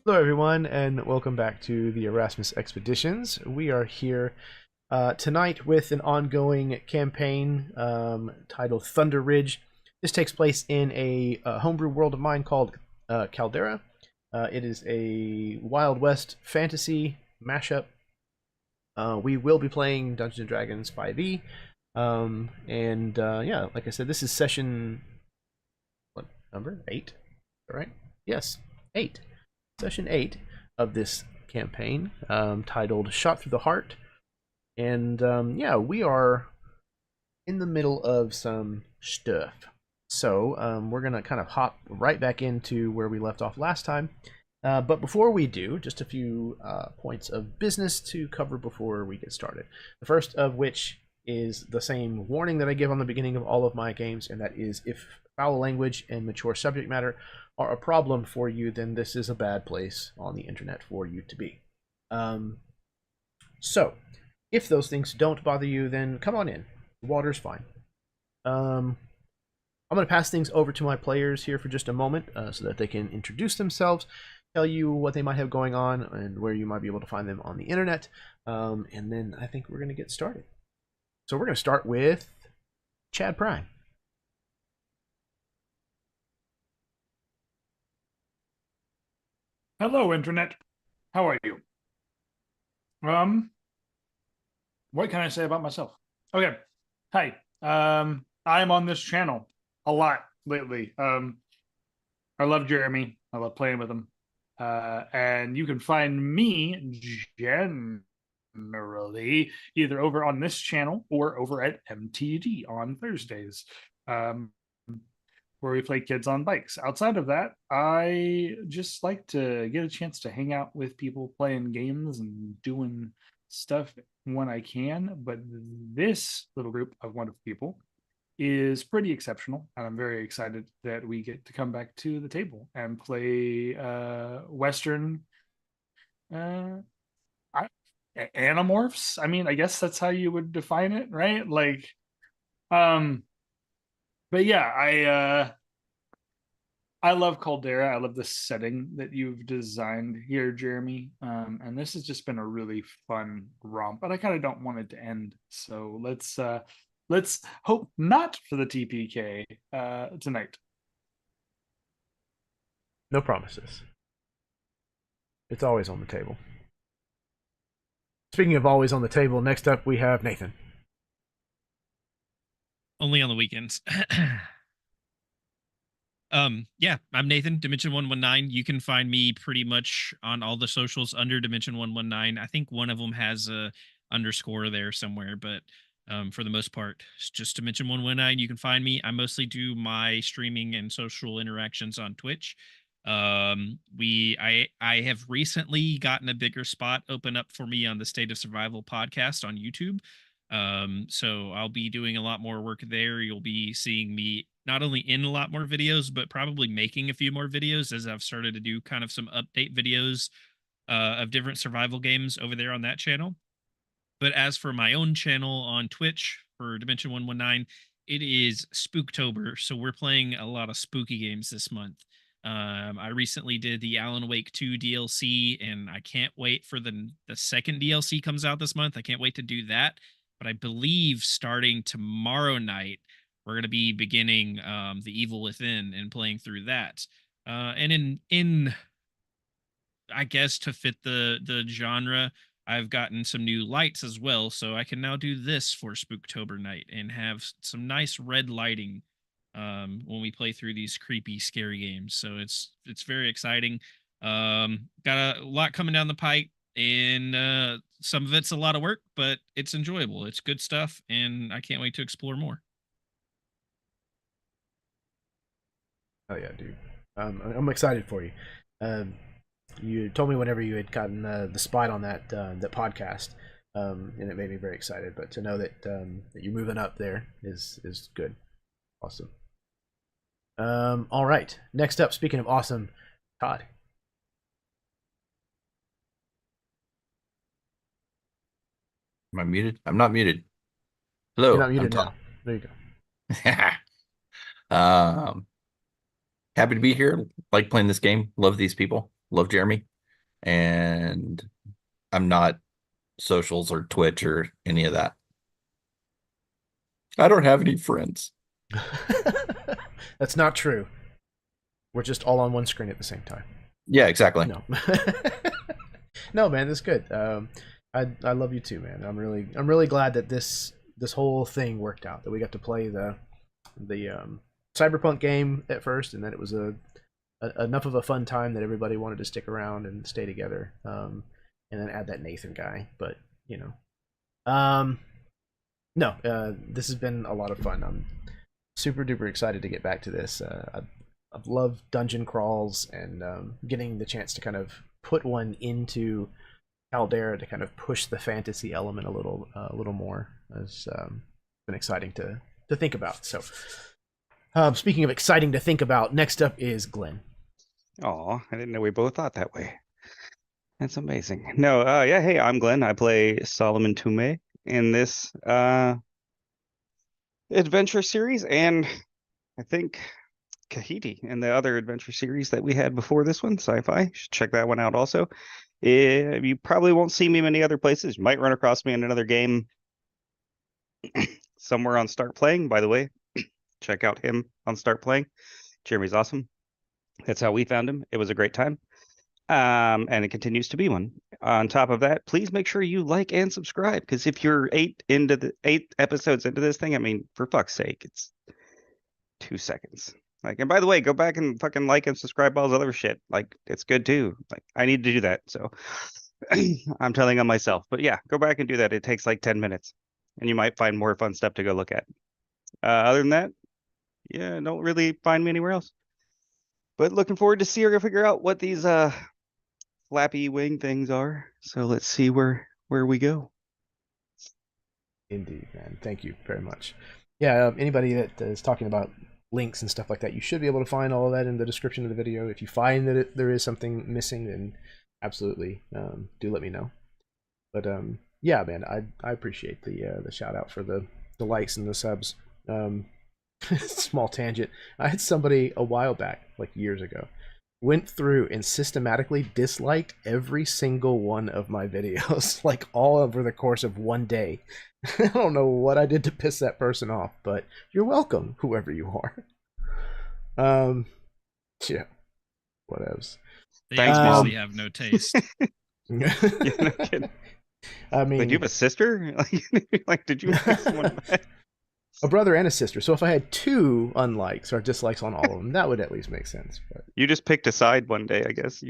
Hello, everyone, and welcome back to the Erasmus Expeditions. We are here tonight with an ongoing campaign titled Thunder Ridge. This takes place in a homebrew world of mine called Caldera. It is a Wild West fantasy mashup. We will be playing Dungeons and Dragons 5e, yeah, like I said, this is session what number 8? All right, yes, 8. Session 8 of this campaign, titled Shot Through the Heart. And yeah, we are in the middle of some stuff. So we're going to kind of hop right back into where we left off last time. But before we do, just a few points of business to cover before we get started. The first of which is the same warning that I give on the beginning of all of my games, and that is if foul language and mature subject matter are a problem for you, then this is a bad place on the internet for you to be. So, if those things don't bother you, then come on in. The water's fine. I'm going to pass things over to my players here for just a moment so that they can introduce themselves, tell you what they might have going on, and where you might be able to find them on the internet. And then I think we're going to get started. So we're going to start with Chad Prime. Hello, Internet. How are you? What can I say about myself? Okay. Hi. I'm on this channel a lot lately. I love Jeremy. I love playing with him. And you can find me generally either over on this channel or over at MTD on Thursdays. Where we play kids on bikes. Outside of that, I just like to get a chance to hang out with people playing games and doing stuff when I can. But this little group of wonderful people is pretty exceptional, and I'm very excited that we get to come back to the table and play Western Animorphs. I mean, I guess that's how you would define it, right? But yeah, I love Caldera. I love the setting that you've designed here, Jeremy. And this has just been a really fun romp, but I kind of don't want it to end. So let's hope not for the TPK tonight. No promises. It's always on the table. Speaking of always on the table, next up we have Nathan. Only on the weekends. Yeah, I'm Nathan, Dimension 119. You can find me pretty much on all the socials under Dimension 119. I think one of them has a underscore there somewhere, but for the most part, it's just Dimension 119. You can find me. I mostly do my streaming and social interactions on Twitch. I have recently gotten a bigger spot open up for me on the State of Survival podcast on YouTube. So I'll be doing a lot more work there. You'll be seeing me not only in a lot more videos, but probably making a few more videos as I've started to do kind of some update videos of different survival games over there on that channel. But as for my own channel on Twitch for Dimension 119, it is Spooktober. So we're playing a lot of spooky games this month. I recently did the Alan Wake 2 DLC, and I can't wait for the second DLC comes out this month. I can't wait to do that. But I believe starting tomorrow night, we're going to be beginning The Evil Within and playing through that. And in I guess to fit the genre, I've gotten some new lights as well, so I can now do this for Spooktober night and have some nice red lighting when we play through these creepy, scary games. So it's very exciting. Got a lot coming down the pipe, and some of it's a lot of work, but it's enjoyable. It's good stuff, and I can't wait to explore more. Oh yeah, dude. I'm excited for you. You told me whenever you had gotten the spot on that podcast, and it made me very excited. But to know that that you're moving up there is good, awesome. All right. Next up, speaking of awesome, Todd. Am I muted? I'm not muted. You're Hello, not I'm muted Todd. now. There you go. Happy to be here. Like playing this game. Love these people. Love Jeremy. and I'm not socials or Twitch or any of that. I don't have any friends. That's not true. We're just all on one screen at the same time. Yeah, exactly. No. No, man, that's good. I love you too, man. I'm really glad that this whole thing worked out. That we got to play the Cyberpunk game at first, and that it was enough of a fun time that everybody wanted to stick around and stay together. And then add that Nathan guy, but you know, no, this has been a lot of fun. I'm super duper excited to get back to this. I've loved dungeon crawls and getting the chance to kind of put one into Caldera to kind of push the fantasy element a little more has been exciting to think about. So, speaking of exciting to think about, next up is Glenn. Oh, I didn't know we both thought that way. That's amazing. No, yeah, hey, I'm Glenn. I play Solomon Tume in this adventure series, and I think Kahiti in the other adventure series that we had before this one, Sci-Fi. You should check that one out also. You probably won't see me many other places. You might run across me in another game somewhere on Start Playing, by the way. Check out him on Start Playing. Jeremy's awesome. That's how we found him. It was a great time. And it continues to be one. On top of that, please make sure you like and subscribe, because if you're 8 episodes into this thing, I mean, for fuck's sake, it's 2 seconds. Like, and by the way, go back and fucking like and subscribe all this other shit. Like, it's good too. Like, I need to do that. So I'm telling on myself. But yeah, go back and do that. It takes like 10 minutes. And you might find more fun stuff to go look at. Other than that, yeah, don't really find me anywhere else. But looking forward to see or figure out what these flappy wing things are. So let's see where we go. Indeed, man. Thank you very much. Yeah, anybody that is talking about links and stuff like that, you should be able to find all of that in the description of the video. If you find that there is something missing, then absolutely do let me know. But yeah, man, I appreciate the shout out for the likes and the subs. Small tangent. I had somebody a while back, like years ago, went through and systematically disliked every single one of my videos, like all over the course of one day. I don't know what I did to piss that person off, but you're welcome, whoever you are. Yeah, whatevs. They Thanks, obviously Mom. have no taste. Yeah, no kidding. I mean, Did you have a sister? Like, did you make someone mad? a brother and a sister. So if I had 2 unlikes or dislikes on all of them, that would at least make sense. But You just picked a side one day, I guess.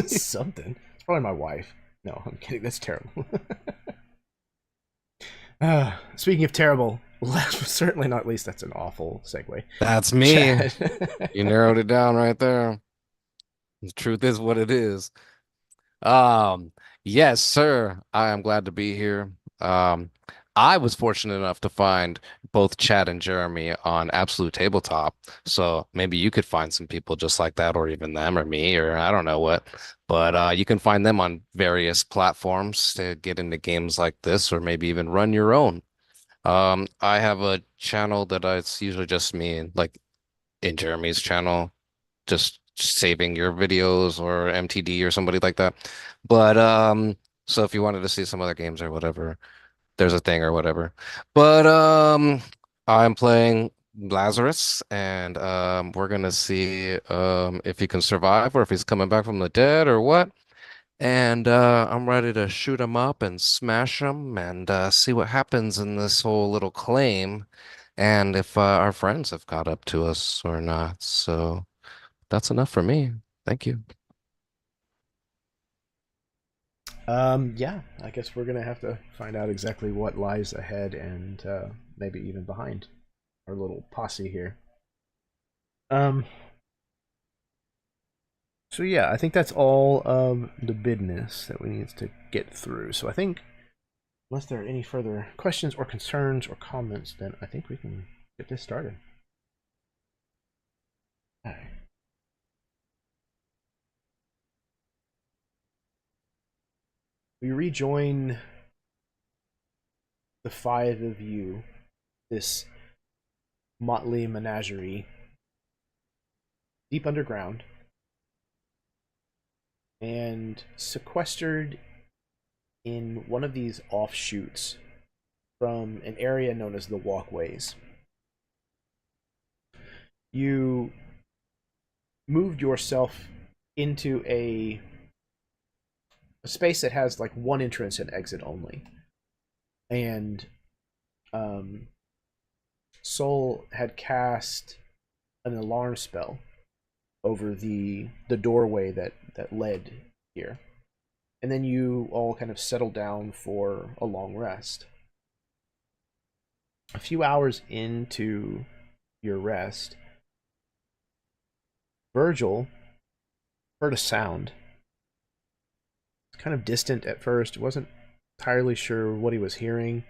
something. It's probably my wife. No, I'm kidding. That's terrible. Speaking of terrible, last but certainly not least, that's an awful segue. That's me. Chad. You narrowed it down right there. The truth is what it is. Yes, sir. I am glad to be here. I was fortunate enough to find both Chad and Jeremy on Absolute Tabletop. So maybe you could find some people just like that, or even them or me, or I don't know what. But you can find them on various platforms to get into games like this, or maybe even run your own. I have a channel that it's usually just me, like in Jeremy's channel, just saving your videos or MTD or somebody like that. But so if you wanted to see some other games or whatever, there's a thing or whatever. But I'm playing Lazarus, and we're gonna see if he can survive or if he's coming back from the dead or what. And I'm ready to shoot him up and smash him and see what happens in this whole little claim, and if our friends have caught up to us or not. So that's enough for me. Thank you. Yeah, I guess we're gonna have to find out exactly what lies ahead and maybe even behind our little posse here. So yeah, I think that's all of the business that we need to get through. So I think, unless there are any further questions or concerns or comments, then I think we can get this started. All right. We rejoin the 5 of you, this motley menagerie, deep underground, and sequestered in one of these offshoots from an area known as the walkways. You moved yourself into a space that has like one entrance and exit only. And Soul had cast an alarm spell over the doorway that led here. And then you all kind of settled down for a long rest. A few hours into your rest, Virgil heard a sound. It's kind of distant at first. Wasn't entirely sure what he was hearing.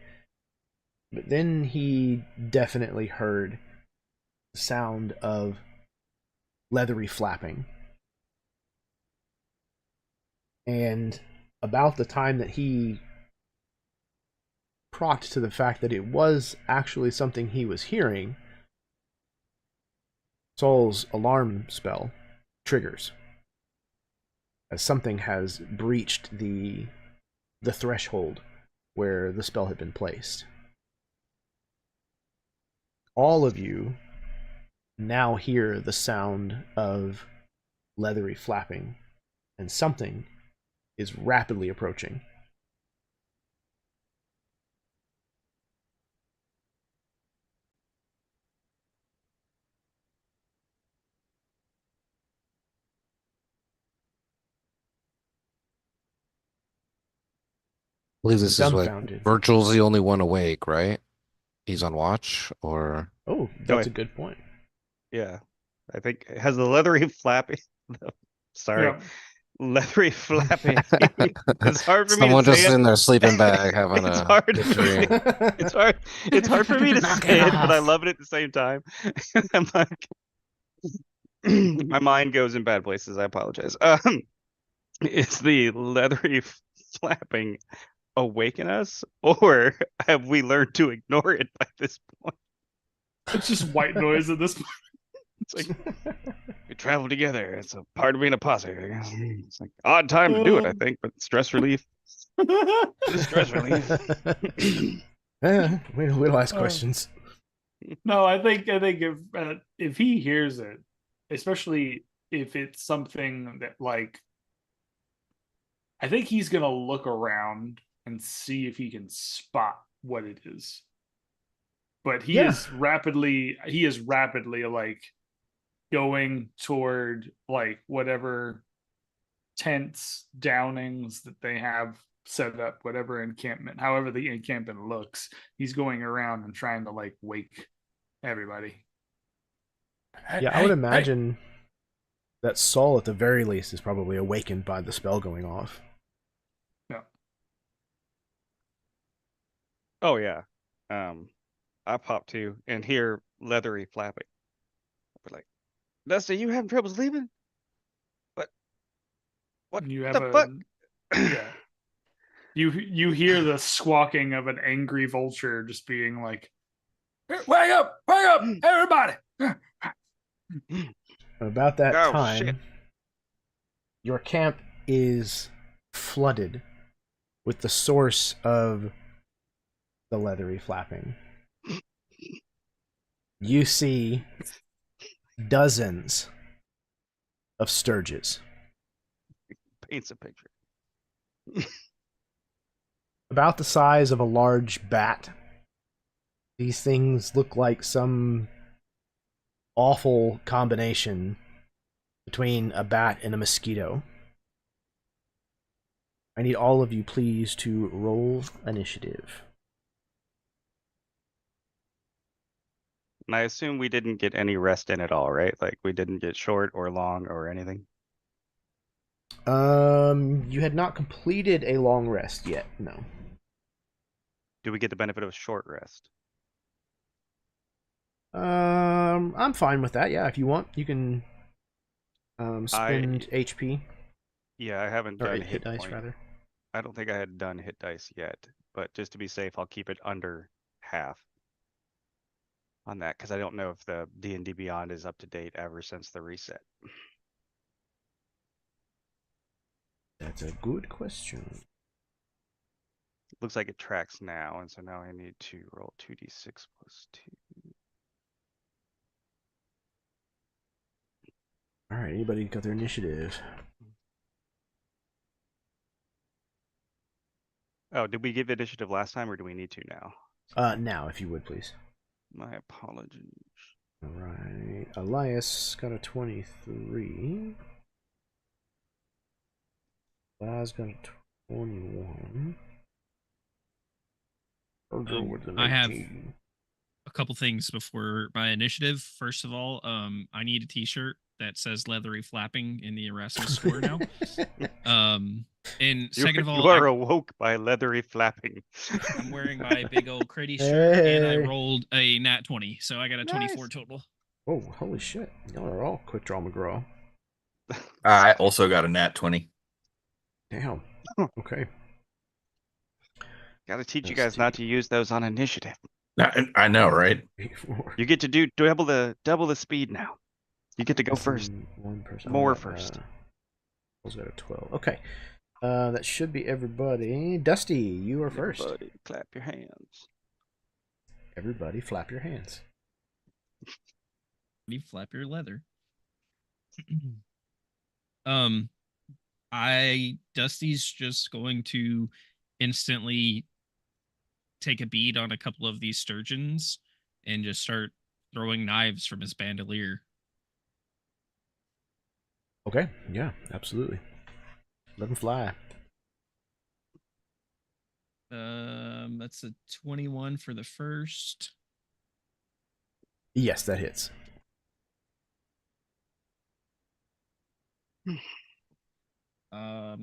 But then he definitely heard the sound of leathery flapping. And about the time that he procked to the fact that it was actually something he was hearing, Soul's alarm spell triggers, as something has breached the threshold where the spell had been placed. All of you now hear the sound of leathery flapping, and something is rapidly approaching. I believe this is what Dumbfounded. Virgil's the only one awake, right? He's on watch, or Oh, that's a good point. Yeah. I think it has the leathery flapping. Sorry. Yeah. Leathery flapping. It's hard for me someone to just say in it. their sleeping bag having It's a hard. good dream. It's hard for me to Knock say it it, but I off. love it at the same time. I'm like, my mind goes in bad places. I apologize. Is the leathery flapping awaken us, or have we learned to ignore it by this point? It's just white noise at this point. It's like we travel together. It's a part of being a posse. I guess. It's like odd time to do it, I think, but stress relief. Stress relief. We'll ask questions. No, I think if he hears it, especially if it's something that like, I think he's gonna look around and see if he can spot what it is. But he is rapidly like going toward like whatever tents, downings that they have set up, whatever encampment, however the encampment looks. He's going around and trying to like wake everybody. Yeah, I would imagine that Saul, at the very least, is probably awakened by the spell going off. Yeah. Oh yeah. I pop to and hear leathery flapping. But like, Dusty, you having trouble sleeping? What You have the fuck? Yeah. You hear the squawking of an angry vulture just being like, wake up, everybody. About that Oh, time, shit. your camp is flooded with the source of the leathery flapping. You see dozens of sturges. Paints a picture. About the size of a large bat. These things look like some awful combination between a bat and a mosquito. I need all of you, please, to roll initiative. And I assume we didn't get any rest in at all, right? Like we didn't get short or long or anything. You had not completed a long rest yet, no. Do we get the benefit of a short rest? I'm fine with that. Yeah, if you want, you can spend HP. Yeah, I haven't Or done hit dice, point. rather. I don't think I had done hit dice yet, but just to be safe, I'll keep it under half on that because I don't know if the D&D Beyond is up to date ever since the reset. That's a good question. Looks like it tracks now, and so now I need to roll 2d6 plus 2. All right, anybody got their initiative? Oh, did we give initiative last time, or do we need to now? Now, if you would, please. My apologies. All right, Elias got a 23. Laz got a 21. Virgil with an I have 18. a couple things before my initiative. First of all, I need a T-shirt that says "leathery flapping" in the Erasmus score now. And second of all, you are awoke by leathery flapping. I'm wearing my big old Critty shirt, and I Hey. rolled a nat 20, so I got a 24 Nice. total. Oh, holy shit! Y'all are all quick draw McGraw. I also got a nat 20. Damn. Okay. Gotta teach you Let's guys not see. to use those on initiative. I know, right? 8, 4. You get to do double the speed now. You get to go first. One person. More first. Will's got a 12. Okay. That should be everybody. Dusty, you are first. Everybody, clap your hands. Everybody, flap your hands. You flap your leather. Dusty's just going to instantly take a bead on a couple of these sturgeons and just start throwing knives from his bandolier. Okay. Yeah, absolutely. Let them fly. That's a 21 for the first. Yes, that hits.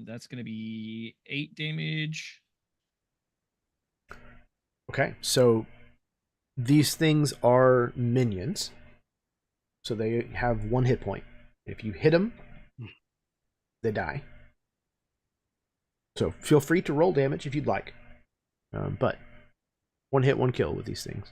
That's gonna be 8 damage. Okay, so these things are minions. So they have 1 hit point. If you hit them, they die. So feel free to roll damage if you'd like. But 1 hit, 1 kill with these things.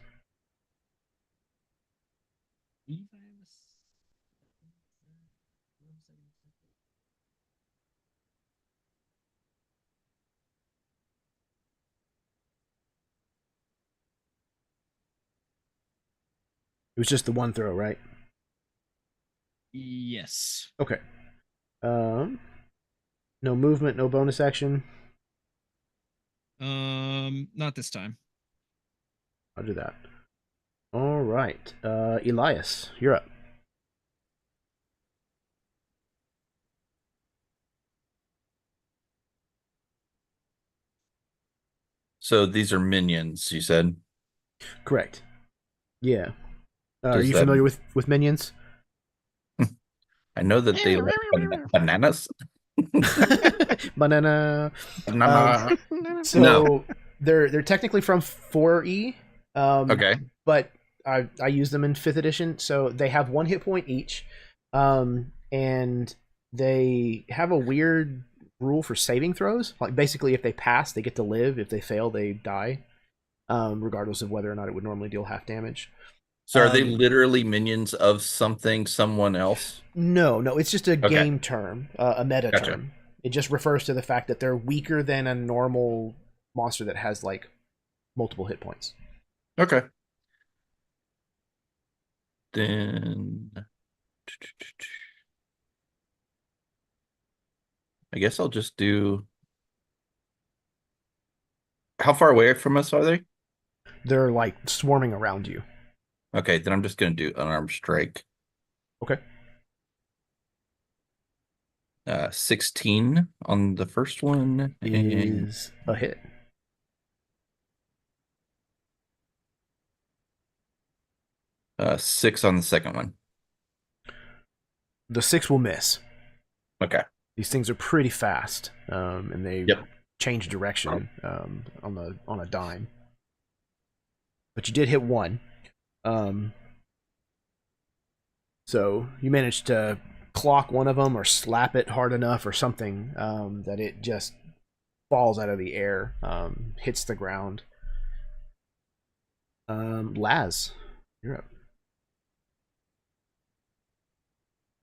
It was just the 1 throw, right? Yes. Okay. No movement, no bonus action. Not this time. I'll do that. All right. Elias, you're up. So these are minions, you said? Correct. Yeah. Are Does you that- familiar with minions? I know that they like bananas. Banana. Banana. So No. they're technically from 4E. Okay. But I use them in 5th edition, so they have 1 hit point each. And they have a weird rule for saving throws. Like basically if they pass, they get to live. If they fail, they die. Regardless of whether or not it would normally deal half damage. So are they literally minions of something, someone else? No, it's just a Okay. game term, a meta Gotcha. term. It just refers to the fact that they're weaker than a normal monster that has like multiple hit points. Okay. Then I guess I'll just do. How far away from us are they? They're like swarming around you. Okay, then I'm just gonna do unarmed strike. Okay. 16 on the first one. And Is a hit. uh, 6 on the second one. The 6 will miss. Okay. These things are pretty fast, and they Yep. change direction on a dime. But you did hit 1. So you managed to clock one of them or slap it hard enough or something that it just falls out of the air, hits the ground. Laz, you're up.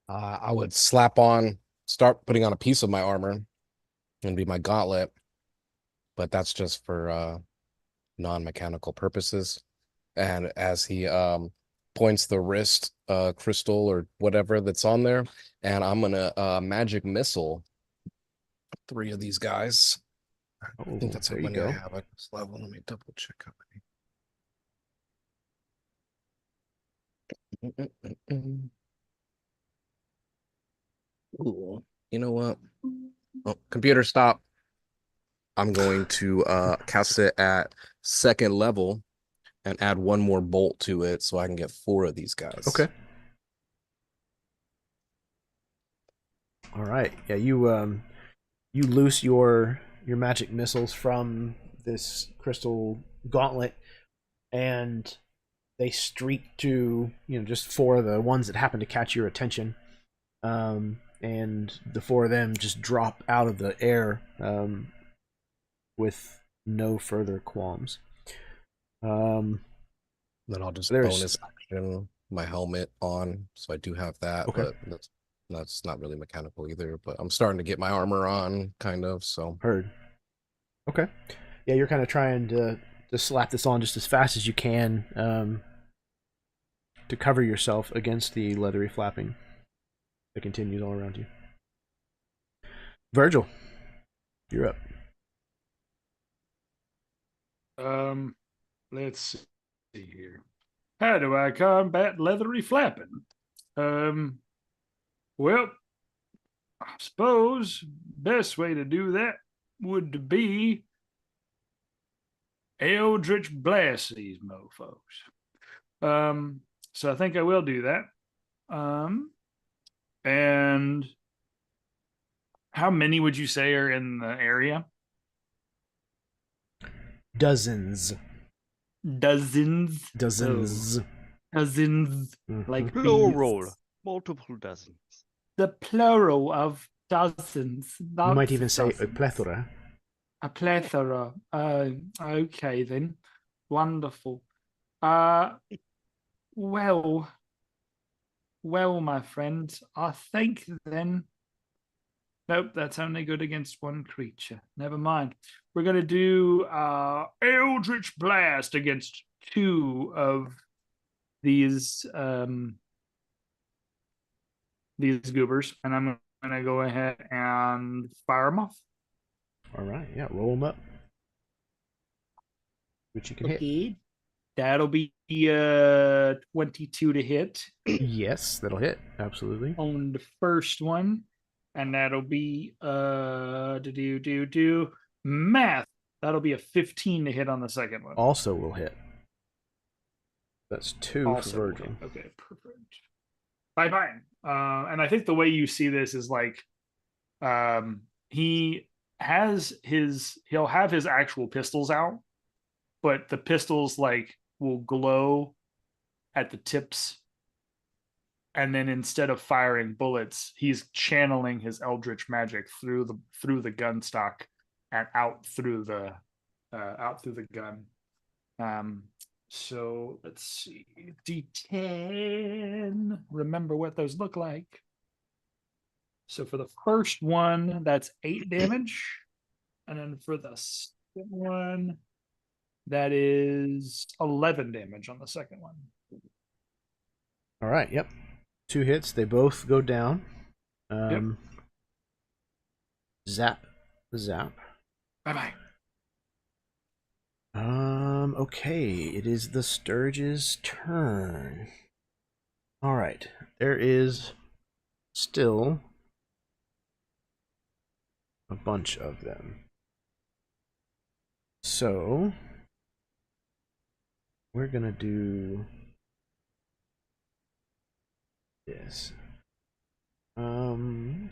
I would start putting on a piece of my armor gonna be my gauntlet, but that's just for non-mechanical purposes. And as he points the wrist crystal or whatever that's on there, and I'm gonna magic missile 3 of these guys. I Oh, think that's how there you many I go. have at this level. Let me double check how many. Ooh, you know what? Oh, computer, stop. I'm going to cast it at 2nd level and add 1 more bolt to it so I can get 4 of these guys. Okay. All right. Yeah, you loose your magic missiles from this crystal gauntlet, and they streak to just 4 of the ones that happen to catch your attention, and the 4 of them just drop out of the air with no further qualms. Then I'll just There's- bonus action my helmet on, so I do have that, Okay. but that's not really mechanical either. But I'm starting to get my armor on, kind of. So Heard. Okay. Yeah, you're kind of trying to slap this on just as fast as you can to cover yourself against the leathery flapping that continues all around you. Virgil, you're up. Let's see here. How do I combat leathery flapping? Well, I suppose best way to do that would be Eldritch blast these mofos. So I think I will do that. And how many would you say are in the area? Dozens. Dozens. Dozens. Dozens. Mhm. Like Plural. bees. Multiple dozens. The plural of dozens. You might lots even of say a dozens. plethora. A plethora. Okay then. Wonderful. Well, my friend, I think then. Nope, that's only good against 1 creature. Never mind. We're gonna do Eldritch Blast against 2 of these goobers, and I'm gonna go ahead and fire them off. All right, yeah, roll them up. Which you can hit. Okay. That'll be 22 to hit Yes, that'll hit. Absolutely. on the first one, and that'll be math. That'll be a 15 to hit on the second one. Also will hit. That's 2 Also for Virgil. hit. Okay, perfect. Bye. And I think the way you see this is like he'll have his actual pistols out, but the pistols like will glow at the tips, and then instead of firing bullets, he's channeling his eldritch magic through the gun stock and out through the gun. So let's see, D10. Remember what those look like. So for the first one, that's 8 damage, and then for the second one, that is 11 damage on the second one. All right, yep. 2 hits. They both go down. Zap. Bye. Okay, it is the Sturge's turn. All right, there is still a bunch of them. So we're gonna do this. We're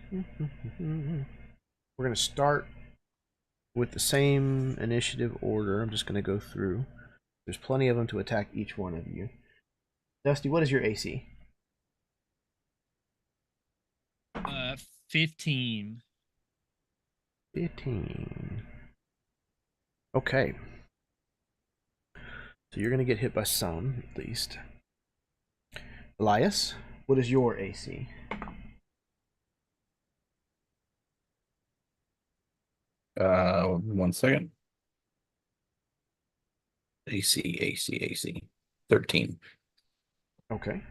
gonna start with the same initiative order. I'm just gonna go through. There's plenty of them to attack each one of you. Dusty, what is your AC? 15. 15. Okay. So you're gonna get hit by some, at least. Elias, what is your AC? 1 second. AC. 13. Okay.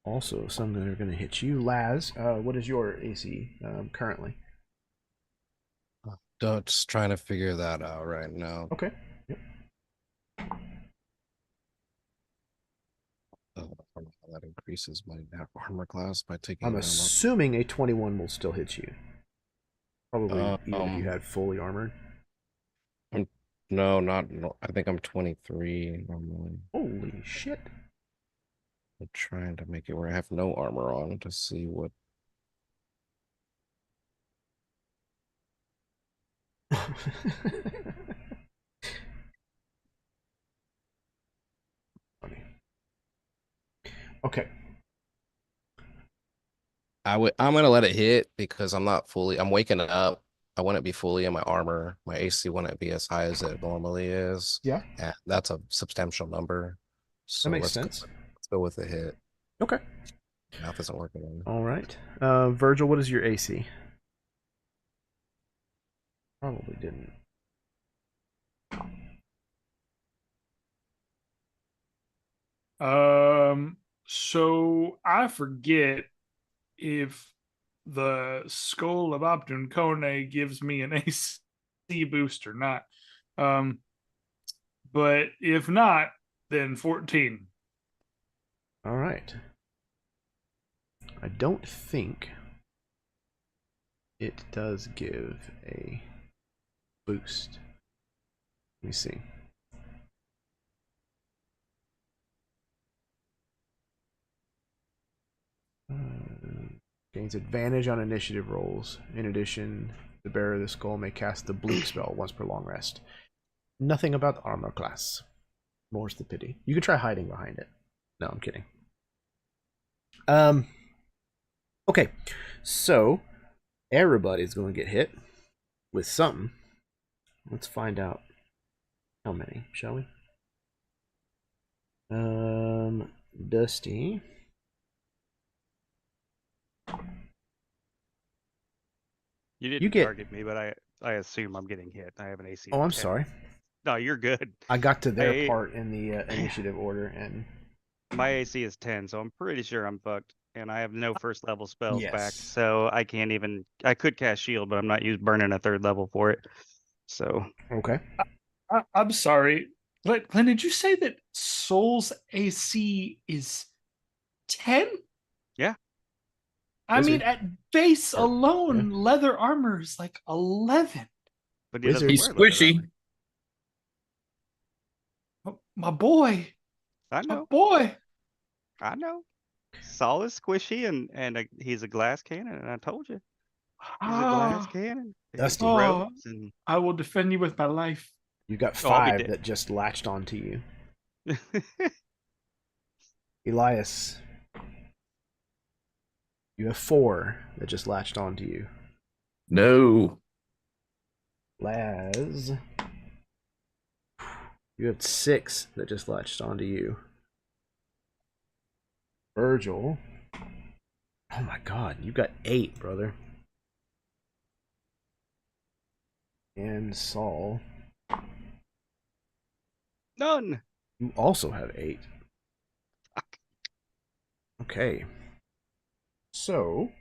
Also, some that are going to hit you. Laz, what is your AC currently? Just trying to figure that out right now. Okay. Yep. That increases my armor class by taking I'm them up. assuming a 21 will still hit you. Probably even if you Um, had fully armored. No, I think I'm 23 normally. Holy shit. I'm trying to make it where I have no armor on to see what. Funny. Okay. I'm gonna let it hit because I'm not fully. I'm waking up. I wouldn't be fully in my armor. My AC wouldn't be as high as it normally is. Yeah, And that's a substantial number. that So makes let's sense. let's go with the hit. Okay. Math isn't working on me. All right. Virgil, what is your AC? Probably didn't. So I forget if the Skull of Optun Kone gives me an AC boost or not. But if not, then 14. All right. I don't think it does give a boost. Let me see. Gains advantage on initiative rolls. In addition, the bearer of the skull may cast the bleak spell once per long rest. Nothing about the armor class. More's the pity. You could try hiding behind it. No, I'm kidding. Okay, so everybody's going to get hit with something. Let's find out how many, shall we? Dusty. You didn't You get- target me, but I assume I'm getting hit. I have an AC. Oh, of I'm 10. sorry. No, you're good. I got to their Hey. part in the initiative order, and My AC is 10, so I'm pretty sure I'm fucked. And I have no first level spells back, Yes. so I can't even. I could cast shield, but I'm not burning a 3rd level for it. So okay. I'm sorry. Glenn, did you say that Soul's AC is 10? Yeah. I mean, Wizard. at base Or- alone, leather armor is like 11. but he doesn't Wizard. He's wear leather squishy. armor. My boy. I My know. boy. I know. Saul is squishy, and he's a glass cannon, and I told you he's a glass Ah, cannon. Dusty. He Oh. ropes and I will defend you with my life. You got Oh, I'll be 5 dead. that just latched onto you. Elias. You have 4 that just latched onto you. No. Laz. You have 6 that just latched onto you. Virgil. Oh my god, you got 8, brother. And Saul. none. You also have 8. Okay. So,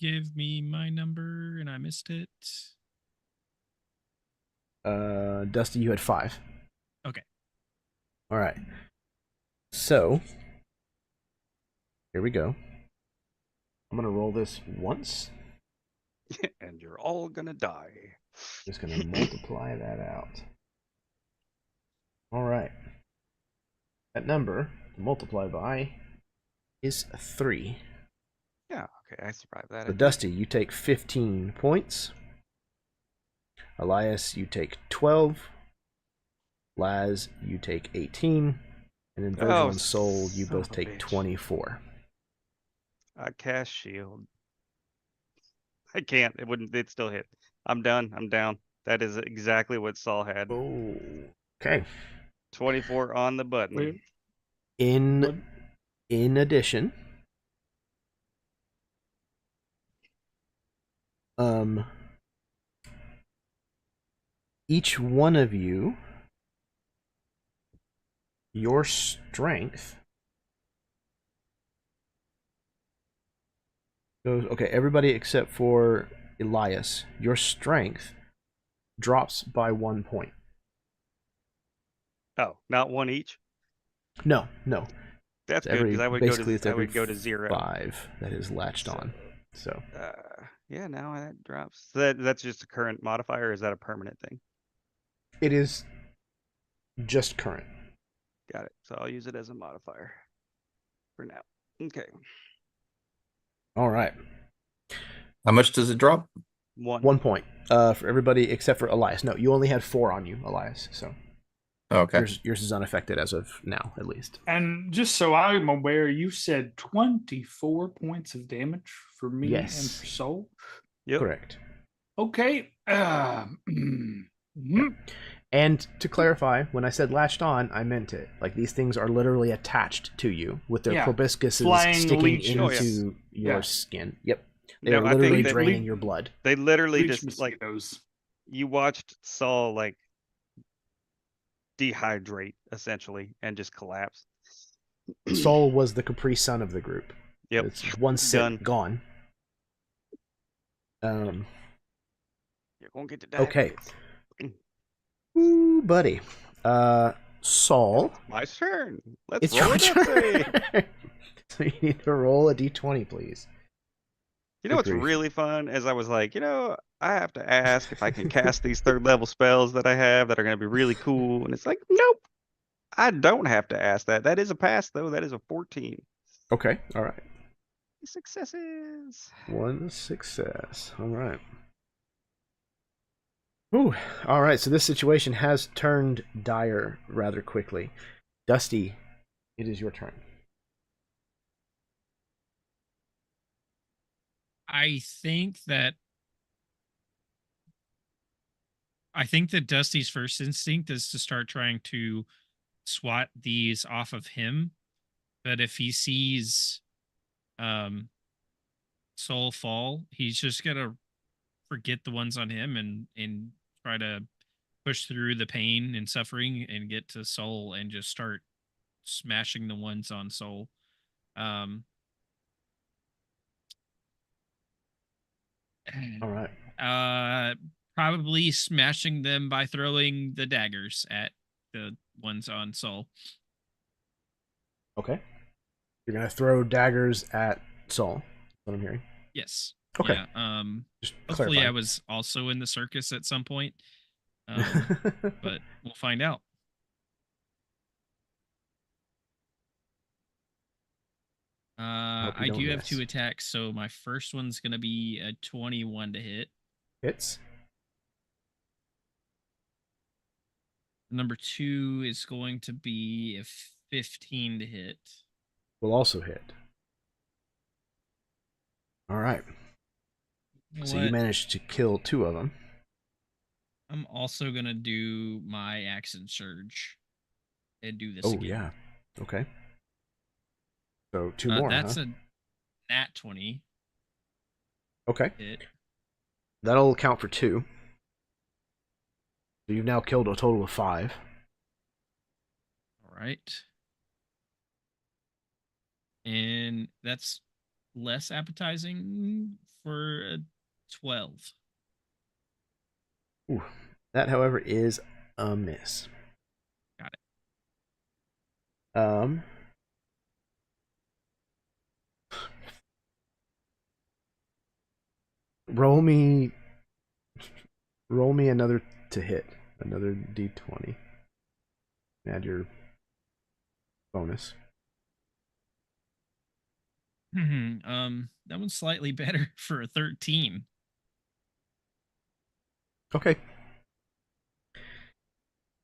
Give me my number, and I missed it. Dusty, you had 5. Okay. All right. So, here we go. I'm going to roll this once. And you're all gonna die. Just going to multiply that out. All right. That number to multiply by is 3. Yeah. Okay, I survived that. I So, think. Dusty, you take 15 points. Elias, you take 12. Laz, you take 18. And then Virgil Oh, and Soul, you son both of a take bitch. 24. I cast shield. I can't. It wouldn't. It still hit. I'm done. I'm down. That is exactly what Saul had. Oh. Okay. 24 on the button. Wait, In what? addition, each one of you, your strength goes, okay, everybody except for Elias, your strength drops by 1 point. Oh, not one each. No. That's It's good because I would basically it's I every would go to 0. 5 that is latched So- on. So Yeah, now that drops. So that's just a current modifier. Or is that a permanent thing? it is just current. Got it. So I'll use it as a modifier for now. Okay. All right. How much does it drop? 1. 1 point for everybody except for Elias. No, you only had 4 on you, Elias. So Okay. yours is unaffected as of now, at least. And just so I'm aware, you said 24 points of damage for me and Yes. for Soul. Yep. Correct. Okay. And to clarify, when I said latched on, I meant it. Like, these things are literally attached to you with their Yeah. proboscises Flying sticking leeches. into Oh, yes. your Yeah. skin. Yep. They No, are I think literally that draining le- your blood. They literally Leech just like mosquitoes. you watched Saul like dehydrate essentially and just collapse. Sol was the Capri Sun of the group. Yep. It's one sit, Done. gone. You're gonna get to Okay. dehydrate. Ooh, buddy. Saul. My turn. Let's It's roll your a death save. turn. So you need to roll a d20, please. You know what's Good grief. really fun? As I was like, I have to ask if I can cast these 3rd level spells that I have that are going to be really cool. And it's like, nope, I don't have to ask that. That is a pass, though. That is a 14. Okay. All right. Successes. 1 success. All right. Ooh. All right. So this situation has turned dire rather quickly. Dusty, it is your turn. I think that Dusty's first instinct is to start trying to swat these off of him. But if he sees Soul fall, he's just gonna forget the ones on him and try to push through the pain and suffering and get to Soul and just start smashing the ones on Soul. All right. Probably smashing them by throwing the daggers at the ones on Soul. Okay. You're gonna throw daggers at Saul. That's what I'm hearing. Yes. Okay. Yeah. Just Hopefully, clarify. I was also in the circus at some point. But we'll find out. Hope you I don't do have miss. 2 attacks, so my first one's gonna be a 21 to hit. Hits. Number 2 is going to be a 15 to hit. Will also hit. All right. You know So what? you managed to kill 2 of them. I'm also gonna do my accent surge and do this Oh again. yeah. Okay. So 2 more. That's huh? a nat 20 Okay. hit. That'll count for 2. So you've now killed a total of 5. All right. And that's less appetizing for a 12. Ooh. That, however, is a miss. Got it. Roll me another to hit. Another d20. Add your bonus. That one's slightly better for a 13. Okay.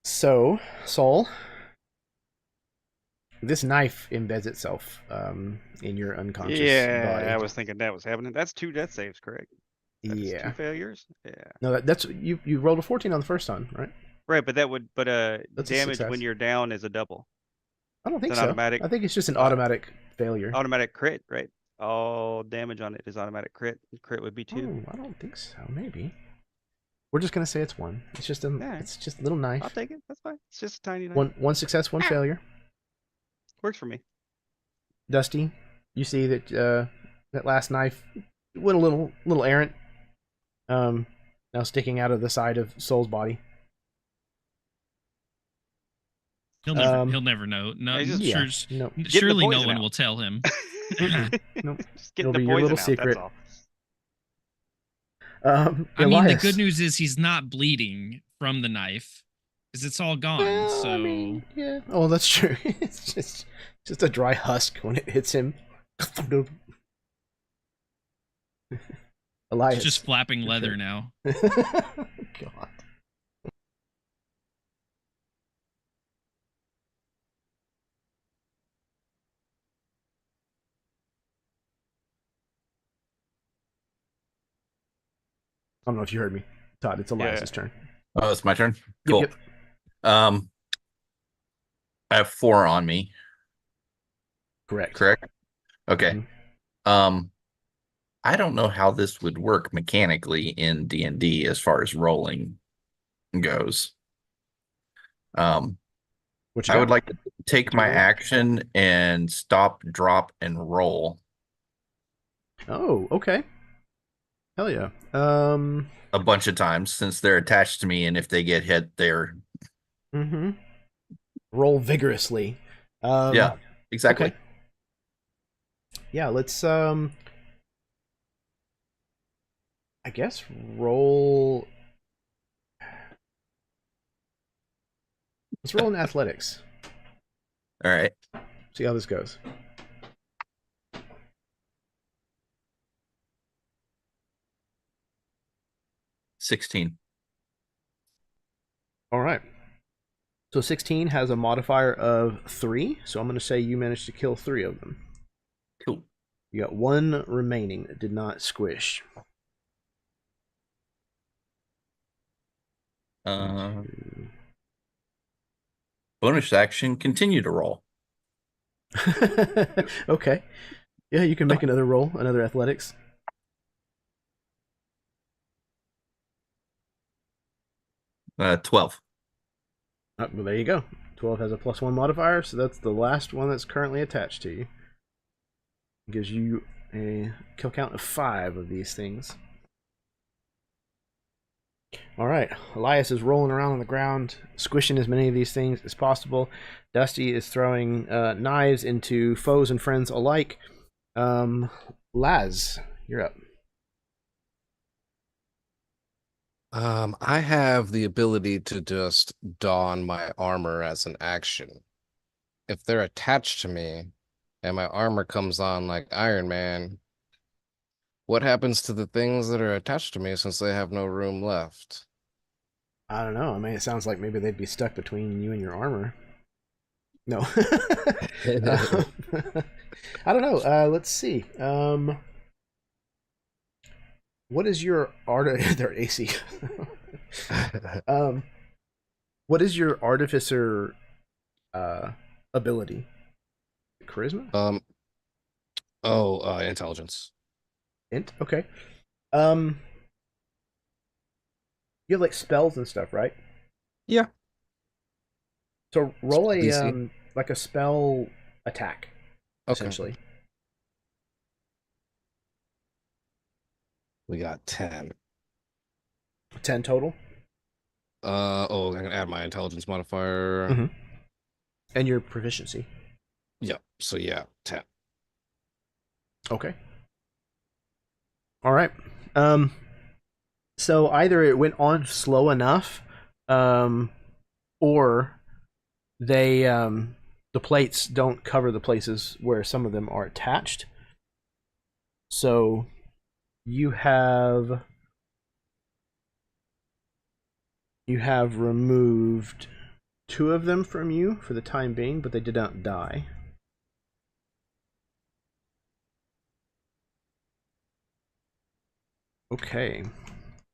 So, Saul, this knife embeds itself in your unconscious body. I was thinking that was happening. That's 2 death saves, correct? That is 2 Yeah. failures. Yeah. No, that's you rolled a 14 on the first one, right? Right, but that would That's a damage success. when you're down is a double. I don't think It's an so. automatic- I think it's just an uh, automatic failure. Automatic crit, right? All damage on it is automatic crit. Crit would be 2. Oh, I don't think so. Maybe. We're just gonna say it's 1. It's just a Alright. it's just a little knife. I'll take it. That's fine. It's just a tiny knife. One success, 1 failure. Works for me. Dusty, you see that that last knife went a little errant. Now sticking out of the side of Soul's body. He'll never know. No, I just- Yeah, sure, no. the surely no poison one out. will tell him. Nope. Just It'll getting the be your poison little out. secret. That's all. I mean, the Elias. good news is he's not bleeding from the knife because it's all gone. Well, so I mean, yeah. Oh, that's true. It's just a dry husk when it hits him. Elias. it's just flapping your leather turn. now. God. I don't know if you heard me, Todd. It's Elias's turn. Oh, it's my turn. Yep, Cool. yep. I have 4 on me. Correct. Correct. Okay. Mhm. I don't know how this would work mechanically in D&D as far as rolling goes. What you I would got? like to take my action and stop, drop, and roll Oh, okay. Hell yeah. a bunch of times since they're attached to me, and if they get hit, they're Roll vigorously. yeah, exactly. Okay. Yeah, let's I guess roll. Let's roll in athletics. All right. See how this goes. $16. All right. So 16 has a modifier of 3, so I'm going to say you managed to kill 3 of them. Cool. You got 1 remaining that did not squish. Bonus action, continue to roll. Okay. Yeah, you can make another roll, another athletics. $12. Oh, well, there you go. 12 has a +1 modifier, so that's the last one that's currently attached to you. It gives you a kill count of 5 of these things. Alright, Elias is rolling around on the ground, squishing as many of these things as possible. Dusty is throwing knives into foes and friends alike. Laz, you're up. I have the ability to just don my armor as an action. If they're attached to me and my armor comes on like Iron Man, what happens to the things that are attached to me since they have no room left? I don't know. I mean, it sounds like maybe they'd be stuck between you and your armor. No. I don't know. Let's see. What is your their AC? What is your artificer ability? Charisma? Intelligence. Int? Okay. You have like spells and stuff, right? Yeah. So roll a DC. like a spell attack, Okay. essentially. We got 10. 10 total. I'm gonna add my intelligence modifier. Mhm. And your proficiency. Yep. So yeah, 10. Okay. All right. So either it went on slow enough, or they the plates don't cover the places where some of them are attached. So you have removed 2 of them from you for the time being, but they did not die. Okay.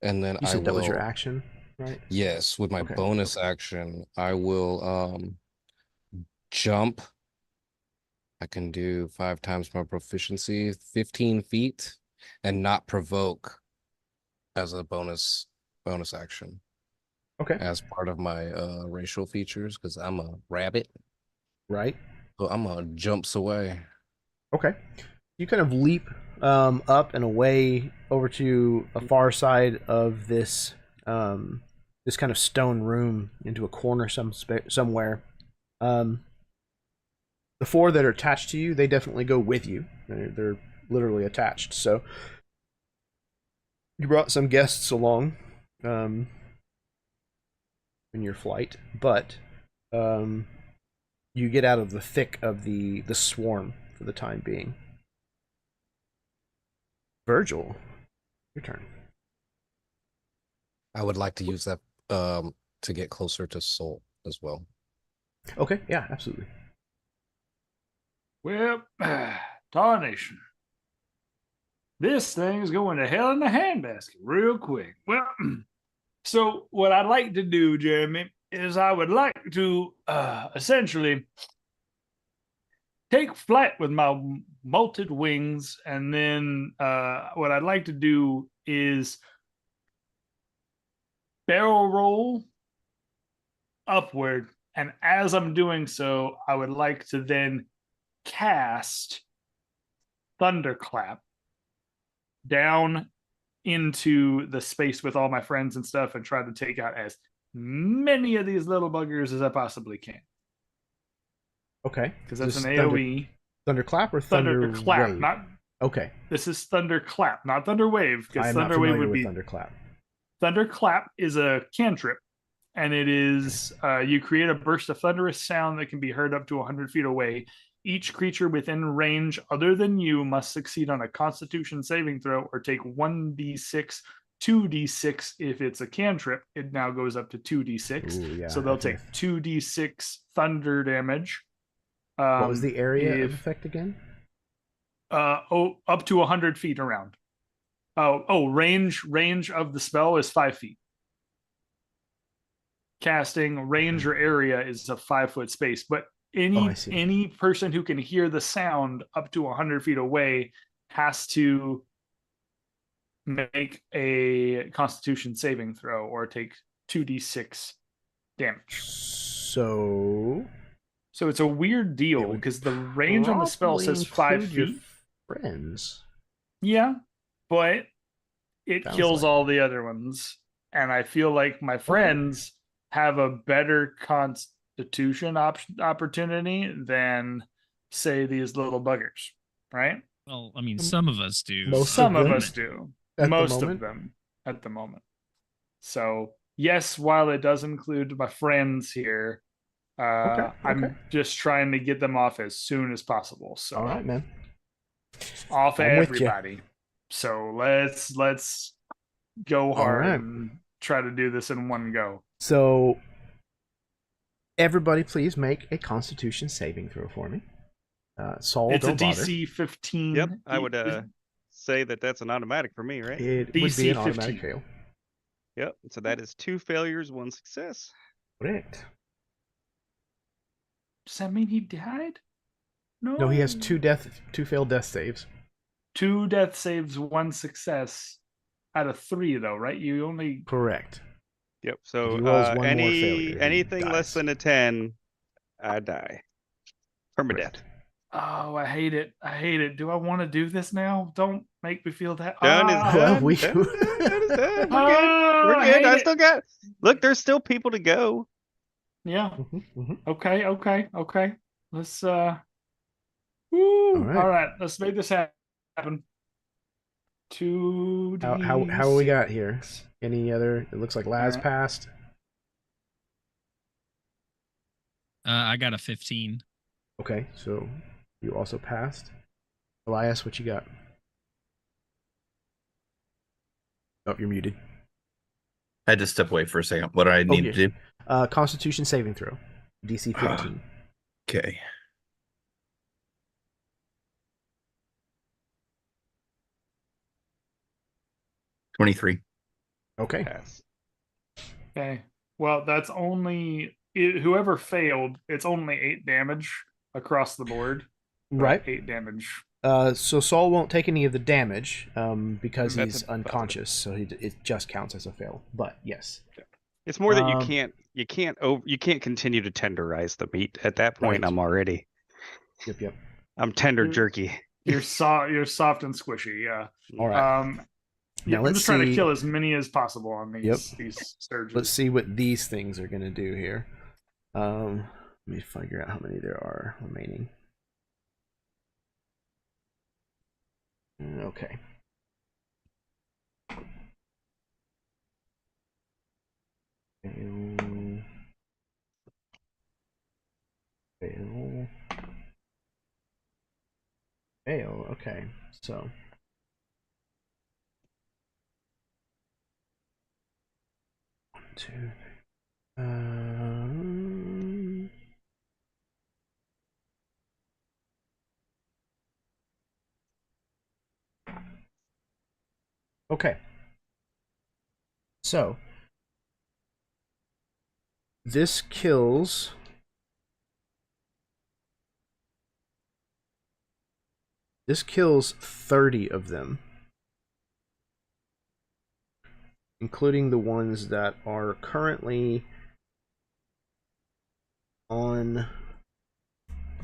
And then You I said that was your will- action, right? Yes, with my Okay. bonus action, I will jump. I can do 5 times my proficiency, 15 feet, and not provoke as a bonus bonus action Okay. as part of my racial features because I'm a rabbit. Right. So I'm jumps away. Okay. You kind of leap up and away over to a far side of this this kind of stone room into a corner somewhere. The four that are attached to you, they definitely go with you. They're literally attached. So you brought some guests along in your flight, but you get out of the thick of the swarm for the time being. Virgil, your turn. I would like to use that to get closer to Soul as well. Okay, yeah, absolutely. Well, tarnation. This thing is going to hell in a handbasket real quick. Well, so what I'd like to do, Jeremy, is I would like to essentially take flight with my molted wings, and then what I'd like to do is barrel roll upward, and as I'm doing so, I would like to then cast thunderclap down into the space with all my friends and stuff and try to take out as many of these little buggers as I possibly can. Okay. Because that's This an is AoE. Thunderclap or thunder Thunderclap, wave? not Okay. this is thunderclap, not thunderwave. I Because am not thunderwave familiar would with be thunderclap. thunderclap is a cantrip, and it is you create a burst of thunderous sound that can be heard up to 100 feet away. Each creature within range other than you must succeed on a Constitution saving throw or take 1d6, 2d6 if it's a cantrip. It now goes up to 2d6. Ooh, yeah, So they'll okay. take 2d6 thunder damage. What was the area of if effect again? up to 100 feet around. Range of the spell is 5 feet. Casting range or area is a 5-foot space, but I see. any person who can hear the sound up to 100 feet away has to make a Constitution saving throw or take 2d6 damage. So it's a weird deal because the range on the spell probably says 5 include your feet. friends. Yeah, but it Sounds kills like all the other ones, and I feel like my friends have a better Constitution opportunity than, say, these little buggers, right? Well, I mean, some of us do. Most Some of of them? us do. At the Most moment? of them at the moment. So yes, while it does include my friends here, Okay. I'm just trying to get them off as soon as possible. So All right, man. off I'm with ya. everybody. So let's go All hard right. and try to do this in one go. So everybody, please make a Constitution saving throw for me. Saul, It's a don't bother. DC 15. Yep, I would say that's an automatic for me, right? It would be DC an automatic 15. fail. Yep. So that is 2 failures, 1 success. Correct. Does that mean he died? No, he has two failed death saves. 2 death saves, 1 success out of 3, though, right? You only Correct. Yep. So He rolls one more failure, he anything less dies. than a 10, I die. Permadeath. Correct. Oh, I hate it. I hate it. Do I want to do this now? Don't make me feel that. Done is Well, done. we- Done is done. We're good. Oh, We're I good. hate I it. still got. Look, there's still people to go. Yeah. Mhm. Okay. Let's Woo. right. All right. Let's make this happen. 2 How we got here? Any other? It looks like Laz Alright. passed. I got a 15. Okay, so you also passed. Elias, what you got? Oh, you're muted. I had to step away for a second. What do I need yeah. to do? Constitution saving throw, DC 15. Okay. $23. Okay. Pass. Okay. Well, that's only whoever failed. It's only 8 damage across the board. Right. 8 damage So Saul won't take any of the damage because That's he's a positive. unconscious, so it just counts as a fail. But yes, It's more that Um, you can't continue to tenderize the meat. At that point, Right. I'm already yep. I'm tender You're- jerky. You're soft and squishy. Yeah. All right. Yeah, Now I'm let's just trying to see- kill as many as possible on these Yep. these surges. Let's see what these things are gonna do here. Let me figure out how many there are remaining. Okay. Fail. Fail. Fail. Okay. So. One, two. Okay. So this kills This kills 30 of them, including the ones that are currently on.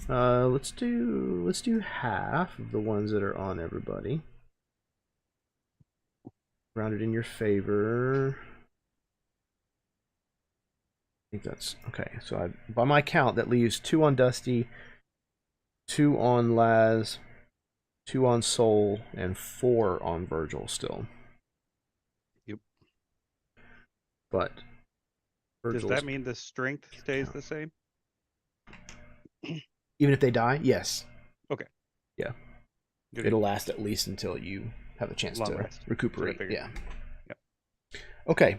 Let's do half of the ones that are on everybody. Rounded in your favor. I think that's okay. So by my count, that leaves 2 on Dusty, 2 on Laz, 2 on Soul, and 4 on Virgil still. Yep. But Does Virgil's, that mean the strength stays the same? even if they die, yes. Okay. Yeah. Good. It'll last at least until you have a chance Long to rest. recuperate. That's what I Yeah. Yep. Okay.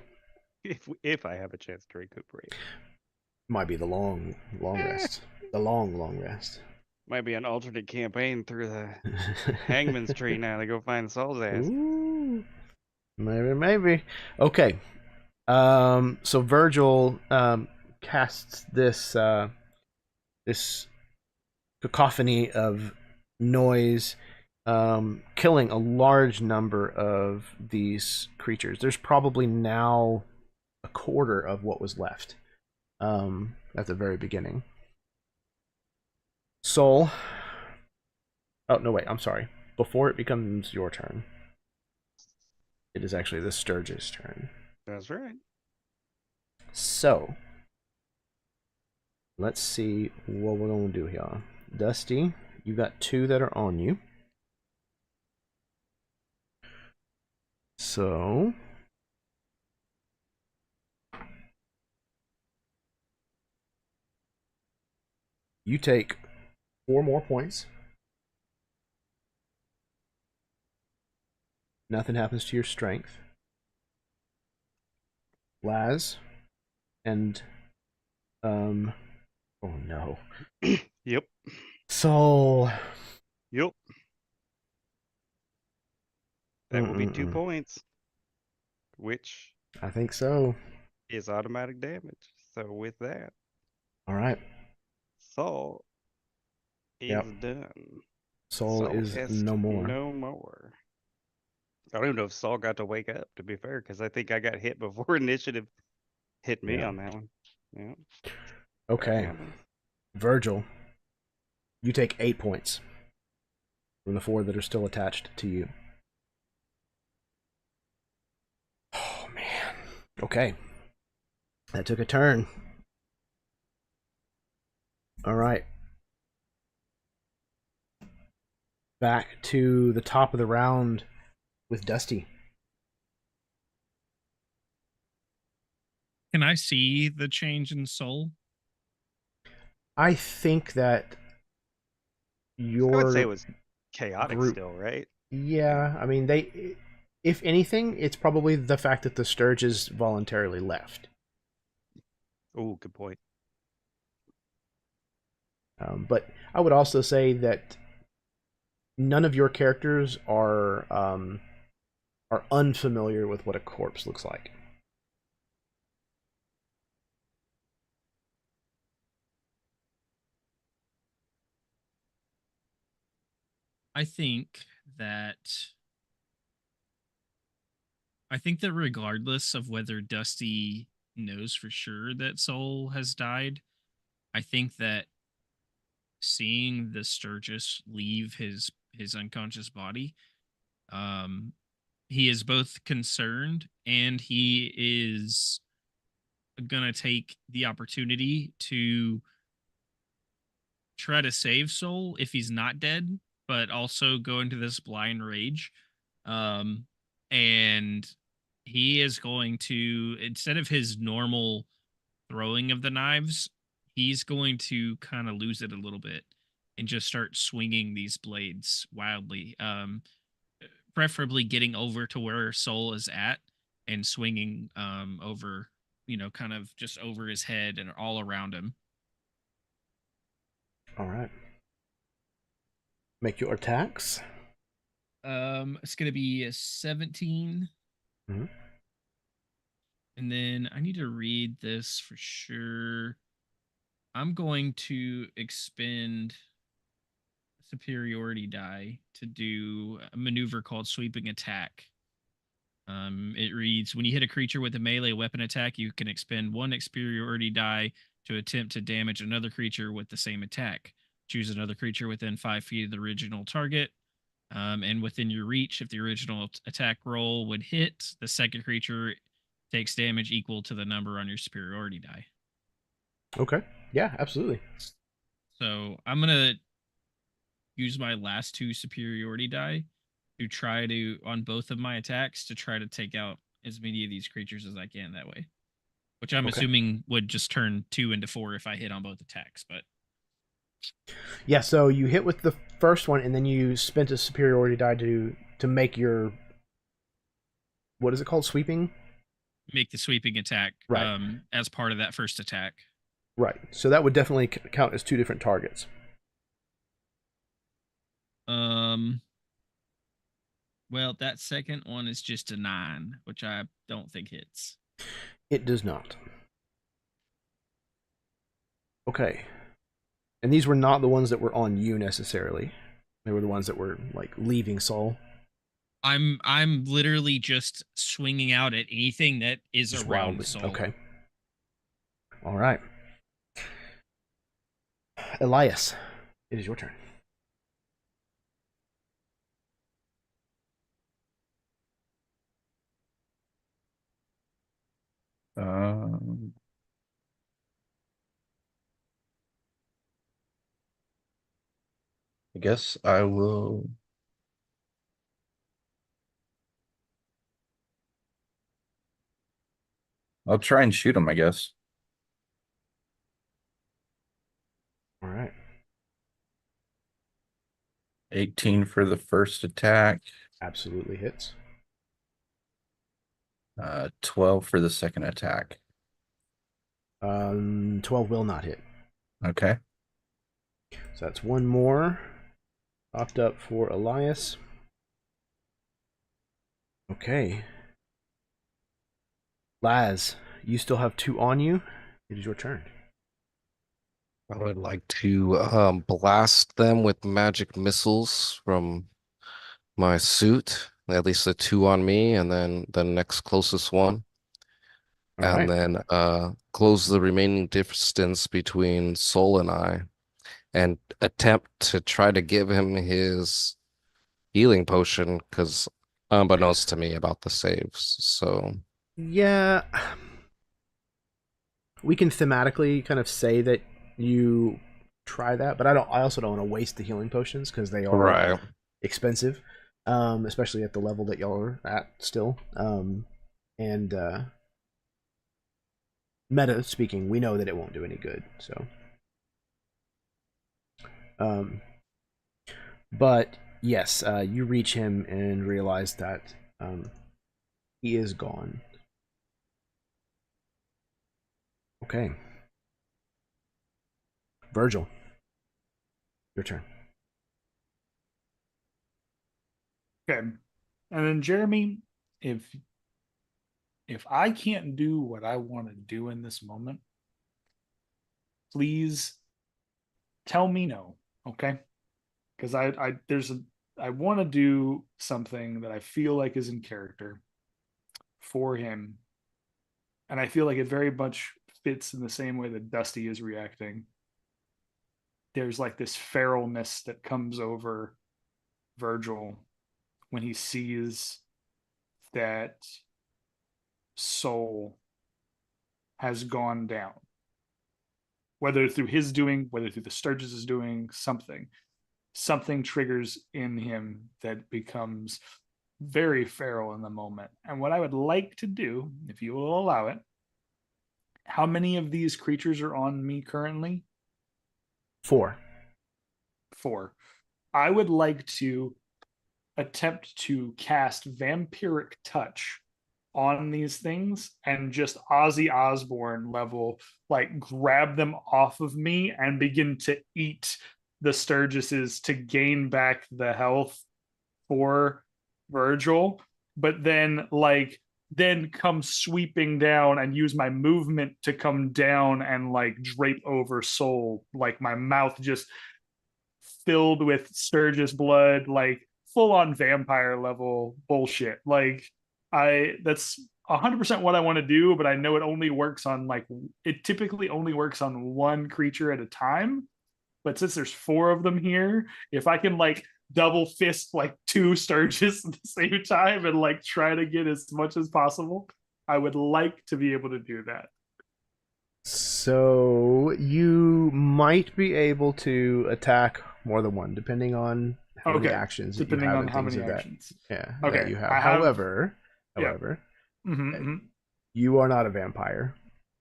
If I have a chance to recuperate. Might be the long rest. The long rest. Might be an alternate campaign through the Hangman's Tree now to go find Saul's ass. Ooh. Maybe. Okay. So Virgil casts this this cacophony of noise, killing a large number of these creatures. There's probably now a quarter of what was left at the very beginning. Soul. Oh, no, wait, I'm sorry. Before it becomes your turn, it is actually the Sturge's turn. That's right. So, let's see what we're going to do here. Dusty, you got 2 that are on you. So, you take 4 more points. Nothing happens to your strength. Laz and oh no. Yep. Soul. Yep. That will be 2 points, which I think so. is automatic damage. So with that, All right. Saul is Yep. done. Soul is no more. No more. I don't even know if Saul got to wake up, to be fair, because I think I got hit before initiative hit me Yeah. on that one. Yeah. Okay. Virgil, you take 8 points from the 4 that are still attached to you. Oh, man. Okay. That took a turn. All right. Back to the top of the round with Dusty. Can I see the change in soul? I think that I would say it your was chaotic group- still, right? Yeah, I mean, if anything, it's probably the fact that the Sturges voluntarily left. Oh, good point. But I would also say that none of your characters are unfamiliar with what a corpse looks like. I think that regardless of whether Dusty knows for sure that Soul has died, I think that seeing the Sturgis leave his unconscious body, um, he is both concerned and he is gonna take the opportunity to try to save Soul if he's not dead, but also go into this blind rage. Um, and he is going to, instead of his normal throwing of the knives, he's going to kind of lose it a little bit and just start swinging these blades wildly. Preferably getting over to where Soul is at and swinging over, kind of just over his head and all around him. All right. Make your attacks. It's gonna be a 17. Mhm. And then I need to read this for sure. I'm going to expend superiority die to do a maneuver called sweeping attack. It reads, when you hit a creature with a melee weapon attack, you can expend 1 superiority die to attempt to damage another creature with the same attack. Choose another creature within 5 feet of the original target. And within your reach, if the original attack roll would hit, the second creature takes damage equal to the number on your superiority die. Okay. Yeah, absolutely. So I'm gonna use my last 2 superiority die to try to, on both of my attacks, to try to take out as many of these creatures as I can that way. Which I'm assuming would just turn 2 into 4 if I hit on both attacks, but yeah, so you hit with the first one, and then you spent a superiority die to make your, what is it called, sweeping? make the sweeping attack right. As part of that first attack. Right. So that would definitely count as 2 different targets. Well, that second one is just a 9, which I don't think hits. It does not. Okay. And these were not the ones that were on you necessarily. They were the ones that were like leaving Soul. I'm literally just swinging out at anything that is Just around wildly. Soul. Okay. All right. Elias, it is your turn. I guess I will. I'll try and shoot him, I guess. All right. 18 for the first attack. Absolutely hits. 12 for the second attack. 12 will not hit. Okay. So that's 1 more. Popped up for Elias. Okay. Laz, you still have 2 on you. It is your turn. I would like to blast them with magic missiles from my suit. At least the 2 on me, and then the next closest one. All and right. then close the remaining distance between Soul and I, and attempt to try to give him his healing potion, because unbeknownst to me about the saves. So Yeah. We can thematically kind of say that you try that, but I also don't want to waste the healing potions because they are right. expensive, especially at the level that y'all are at still. And meta speaking, we know that it won't do any good. So, but yes, you reach him and realize that he is gone. Okay. Virgil, your turn. Okay. And then Jeremy, if I can't do what I want to do in this moment, please tell me no, okay? Because I there's I want to do something that I feel like is in character for him. And I feel like it very much fits in the same way that Dusty is reacting. There's like this feralness that comes over Virgil when he sees that Soul has gone down. Whether through his doing, whether through the Sturgis' doing, something triggers in him that becomes very feral in the moment. And what I would like to do, if you will allow it, how many of these creatures are on me currently? 4. 4. I would like to attempt to cast Vampiric Touch on these things and just Ozzy Osbourne level, like grab them off of me and begin to eat the Sturgises to gain back the health for Virgil, but then come sweeping down and use my movement to come down and like drape over Soul, like my mouth just filled with Sturgis blood, like full on vampire level bullshit. Like that's 100% what I want to do, but I know it typically only works on one creature at a time. But since there's 4 of them here, if I can like double fist like 2 Sturgis at the same time and like try to get as much as possible, I would like to be able to do that. So you might be able to attack more than one, depending on how many actions that you Depending have on and how things many of actions. that. Yeah, Okay, that you have. I have- However, you are not a vampire,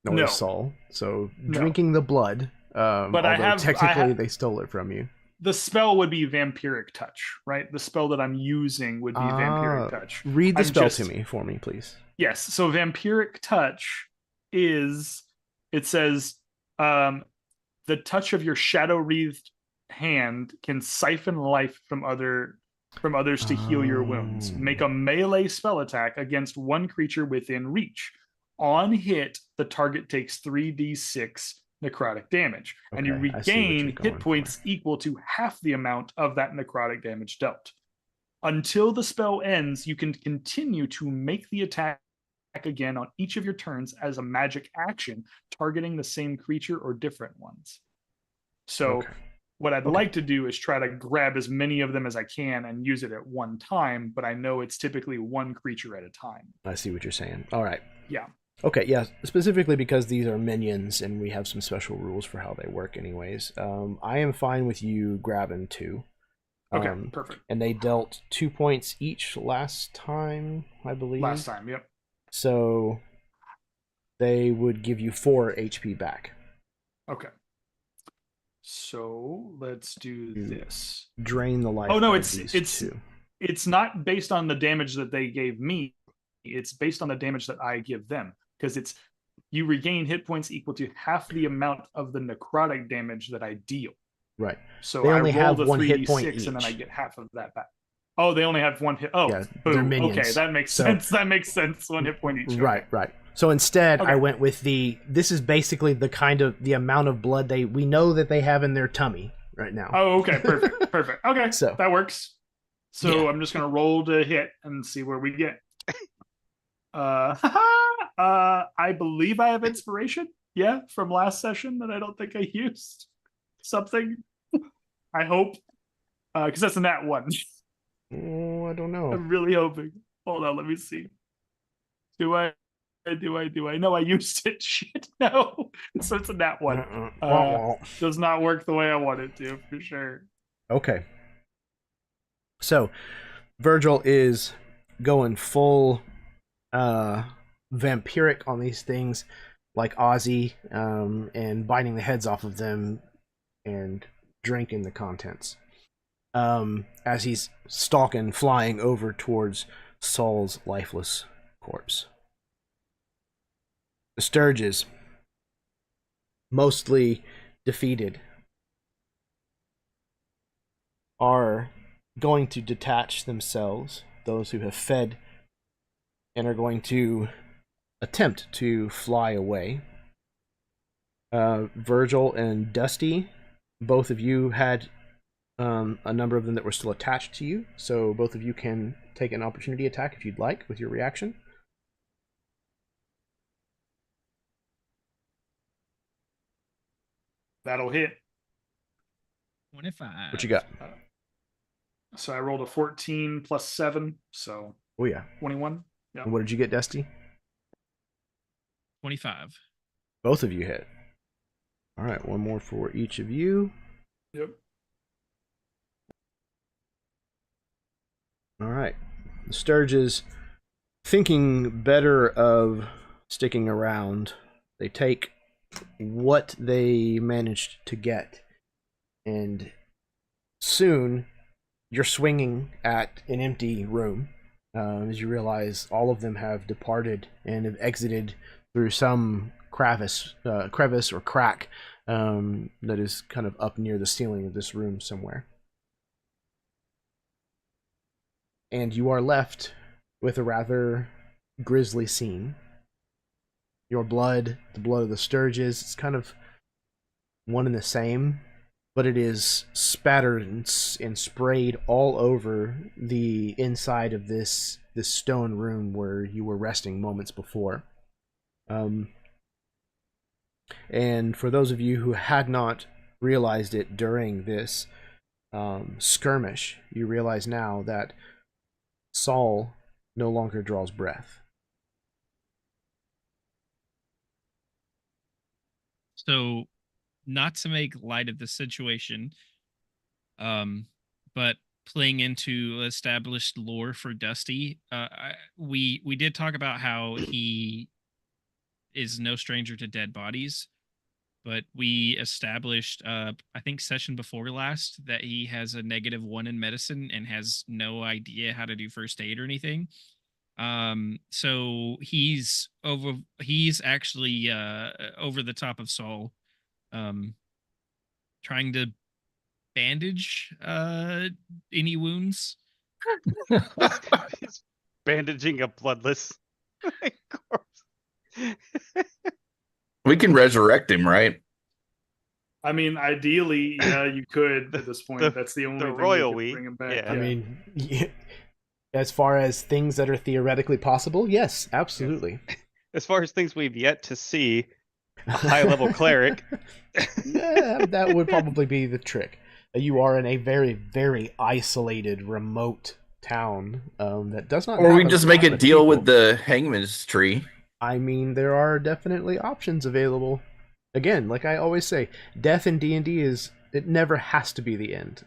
nor No. a soul. So No. drinking the blood, But I although have- technically they stole it from you. The spell would be Vampiric Touch, right? The spell that I'm using would be Vampiric Touch. Read the I'm spell just- to me for me, please. Yes. So Vampiric Touch is, it says, the touch of your shadow wreathed hand can siphon life from others to heal your wounds. Oh. Make a melee spell attack against one creature within reach. On hit, the target takes 3d6 necrotic damage, and you Okay, I see what you're regain going hit points equal to half the amount of that necrotic damage dealt. Until the spell ends, you can continue to make the attack again on each of your turns as a magic action, targeting the same creature or different ones. So Okay. what I'd Okay. like to do is try to grab as many of them as I can and use it at one time, but I know it's typically one creature at a time. I see what you're saying. All right. Yeah. Okay, yeah, specifically because these are minions and we have some special rules for how they work anyways. I am fine with you grabbing 2. Okay, perfect. And they dealt 2 points each last time, I believe. Last time, yep. So they would give you 4 HP back. Okay. So let's do this. Drain the life. Oh no, of it's these 2. it's not based on the damage that they gave me. It's based on the damage that I give them, because it's you regain hit points equal to half the amount of the necrotic damage that I deal. Right. So They I only roll have the 1 hit 3d6 point and then I each. get half of that back. Oh, they only have 1 hit. Oh, Yeah, they're boom. minions. Okay, that makes So- sense. That makes sense. 1 hit point each. Right, right. So instead, Okay. I went with this is basically the amount of blood we know that they have in their tummy right now. Oh, okay, perfect, perfect. Okay, So- that works. So Yeah. I'm just gonna roll to hit and see where we get. I believe I have inspiration. Yeah, from last session that I don't think I used something. I hope, because that's a nat 1. Oh, I don't know. I'm really hoping. Hold on, let me see. Do I? No, I used it. Shit, no. So it's a nat 1. Does not work the way I want it to, for sure. Okay. So, Virgil is going full vampiric on these things, like Ozzy, and biting the heads off of them and drinking the contents. As he's stalking, flying over towards Saul's lifeless corpse. The Sturges, mostly defeated, are going to detach themselves, those who have fed, and are going to attempt to fly away. Virgil and Dusty, both of you had a number of them that were still attached to you. So both of you can take an opportunity attack if you'd like with your reaction. That'll hit. 25. What you got? So I rolled a 14 plus 7, so Oh yeah. 21. Yeah. And what did you get, Dusty? 25. Both of you hit. All right, one more for each of you. Yep. All right. The Sturges, thinking better of sticking around, they take what they managed to get, and soon you're swinging at an empty room as you realize all of them have departed and have exited through some crevice or crack that is kind of up near the ceiling of this room somewhere. And you are left with a rather grisly scene. Your blood, the blood of the Sturges, it's kind of one and the same, but it is spattered and sprayed all over the inside of this stone room where you were resting moments before. And for those of you who had not realized it during this skirmish, you realize now that Saul no longer draws breath. So, not to make light of the situation, but playing into established lore for Dusty, we did talk about how he is no stranger to dead bodies, but we established, I think session before last, that he has a -1 in medicine and has no idea how to do first aid or anything. So he's actually over the top of Saul, trying to bandage any wounds. He's bandaging a bloodless corpse. We can resurrect him, right? I mean, ideally, yeah, you could at this point. That's the only thing royal that we. could bring him back. Yeah. I mean, as far as things that are theoretically possible, yes, absolutely. As far as things we've yet to see, a high-level cleric. Yeah, that would probably be the trick. You are in a very, very isolated, remote town that does not. Or we have just a make lot a of deal people. with the hangman's tree. I mean, there are definitely options available. Again, like I always say, death in D&D it never has to be the end.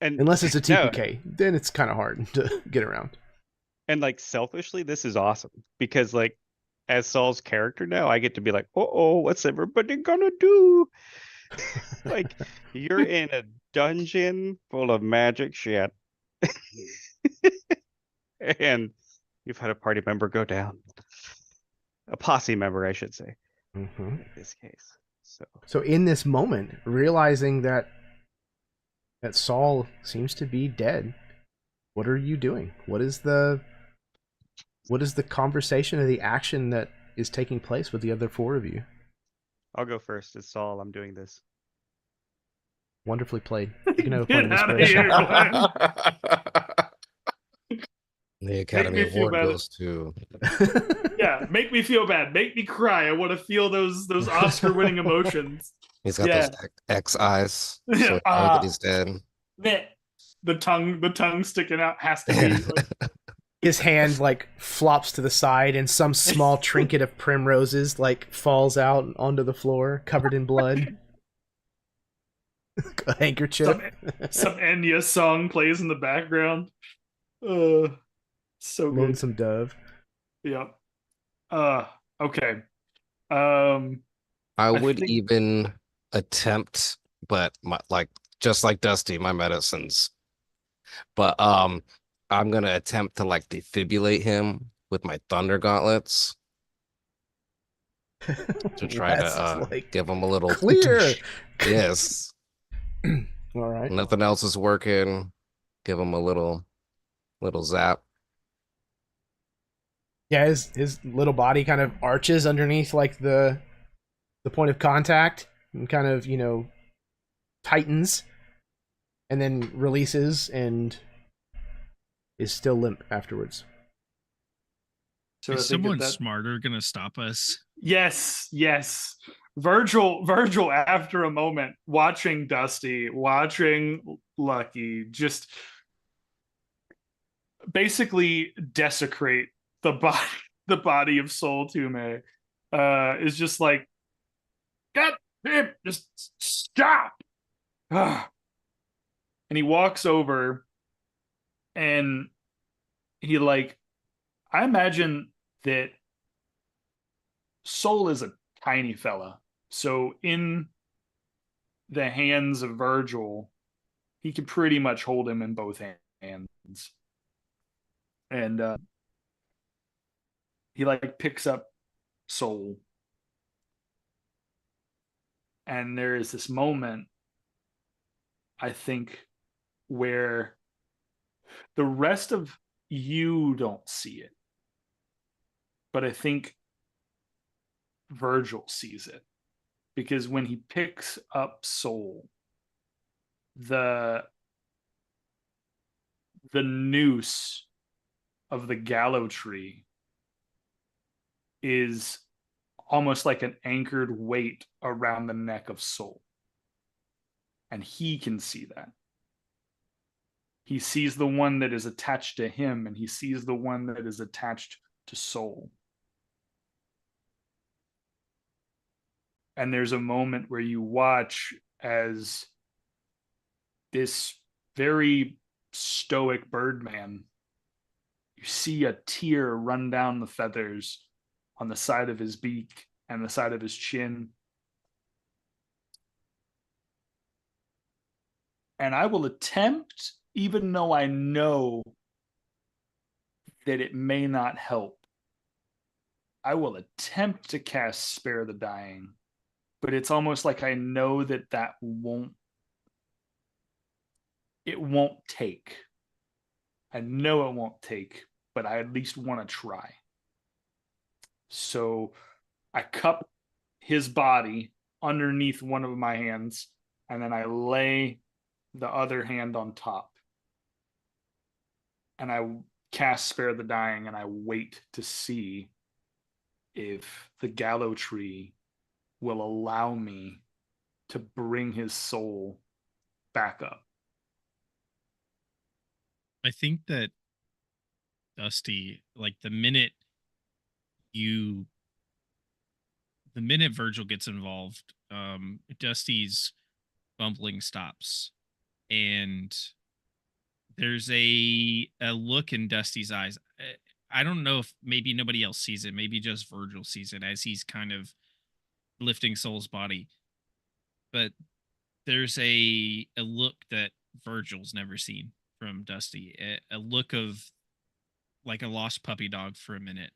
And Unless it's a no, TPK, then it's kind of hard to get around. and like selfishly, this is awesome because like as Saul's character now, I get to be like, oh, what's everybody gonna do? Like you're in a dungeon full of magic shit. And you've had a party member go down. A posse member, I should say, Mm-hmm. in this case. So in this moment, realizing that Saul seems to be dead, what are you doing? What is the conversation or the action that is taking place with the other four of you? I'll go first. It's Saul. I'm doing this. Wonderfully played. You can have a point Get of out of inspiration. here, Glenn. The Academy me feel Award bad. goes to Yeah, make me feel bad. Make me cry. I want to feel those Oscar-winning emotions. he's got Yeah. those X eyes, so we know Ah. that he's dead. The tongue sticking out has to be. Like, His hand like flops to the side and some small trinket of primroses like falls out onto the floor covered in blood. A handkerchief. some Enya song plays in the background. So good. Lonesome Dove. Yep. Okay. I would think- even attempt, but just like Dusty, my medicines. But I'm gonna attempt to like defibrillate him with my thunder gauntlets to try That's to like give him a little clear. Yes. All right. Nothing else is working. Give him a little zap. Yeah, his little body kind of arches underneath like the point of contact and kind of, tightens and then releases and is still limp afterwards. So I Is think someone that smarter gonna stop us? yes, yes. Virgil, after a moment, watching Dusty, watching Lucky, just basically desecrate the body of Soul Tume, is just like, God damn, just stop. And he walks over and he like, I imagine that Soul is a tiny fella. So in the hands of Virgil, he can pretty much hold him in both hands. And he like picks up Soul. And there is this moment, I think, where the rest of you don't see it. But I think Virgil sees it. Because when he picks up Soul, the noose of the gallow tree is almost like an anchored weight around the neck of Soul. And he can see that. He sees the one that is attached to him, and he sees the one that is attached to Soul. And there's a moment where you watch as this very stoic Birdman, you see a tear run down the feathers on the side of his beak and the side of his chin. And I will attempt, even though I know that it may not help, I will attempt to cast Spare the Dying, but it's almost like I know that it won't take. I know it won't take, but I at least want to try. So I cup his body underneath one of my hands, and then I lay the other hand on top. And I cast Spare the Dying, and I wait to see if the gallow tree will allow me to bring his soul back up. I think that Dusty, like the minute Virgil gets involved, Dusty's bumbling stops, and there's a look in Dusty's eyes. I don't know if maybe nobody else sees it, maybe just Virgil sees it as he's kind of lifting Soul's body, but there's a look that Virgil's never seen from Dusty, a look of like a lost puppy dog for a minute.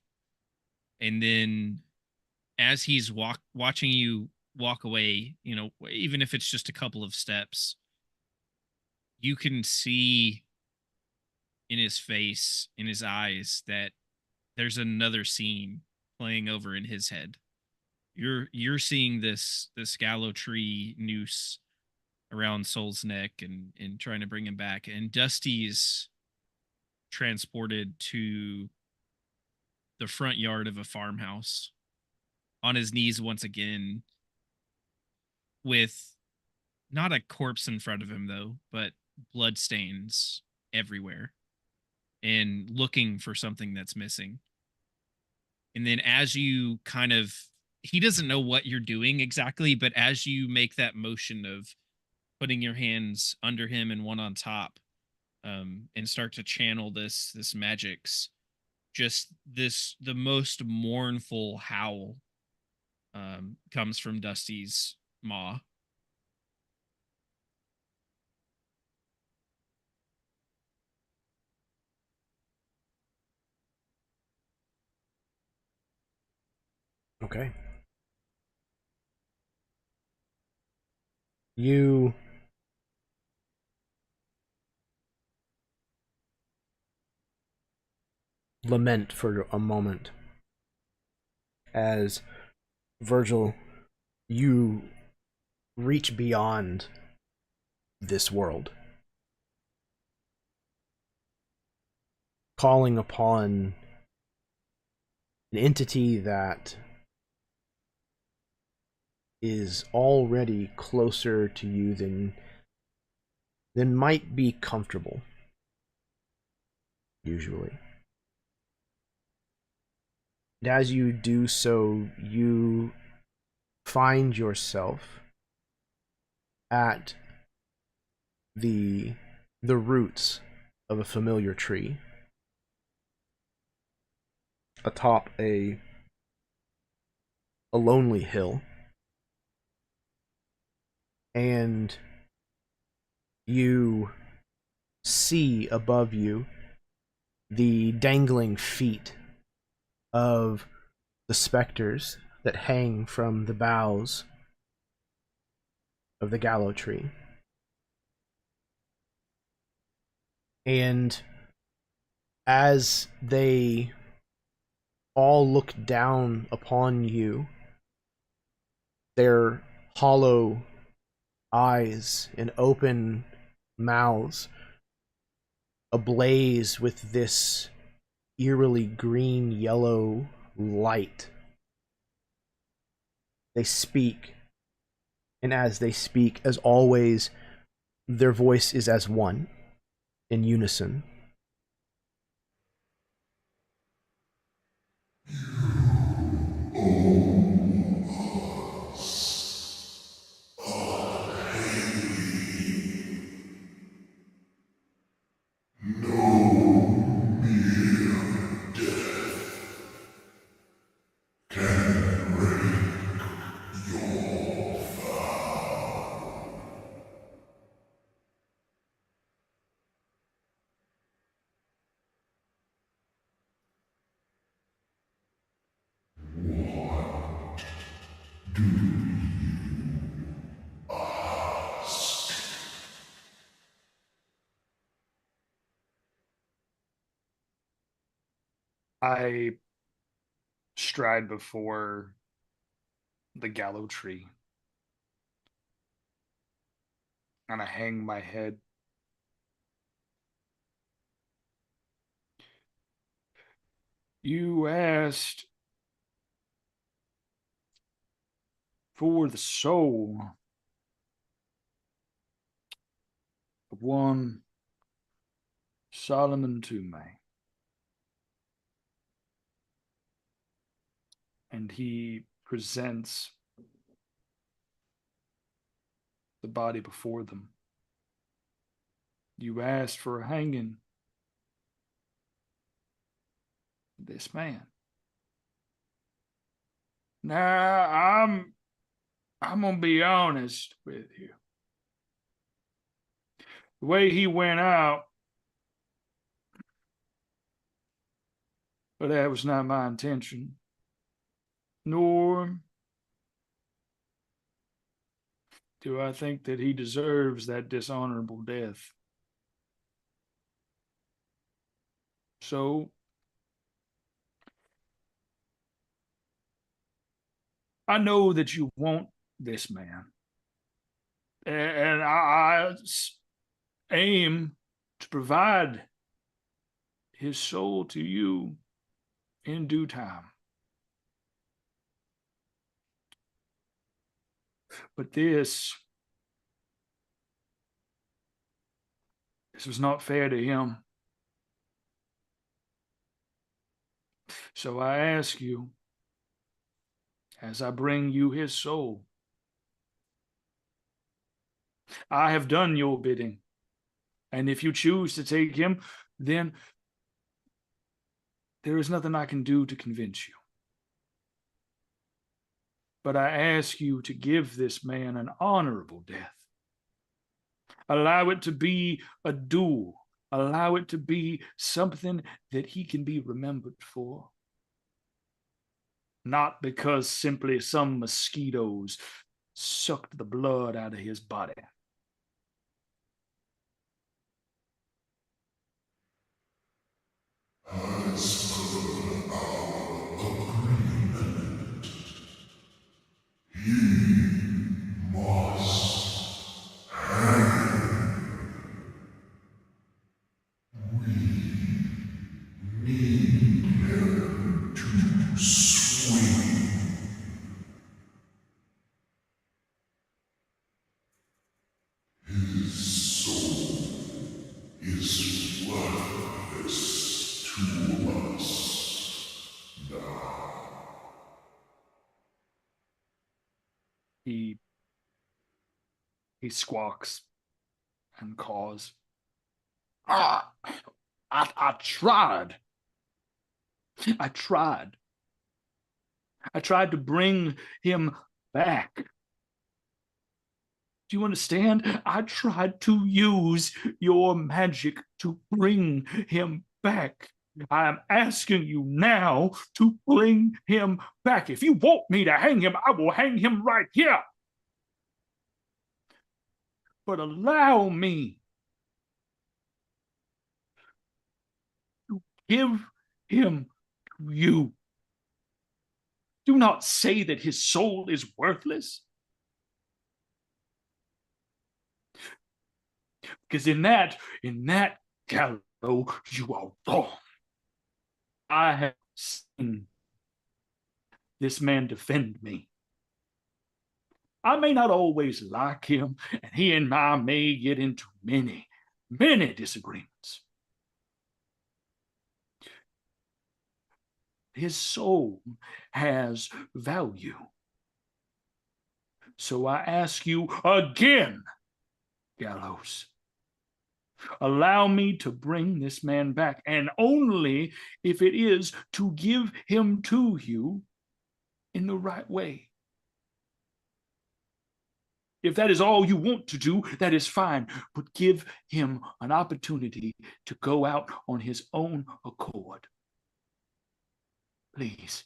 And then as he's watching you walk away, you know, even if it's just a couple of steps, you can see in his face, in his eyes, that there's another scene playing over in his head. You're seeing this gallow tree noose around Soul's neck and trying to bring him back, and Dusty's transported to the front yard of a farmhouse on his knees once again, with not a corpse in front of him though, but blood stains everywhere, and looking for something that's missing. And then as you kind of, he doesn't know what you're doing exactly, but as you make that motion of putting your hands under him and one on top, and start to channel this magics, just the most mournful howl comes from Dusty's maw. Okay. You lament for a moment as Virgil, you reach beyond this world calling upon an entity that is already closer to you than might be comfortable, usually. And as you do so, you find yourself at the roots of a familiar tree atop a lonely hill, and you see above you the dangling feet of the specters that hang from the boughs of the gallows tree. And as they all look down upon you, their hollow eyes and open mouths ablaze with this eerily green-yellow light, they speak. And as they speak, as always, their voice is as one, in unison. I stride before the gallows tree, and I hang my head. You asked for the soul of one Solomon Toomey. And he presents the body before them. You asked for a hanging. This man. Now, I'm gonna be honest with you. The way he went out, but that was not my intention. Nor do I think that he deserves that dishonorable death. So, I know that you want this man. And I aim to provide his soul to you in due time. But this was not fair to him. So I ask you, as I bring you his soul, I have done your bidding. And if you choose to take him, then there is nothing I can do to convince you. But I ask you to give this man an honorable death. Allow it to be a duel. Allow it to be something that he can be remembered for. Not because simply some mosquitoes sucked the blood out of his body. As per our agreement, he must hang. We need him to swing. His soul is worthless to us now. He squawks and caws. I tried. I tried. I tried to bring him back. Do you understand? I tried to use your magic to bring him back. I am asking you now to bring him back. If you want me to hang him, I will hang him right here. But allow me to give him to you. Do not say that his soul is worthless. Because in that gallows, you are wrong. I have seen this man defend me. I may not always like him, and he and I may get into many disagreements. His soul has value. So I ask you again, Gallows, allow me to bring this man back, and only if it is to give him to you in the right way. If that is all you want to do, that is fine, but give him an opportunity to go out on his own accord. Please.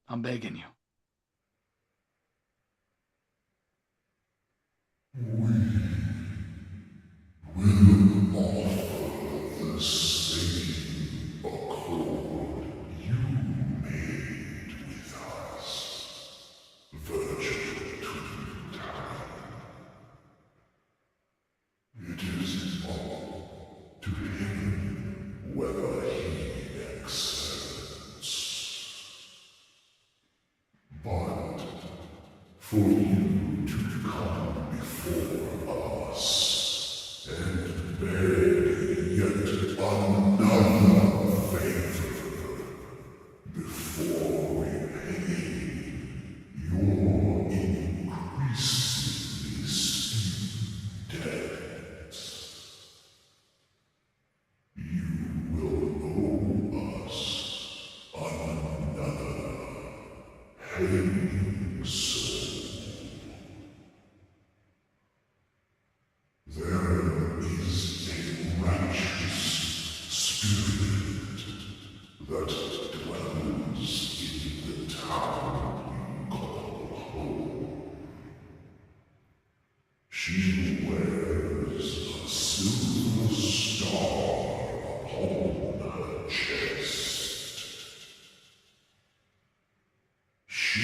I'm begging you. We will offer the same accord you made with us, virtual to time. It is all to him whether he accepts. But for you to come before us and beg yet another favor before we pay your increasingly steep debts, you will owe us another hanging soul. There is a righteous spirit that dwells in the town you call home. She wears a silver star upon her chest. She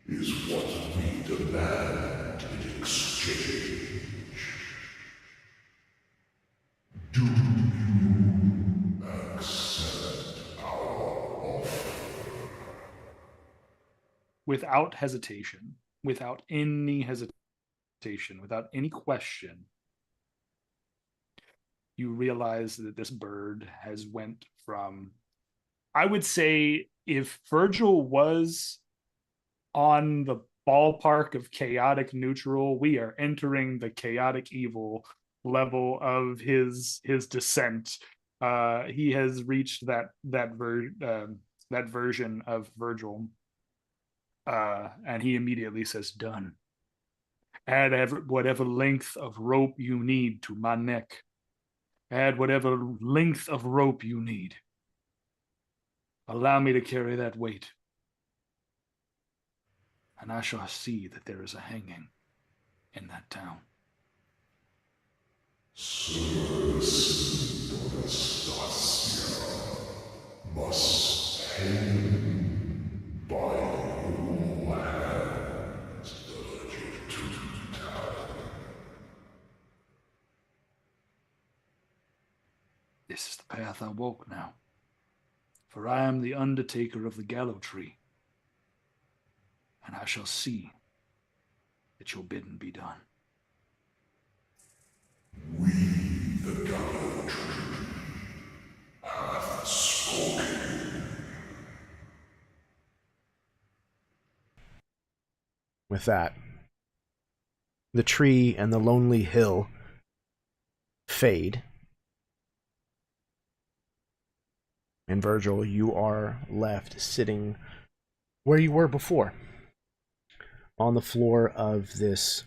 is what we demand in exchange. Do you accept our offer? Without hesitation, without any hesitation, without any question, you realize that this bird has went from, I would say, if Virgil was on the ballpark of chaotic neutral, we are entering the chaotic evil level of his descent. He has reached that version of Virgil, and he immediately says, "Done. Add whatever length of rope you need to my neck. Add whatever length of rope you need. Allow me to carry that weight, and I shall see that there is a hanging in that town." Service of Anastasia must hang by your hands, virgin to time. This is the path I walk now. For I am the undertaker of the gallows tree, and I shall see that your bidding be done. We, the gallows tree, have spoken. With that, the tree and the lonely hill fade. And Virgil, you are left sitting where you were before, on the floor of this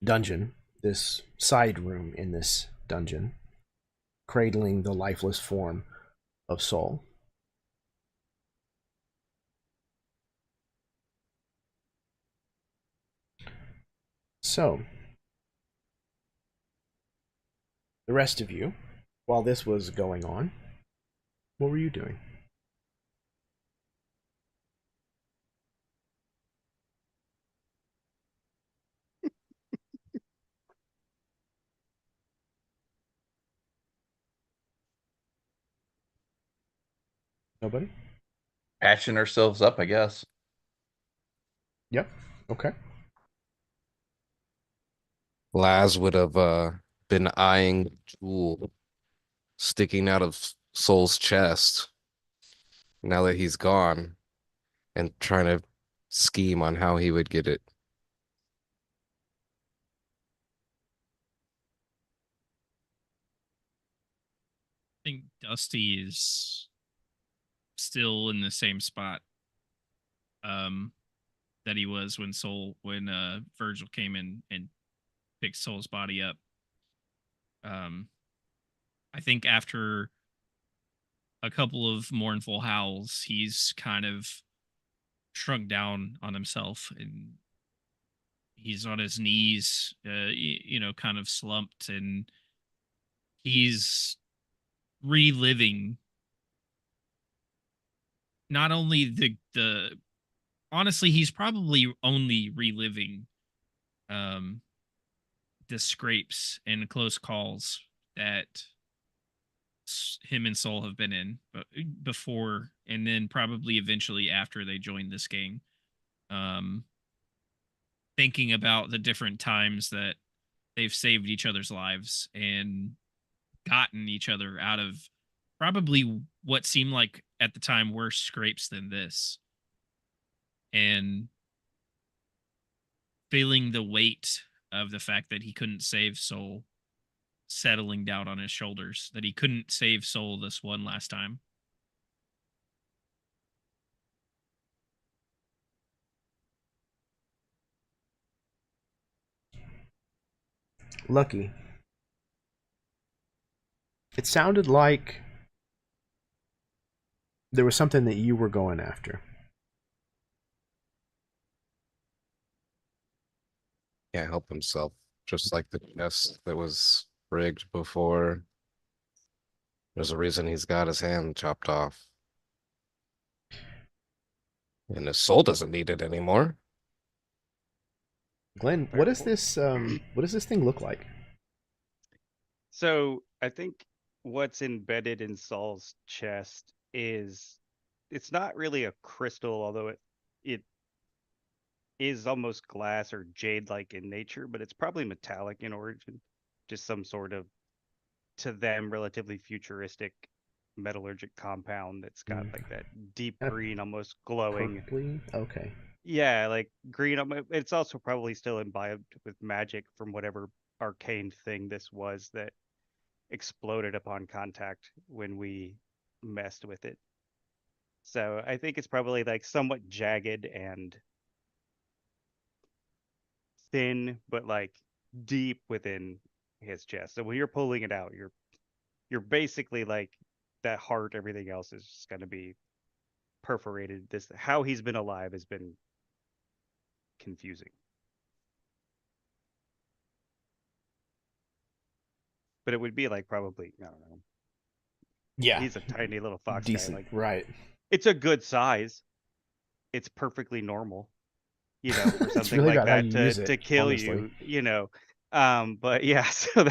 dungeon, this side room in this dungeon, cradling the lifeless form of Sol. So, the rest of you, while this was going on, what were you doing? Nobody? Patching ourselves up, I guess. Yep. Okay. Laz would have been eyeing Jewel sticking out of Soul's chest now that he's gone and trying to scheme on how he would get it. I think Dusty is still in the same spot that he was when Virgil came in and picked Soul's body up. I think after a couple of mournful howls, he's kind of shrunk down on himself, and he's on his knees, kind of slumped, and he's reliving not only the honestly, he's probably only reliving the scrapes and close calls that him and Soul have been in before, and then probably eventually after they joined this gang. Thinking about the different times that they've saved each other's lives and gotten each other out of probably what seemed like at the time worse scrapes than this, and feeling the weight of the fact that he couldn't save Soul settling down on his shoulders, that he couldn't save Soul this one last time. Lucky. It sounded like there was something that you were going after. Can't help himself, just like the chest that was rigged before. There's a reason he's got his hand chopped off. And his soul doesn't need it anymore. Glenn, what does this thing look like? So I think what's embedded in Saul's chest is, it's not really a crystal, although it is almost glass or jade-like in nature, but it's probably metallic in origin. Just some sort of, to them, relatively futuristic metallurgic compound that's got like that deep green, almost glowing. Purpley? Okay. Yeah, like green. It's also probably still imbibed with magic from whatever arcane thing this was that exploded upon contact when we messed with it. So I think it's probably like somewhat jagged and thin, but like deep within his chest. So when you're pulling it out, you're basically like that heart, everything else is just going to be perforated. This, how he's been alive has been confusing. But it would be like probably, I don't know. Yeah. He's a tiny little fox Decent. guy. Like, right. it's a good size. It's perfectly normal, for It's something really like about how that you use it, to kill honestly. you, But yeah, so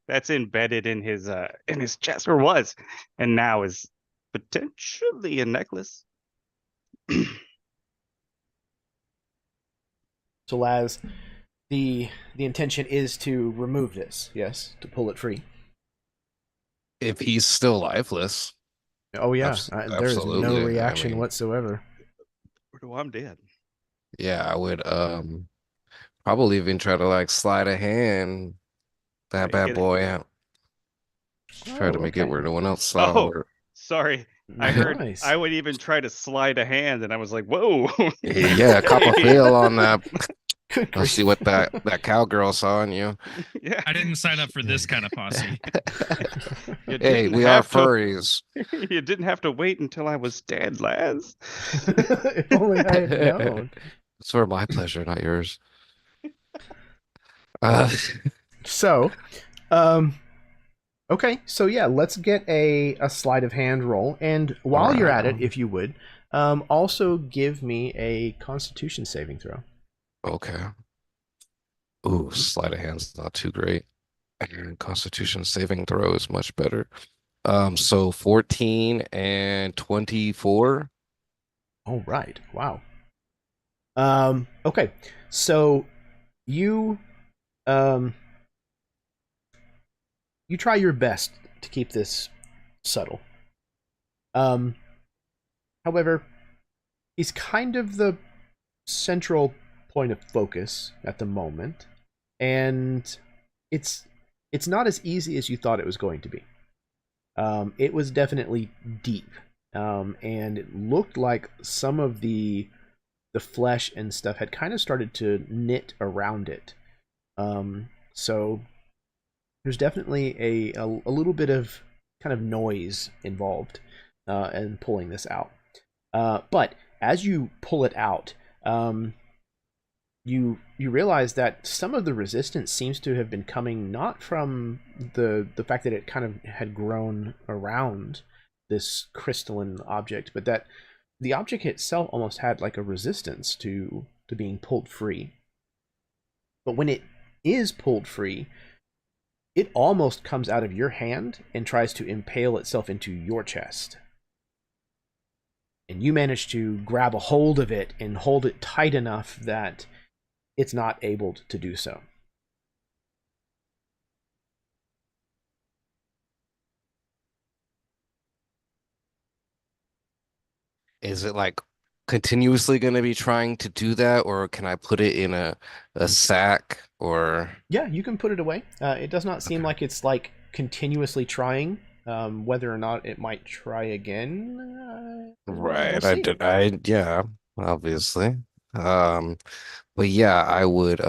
that's embedded in his chest, or was, and now is potentially a necklace. So Laz, the intention is to remove this, yes, to pull it free. If he's still lifeless, Oh yeah, there is no absolutely. I reaction mean, whatsoever. Well, I'm dead. yeah, I would probably even try to like slide a hand that Make bad it- boy out. Try to Oh, make it okay. where no one else saw. Oh, Or... sorry. I heard Nice. I would even try to slide a hand, and I was like, "Whoa!" Yeah, cop a feel on that. Good Let's see grief. what that cowgirl saw in you. Yeah. I didn't sign up for this kind of posse. You Hey, didn't we are have to- furries. You didn't have to wait until I was dead, Laz. If only I had known. It's for my pleasure, not yours. Uh, So, okay, so yeah, let's get a sleight of hand roll, and while you're at it, if you would, also give me a Constitution saving throw. okay. Ooh, sleight of hand's not too great. And Constitution saving throw is much better. So 14 and 24. All right, wow. Okay, so you you try your best to keep this subtle. However, he's kind of the central point of focus at the moment, and it's not as easy as you thought it was going to be. It was definitely deep, and it looked like some of the flesh and stuff had kind of started to knit around it. So there's definitely a little bit of kind of noise involved in pulling this out. But as you pull it out, you realize that some of the resistance seems to have been coming not from the fact that it kind of had grown around this crystalline object, but that the object itself almost had like a resistance to being pulled free. But when it is pulled free, it almost comes out of your hand and tries to impale itself into your chest. And you manage to grab a hold of it and hold it tight enough that it's not able to do so. Is it like continuously going to be trying to do that, or can I put it in a sack or? Yeah, you can put it away. It does not seem like it's like continuously trying. Whether or not it might try again, Right. we'll see. Yeah, obviously. But yeah, I would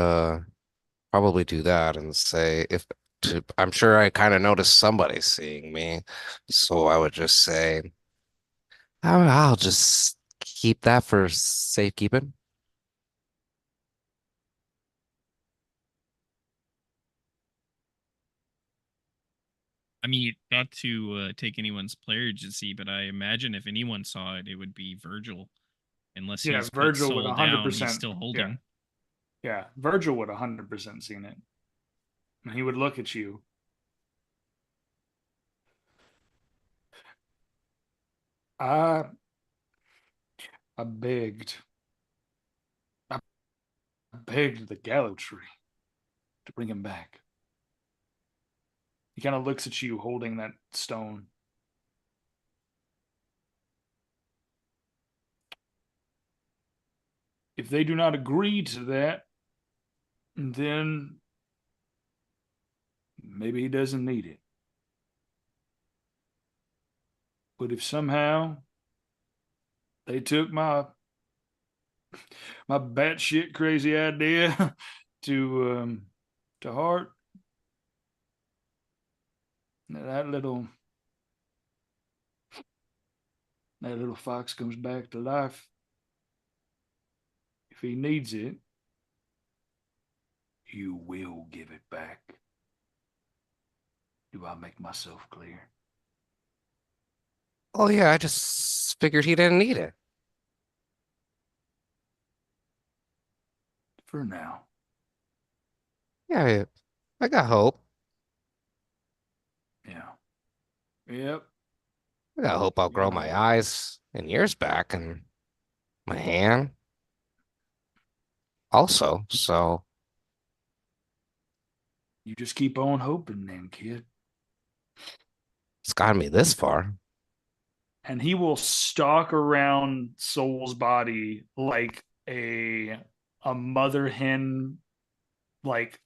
probably do that and say I'm sure I kind of noticed somebody seeing me, so I would just say I'll just keep that for safekeeping. I mean, not to take anyone's player agency, but I imagine if anyone saw it, it would be Virgil, unless Yeah, he's put Virgil would soul down. 100%. He's still holding. Yeah, Virgil would 100% seen it. And he would look at you. I begged. I begged the gallows tree to bring him back. He kind of looks at you holding that stone. If they do not agree to that, then maybe he doesn't need it. But if somehow they took my batshit crazy idea to heart, that little fox comes back to life. If he needs it, you will give it back. Do I make myself clear? Oh yeah, I just figured he didn't need it. For now. Yeah, I got hope. Yeah. Yep. I got hope I'll grow Yeah. my eyes and ears back and my hand also. So You just keep on hoping then, kid. it's gotten me this far. And he will stalk around Soul's body like a mother hen, like,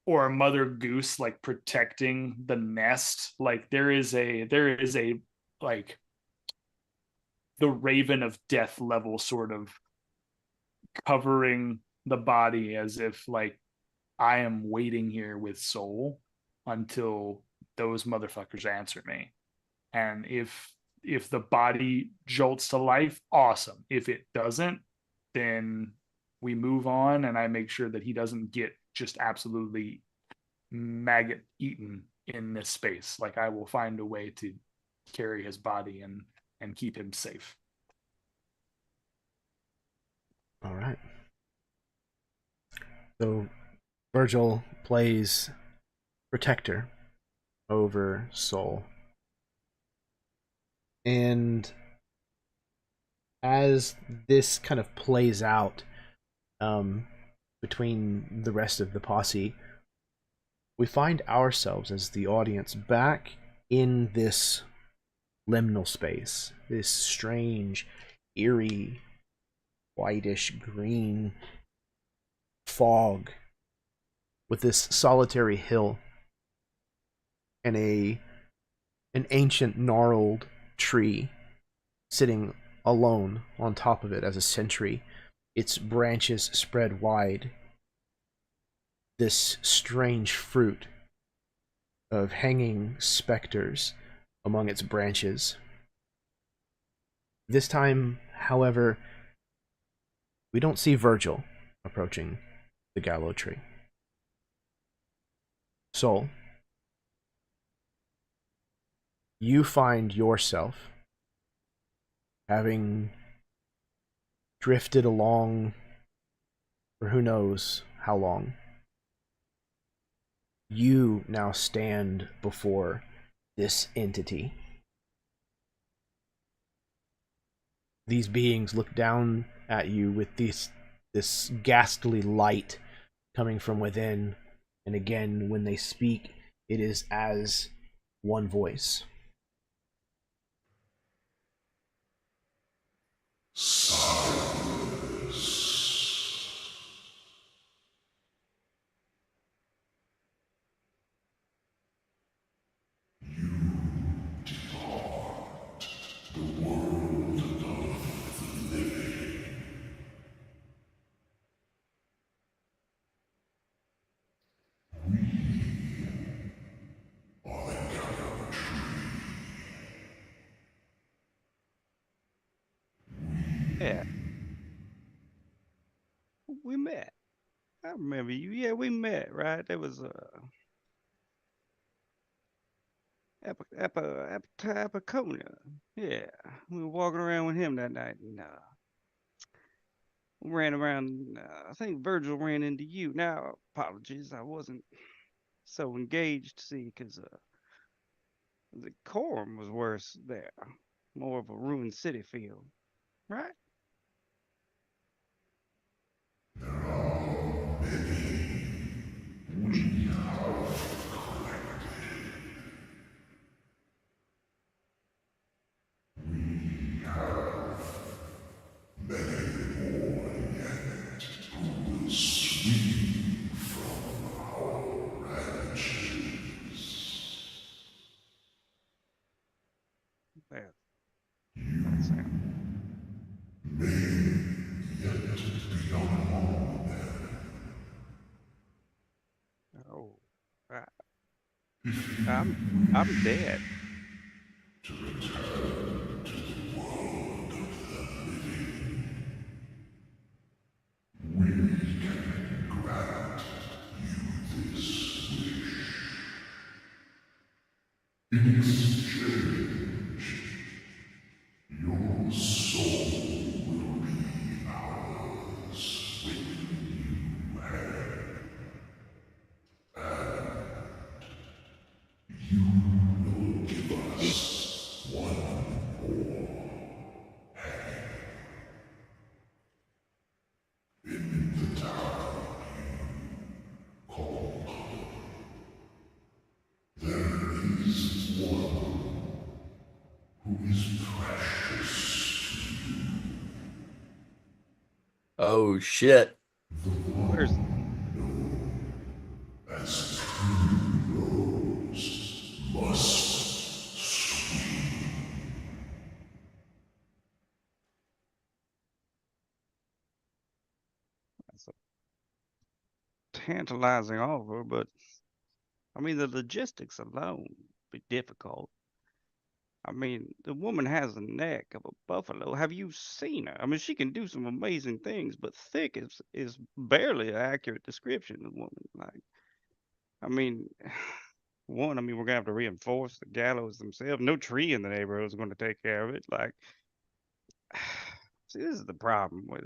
or a mother goose, like protecting the nest. Like there is a like the Raven of Death level sort of covering the body, as if like I am waiting here with Soul until those motherfuckers answer me. And if the body jolts to life, awesome. If it doesn't, then we move on, and I make sure that he doesn't get just absolutely maggot eaten in this space. Like I will find a way to carry his body and keep him safe. All right. So Virgil plays Protector over Soul. And as this kind of plays out between the rest of the posse, we find ourselves as the audience back in this liminal space, this strange, eerie, whitish green fog with this solitary hill and an ancient gnarled tree sitting alone on top of it as a sentry, its branches spread wide. This strange fruit of hanging specters among its branches. This time, however, we don't see Virgil approaching the gallows tree. Soul, you find yourself having drifted along for who knows how long. You now stand before this entity. These beings look down at you with this ghastly light coming from within, and again, when they speak, it is as one voice. Yeah. We met. I remember you. Yeah, we met, right? There was Apiconia. Yeah. We were walking around with him that night, and we ran around. I think Virgil ran into you. Now, apologies, I wasn't so engaged, see, because the quorum was worse there. More of a ruined city feel, right? That, that sound. Oh, I, I'm dead. Oh shit. Where's that's a tantalizing offer, but I mean the logistics alone would be difficult. I mean, the woman has the neck of a buffalo. Have you seen her? I mean, she can do some amazing things, but thick is barely an accurate description of the woman. Like, I mean, one, I mean, we're gonna have to reinforce the gallows themselves. No tree in the neighborhood is going to take care of it. Like, see, this is the problem with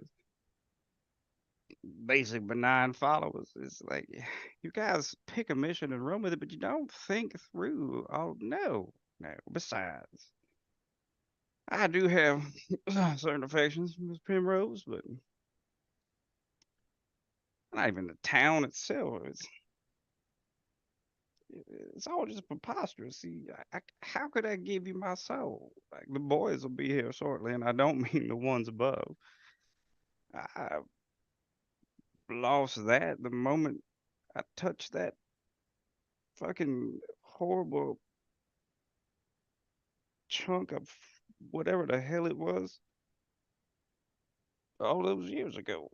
basic benign followers. It's like you guys pick a mission and run with it, but you don't think through. Oh no, no. Besides, I do have certain affections, Miss Primrose, but not even the town itself. It's all just preposterous. See, how could I give you my soul? Like the boys will be here shortly, and I don't mean the ones above. I lost that the moment I touched that fucking horrible chunk of whatever the hell it was all those years ago.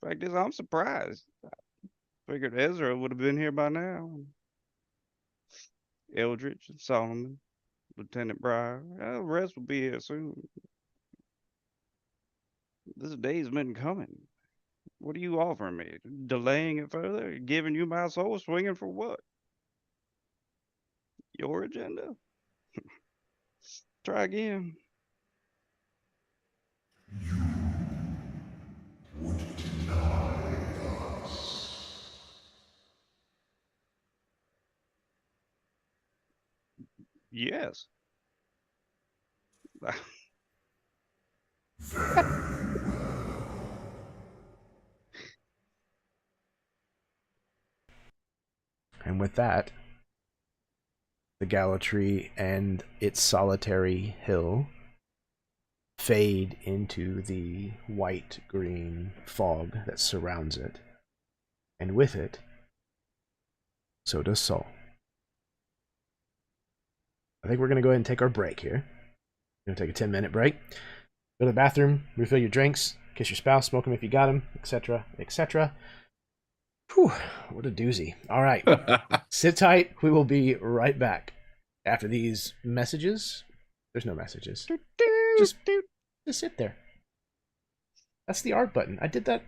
Fact is, I'm surprised. I figured Ezra would have been here by now. Eldridge and Solomon, Lieutenant Breyer. The rest will be here soon. This day's been coming. What are you offering me? Delaying it further? Giving you my soul? Swinging for what? Your agenda? Try again. Yes. And with that, the Gallowtree and its solitary hill fade into the white-green fog that surrounds it. And with it, so does Saul. I think we're going to go ahead and take our break here. We're going to take a 10-minute break. Go to the bathroom, refill your drinks, kiss your spouse, smoke them if you got them, etc., etc. Whew, what a doozy. All right. Sit tight. We will be right back after these messages. There's no messages. Just sit there. That's the art button. I did that.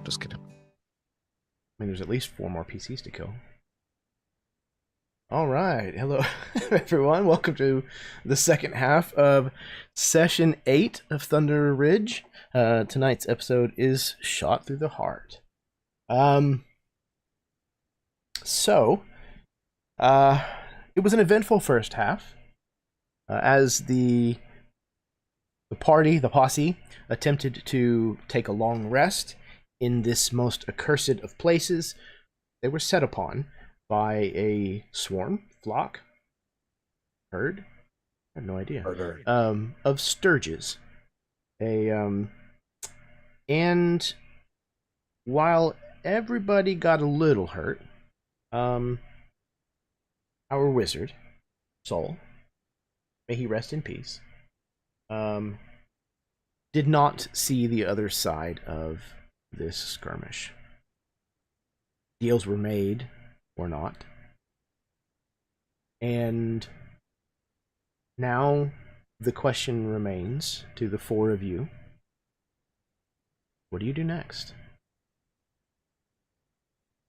just kidding. I mean, there's at least 4 more PCs to kill. All right, hello everyone. Welcome to the second half of Session 8 of Thunder Ridge. Tonight's episode is Shot Through the Heart. It was an eventful first half, as the posse, attempted to take a long rest in this most accursed of places. They were set upon by a flock, herd, I have no idea, of sturges. And while everybody got a little hurt, our wizard, Sol, may he rest in peace, did not see the other side of this skirmish. Deals were made, or not. And now the question remains to the 4 of you. What do you do next?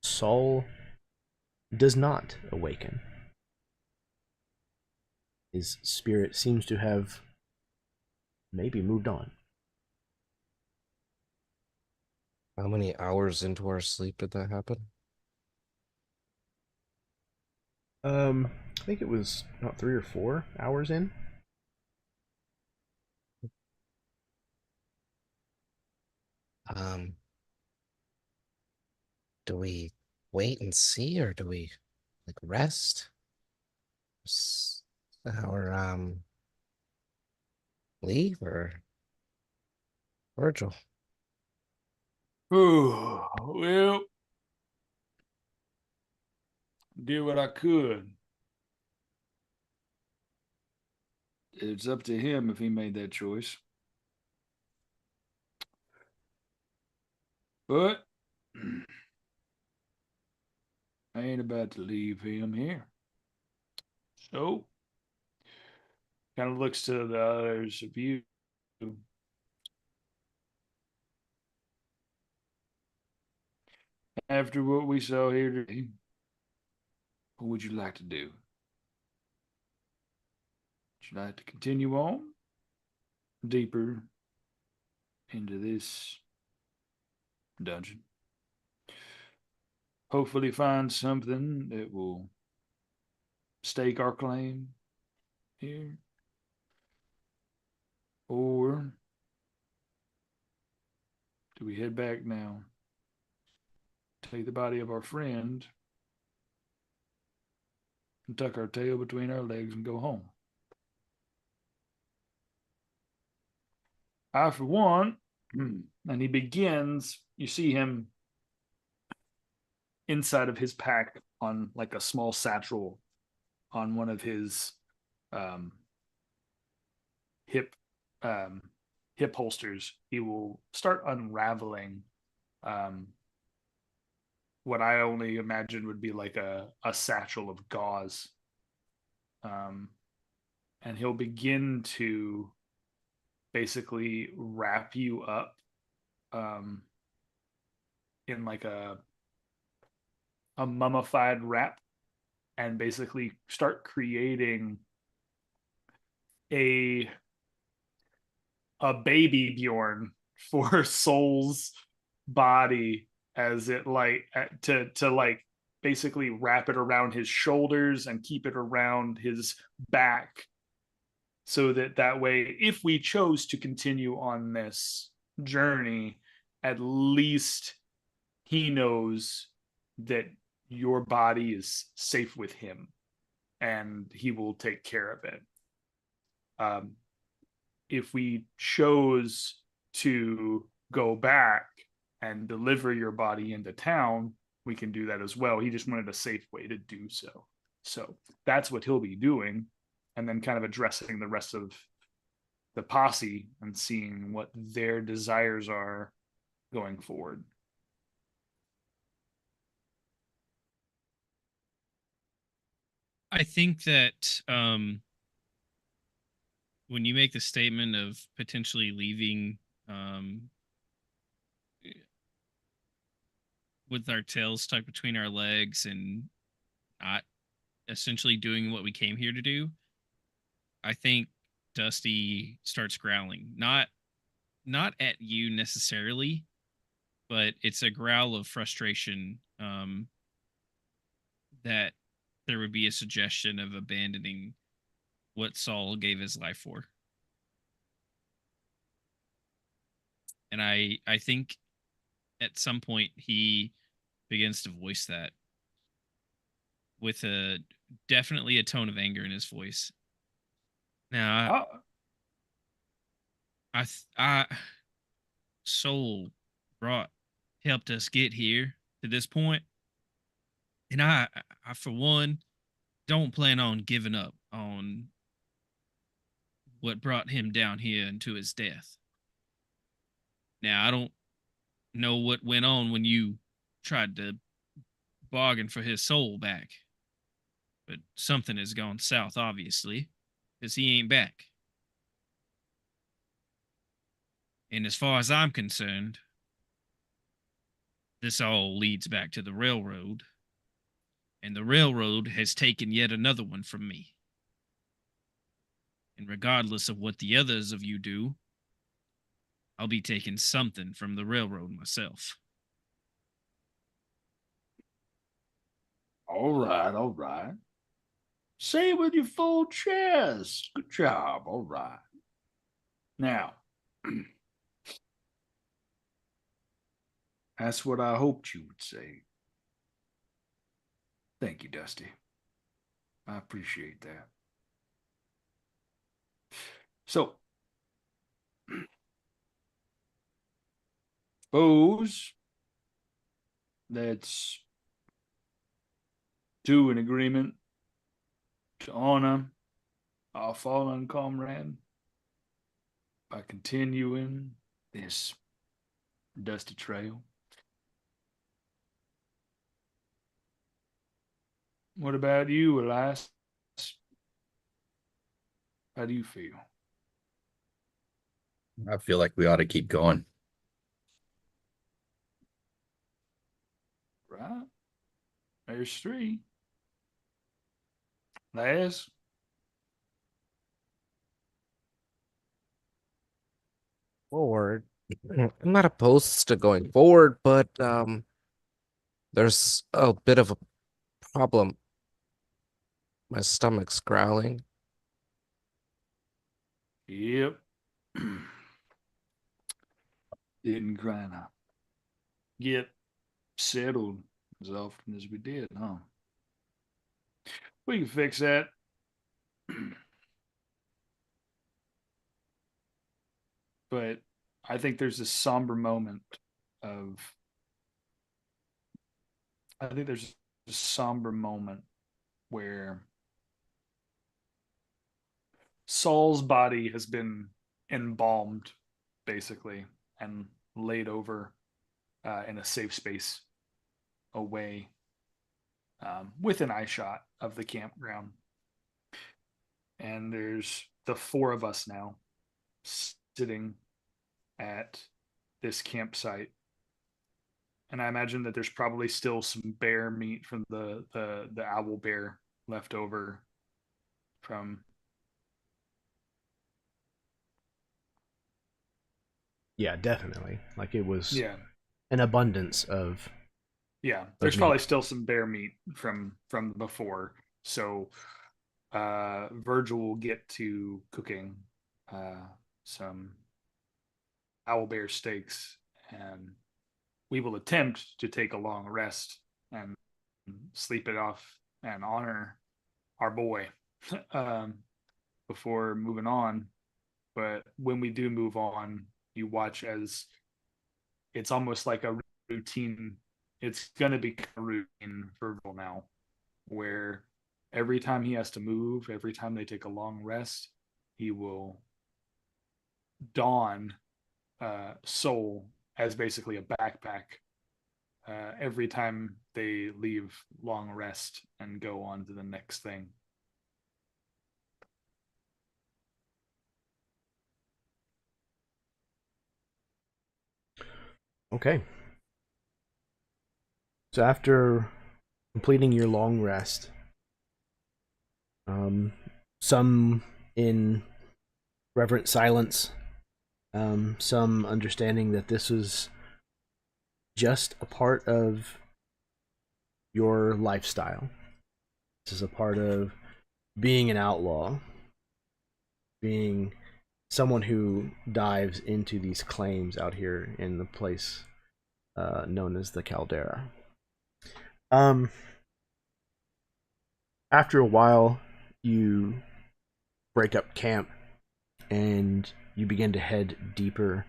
Sol does not awaken. His spirit seems to have maybe moved on. How many hours into our sleep did that happen? I think it was not 3 or 4 hours in. Do we wait and see, or do we rest? Or leave, or Virgil? Ooh, well, did what I could. It's up to him if he made that choice. But I ain't about to leave him here. So, kind of looks to the others of you. After what we saw here today, what would you like to do? Would you like to continue on deeper into this dungeon? Hopefully find something that will stake our claim here. Or do we head back now? Take the body of our friend and tuck our tail between our legs and go home. I, for one, and he begins, you see him inside of his pack on like a small satchel on one of his hip holsters. He will start unraveling what I only imagine would be like a satchel of gauze. And he'll begin to basically wrap you up in like a mummified wrap, and basically start creating a baby Bjorn for Sol's body, as it to basically wrap it around his shoulders and keep it around his back, so that way, if we chose to continue on this journey, at least he knows that your body is safe with him and he will take care of it. If we chose to go back and deliver your body into town, we can do that as well. He just wanted a safe way to do so. So that's what he'll be doing, and then kind of addressing the rest of the posse and seeing what their desires are going forward. I think that when you make the statement of potentially leaving with our tails tucked between our legs and not essentially doing what we came here to do, I think Dusty starts growling. Not at you necessarily, but it's a growl of frustration, that there would be a suggestion of abandoning what Saul gave his life for. And I think at some point he begins to voice that with definitely a tone of anger in his voice. Now, I Soul helped us get here to this point, and I for one don't plan on giving up on what brought him down here into his death. Now, I don't know what went on when you tried to bargain for his soul back, but something has gone south, obviously, because he ain't back. And as far as I'm concerned, this all leads back to the railroad, and the railroad has taken yet another one from me. And regardless of what the others of you do, I'll be taking something from the railroad myself. All right. Say it with your full chest. Good job. All right. Now, that's what I hoped you would say. Thank you, Dusty. I appreciate that. So, suppose let's do an agreement to honor our fallen comrade by continuing this dusty trail. What about you, Elias? How do you feel? I feel like we ought to keep going. Right. There's three. Last. Forward. I'm not opposed to going forward, but there's a bit of a problem. My stomach's growling. Yep. Didn't kind of get settled as often as we did, huh? We can fix that. But I think there's a somber moment of where Saul's body has been embalmed, basically, and laid over in a safe space away, with an eye shot of the campground. And there's the four of us now sitting at this campsite. And I imagine that there's probably still some bear meat from the owl bear left over from. Yeah, definitely. Like it was Yeah. an abundance of. Yeah, there's meat. probably still some bear meat from before. So Virgil will get to cooking some owl bear steaks, and we will attempt to take a long rest and sleep it off and honor our boy before moving on. But when we do move on, you watch as it's almost like a routine. It's going to be a routine for Virgil now, where every time he has to move, every time they take a long rest, he will don Soul as basically a backpack every time they leave long rest and go on to the next thing. Okay. So after completing your long rest, some in reverent silence, some understanding that this was just a part of your lifestyle. This is a part of being an outlaw, being someone who dives into these claims out here in the place known as the Caldera. After a while, you break up camp and you begin to head deeper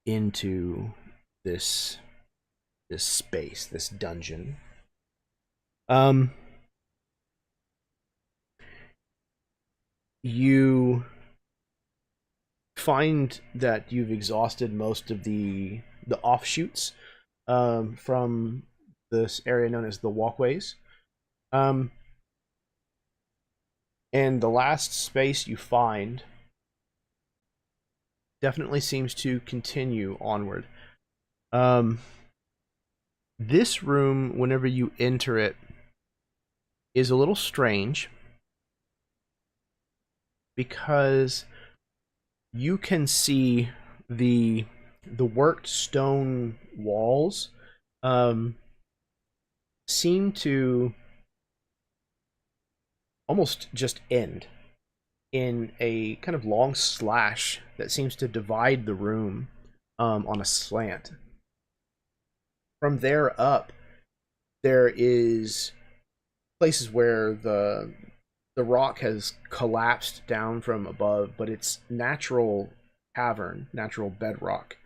into this space, this dungeon. You find that you've exhausted most of the offshoots from this area known as the walkways. And the last space you find definitely seems to continue onward. This room, whenever you enter it, is a little strange because you can see the worked stone walls seem to almost just end in a kind of long slash that seems to divide the room on a slant. From there up, there is places where the rock has collapsed down from above, but it's natural cavern, natural bedrock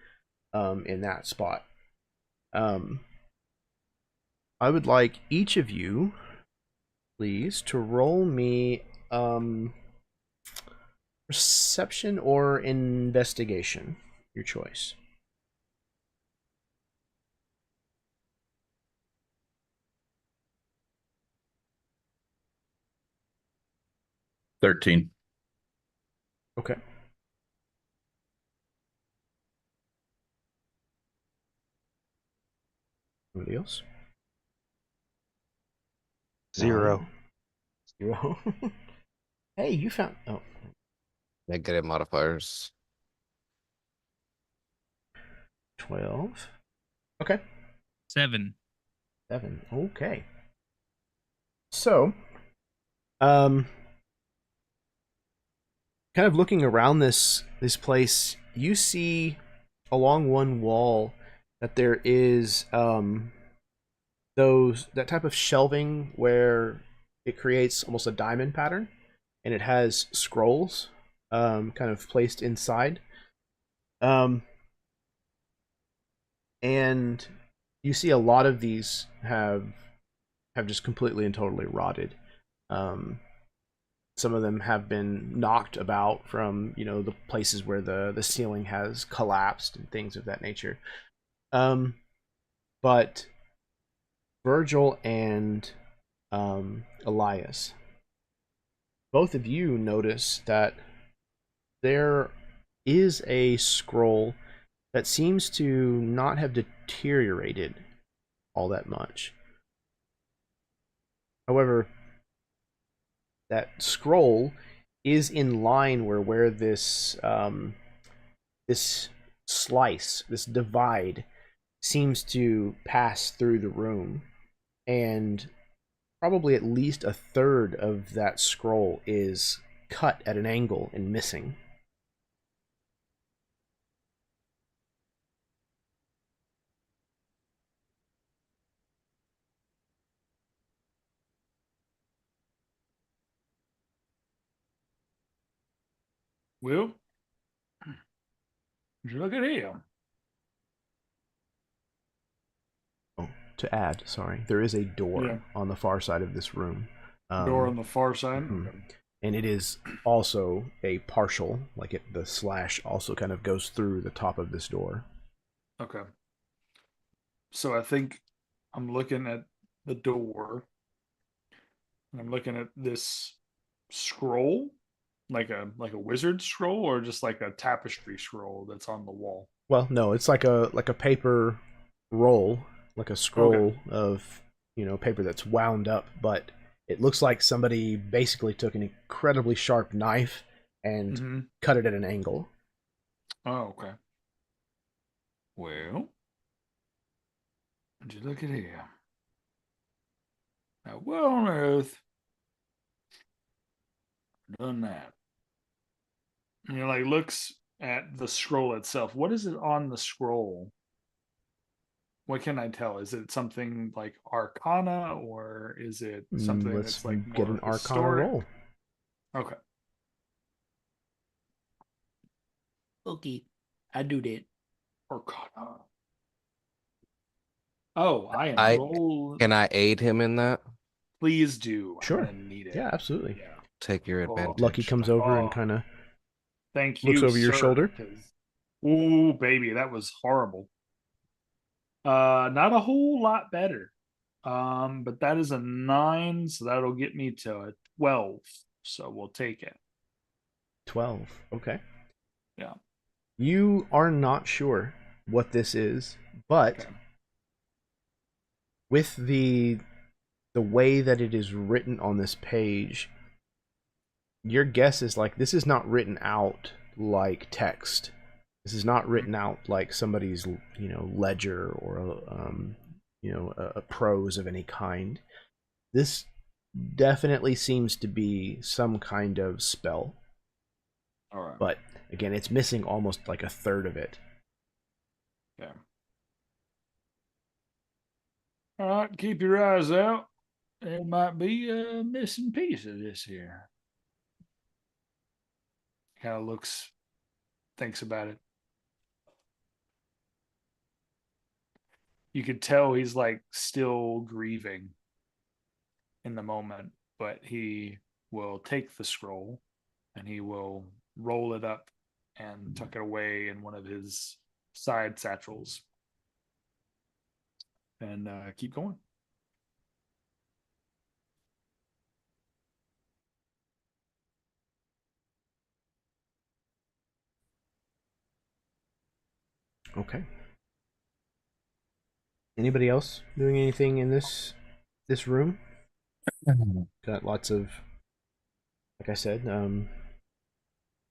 in that spot. I would like each of you, please, to roll me perception or investigation, your choice. $13. Okay. Anybody else? 0. 0. Hey, you found... Oh. Negative modifiers. 12. Okay. 7. 7. Okay. So, kind of looking around this place, you see along one wall that there is that type of shelving where it creates almost a diamond pattern, and it has scrolls kind of placed inside. And you see a lot of these have just completely and totally rotted. Some of them have been knocked about from, the places where the ceiling has collapsed and things of that nature. But Virgil and Elias, both of you notice that there is a scroll that seems to not have deteriorated all that much. However, that scroll is in line where this this slice, this divide, seems to pass through the room, and probably at least a third of that scroll is cut at an angle and missing. Well, would you look at him? Oh, to add, sorry, there is a door on the far side of this room. Door on the far side? Mm-hmm. And it is also a partial, the slash also kind of goes through the top of this door. Okay. So I think I'm looking at the door, and I'm looking at this scroll, like a wizard scroll, or just like a tapestry scroll that's on the wall. Well, no, it's like a paper roll like a scroll of, paper that's wound up, but it looks like somebody basically took an incredibly sharp knife and cut it at an angle. Oh, okay. Well, would you look at here? Now, what on earth done that? And he like looks at the scroll itself. What is it on the scroll? What can I tell? Is it something like Arcana, or is it something Let's that's like get more an Arcana historic? roll. Okay. Okay, I do that. Arcana. Oh, I am roll. Can I aid him in that? Please do. Sure. I'm gonna need it. Yeah, absolutely. Yeah. Take your Oh, advantage. Lucky comes over and Oh. kind of Thank you. looks over your sir, shoulder. 'cause- Ooh, baby, that was horrible. Not a whole lot better. But that is a 9, so that'll get me to a 12. So we'll take it. 12. Okay. Yeah. You are not sure what this is, but Okay. with the way that it is written on this page, your guess is like this is not written out like text. This is not written out like somebody's, ledger or a prose of any kind. This definitely seems to be some kind of spell. All right. But again, it's missing almost like a third of it. Yeah. All right, keep your eyes out. There might be a missing piece of this here. Kind of looks, thinks about it. You could tell he's like still grieving in the moment, but he will take the scroll and he will roll it up and tuck it away in one of his side satchels and keep going. Okay. Anybody else doing anything in this room? Got lots of, like I said,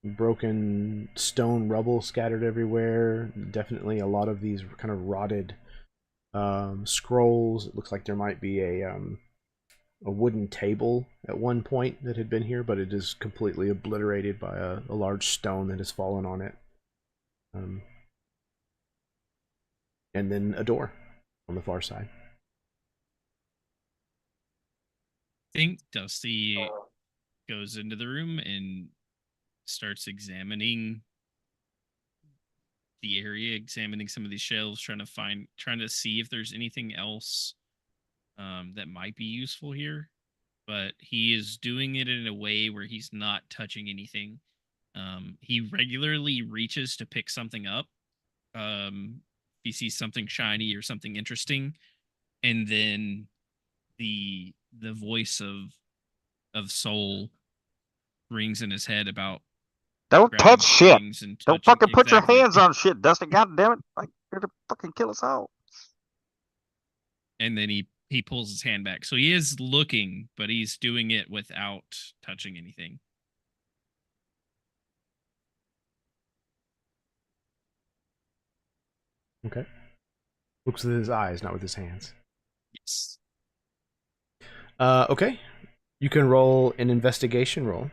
broken stone rubble scattered everywhere. Definitely a lot of these kind of rotted scrolls. It looks like there might be a wooden table at one point that had been here, but it is completely obliterated by a large stone that has fallen on it. And then a door on the far side. I think Dusty goes into the room and starts examining the area, examining some of these shelves, trying to see if there's anything else that might be useful here. But he is doing it in a way where he's not touching anything. He regularly reaches to pick something up. He sees something shiny or something interesting, and then the voice of Soul rings in his head about Don't grabbing touch shit. things and Don't touching- fucking put your exactly. hands on shit, Dusty. God damn it. Like, you're to fucking kill us all. And then he pulls his hand back. So he is looking, but he's doing it without touching anything. Okay. Looks with his eyes, not with his hands. Yes. Okay. You can roll an investigation roll.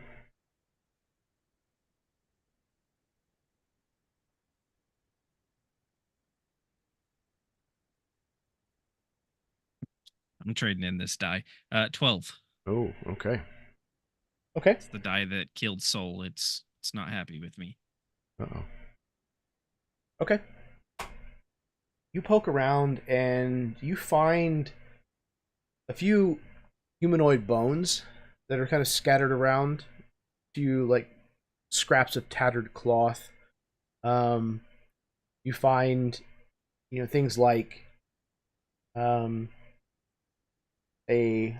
I'm trading in this die. 12. Oh, okay. Okay. It's the die that killed Soul. It's not happy with me. Uh-oh. Okay. You poke around and you find a few humanoid bones that are kind of scattered around. A few like scraps of tattered cloth. You find, things like a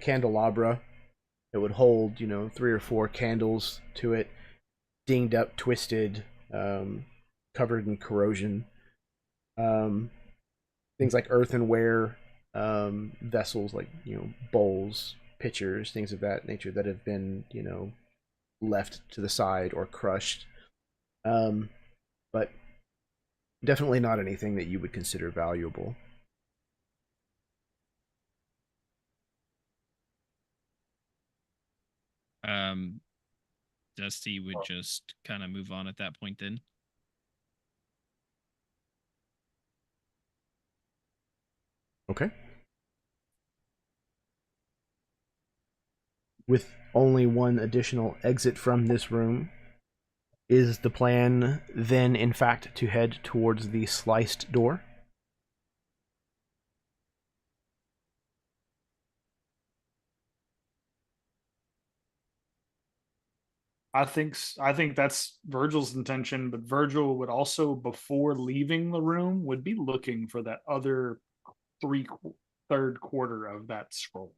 candelabra that would hold, 3 or 4 candles to it, dinged up, twisted, covered in corrosion. things like earthenware vessels, like bowls, pitchers, things of that nature that have been left to the side or crushed, but definitely not anything that you would consider valuable. Dusty would just kind of move on at that point then. Okay. With only one additional exit from this room, is the plan then, in fact, to head towards the sliced door? I think that's Virgil's intention, but Virgil would also, before leaving the room, would be looking for that other third quarter of that scroll.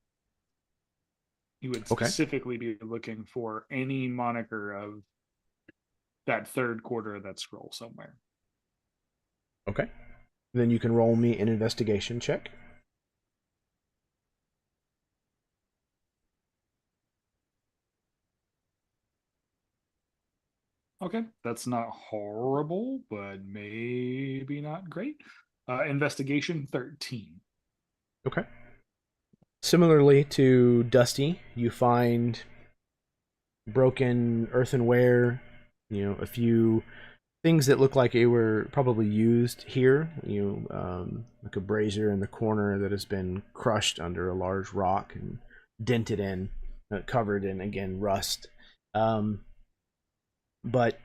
He would specifically be looking for any moniker of that third quarter of that scroll somewhere. Okay. Then you can roll me an investigation check. Okay, that's not horrible, but maybe not great. Investigation 13. Okay. Similarly to Dusty, you find broken earthenware, a few things that look like they were probably used here, like a brazier in the corner that has been crushed under a large rock and dented in, covered in, again, rust. But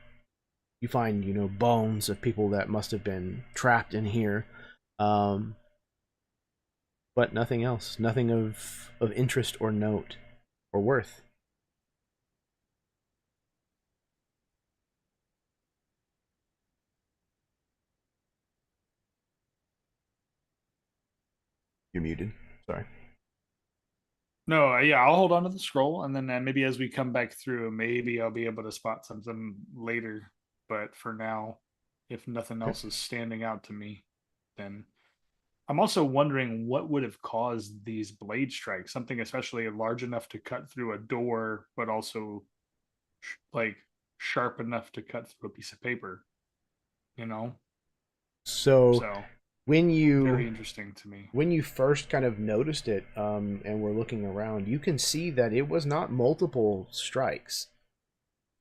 you find, bones of people that must have been trapped in here. But nothing else. Nothing of interest or note or worth. You're muted. Sorry. No, yeah, I'll hold on to the scroll, and then maybe as we come back through, maybe I'll be able to spot something later. But for now, if nothing else is standing out to me, then I'm also wondering what would have caused these blade strikes. Something especially large enough to cut through a door, but also like sharp enough to cut through a piece of paper. So when very interesting to me. When you first kind of noticed it, and were looking around, you can see that it was not multiple strikes.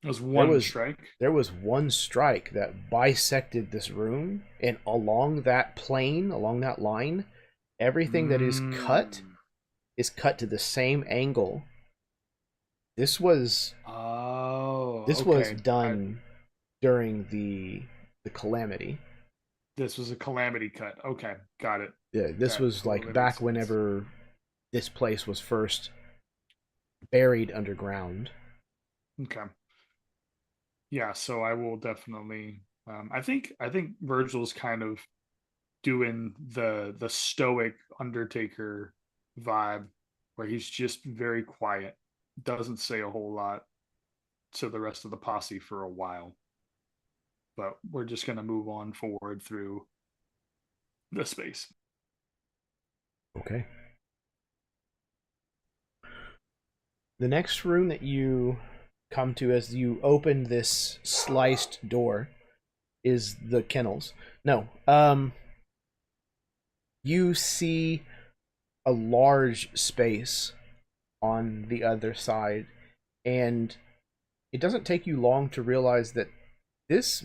It was one strike. There was one strike that bisected this room, and along that plane, along that line, everything that is cut to the same angle. This was was done during the calamity. This was a calamity cut. Okay, got it. Yeah, this was like back whenever this place was first buried underground. Okay. Yeah, so I will definitely. I think Virgil's kind of doing the stoic Undertaker vibe, where he's just very quiet, doesn't say a whole lot to the rest of the posse for a while. But we're just going to move on forward through the space. Okay. The next room that you come to as you open this sliced door is the kennels. No. You see a large space on the other side, and it doesn't take you long to realize that this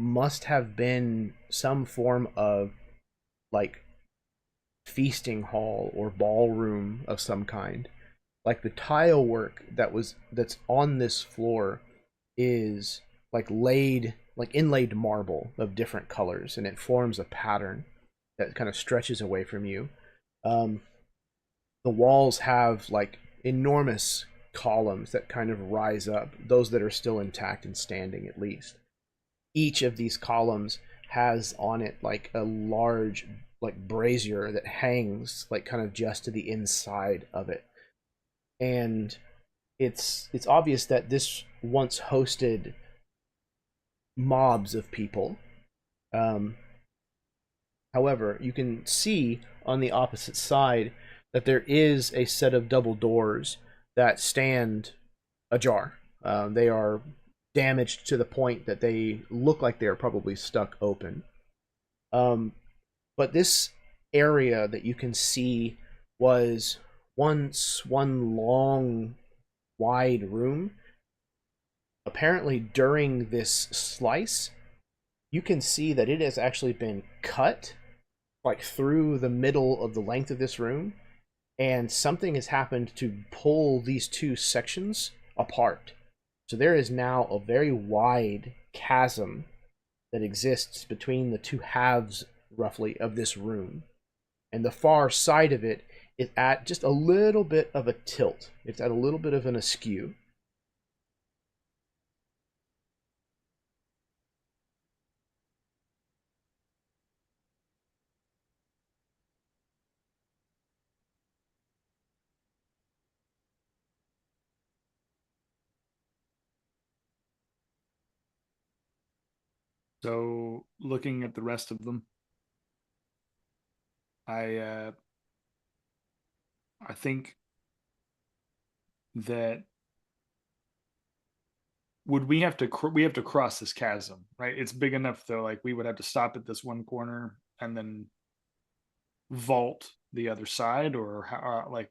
must have been some form of like feasting hall or ballroom of some kind. Like the tile work that's on this floor is like inlaid marble of different colors, and it forms a pattern that kind of stretches away from you. The walls have like enormous columns that kind of rise up, those that are still intact and standing at least. Each of these columns has on it like a large like brazier that hangs like kind of just to the inside of it. And it's obvious that this once hosted mobs of people. However, you can see on the opposite side that there is a set of double doors that stand ajar. They are damaged to the point that they look like they are probably stuck open. But this area that you can see was once one long, wide room. Apparently, during this slice, you can see that it has actually been cut, like through the middle of the length of this room, and something has happened to pull these two sections apart. So there is now a very wide chasm that exists between the two halves, roughly, of this room. And the far side of it is at just a little bit of a tilt. It's at a little bit of an askew. So looking at the rest of them, I think that we have to cross this chasm, right? It's big enough though, like we would have to stop at this one corner and then vault the other side, or how,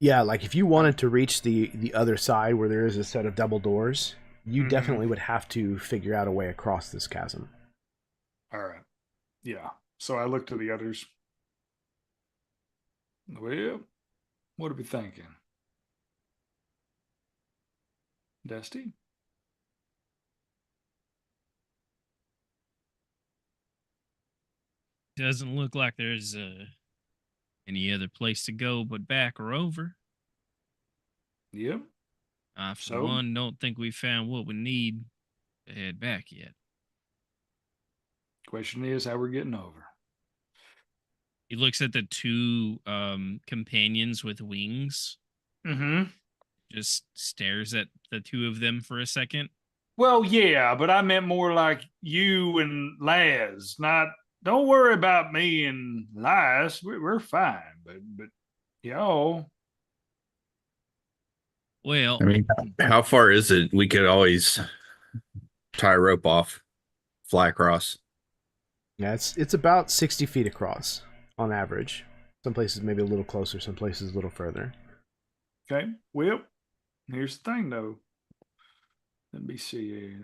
Yeah, like if you wanted to reach the other side where there is a set of double doors, you definitely would have to figure out a way across this chasm. All right. Yeah. So I looked to the others. Well, what are we thinking? Dusty? Doesn't look like there's any other place to go but back or over. Yep. I, for So? one, don't think we found what we need to head back yet. Question is how we're getting over. He looks at the two companions with wings, Mm-hmm. just stares at the two of them for a second. Well, yeah, but I meant more like you and Laz. Not. Don't worry about me and Laz. We're fine. But y'all. Well, I mean, how far is it? We could always tie a rope off, fly across. Yeah, it's about 60 feet across on average. Some places maybe a little closer, some places a little further. Okay. Well, here's the thing though. Let me see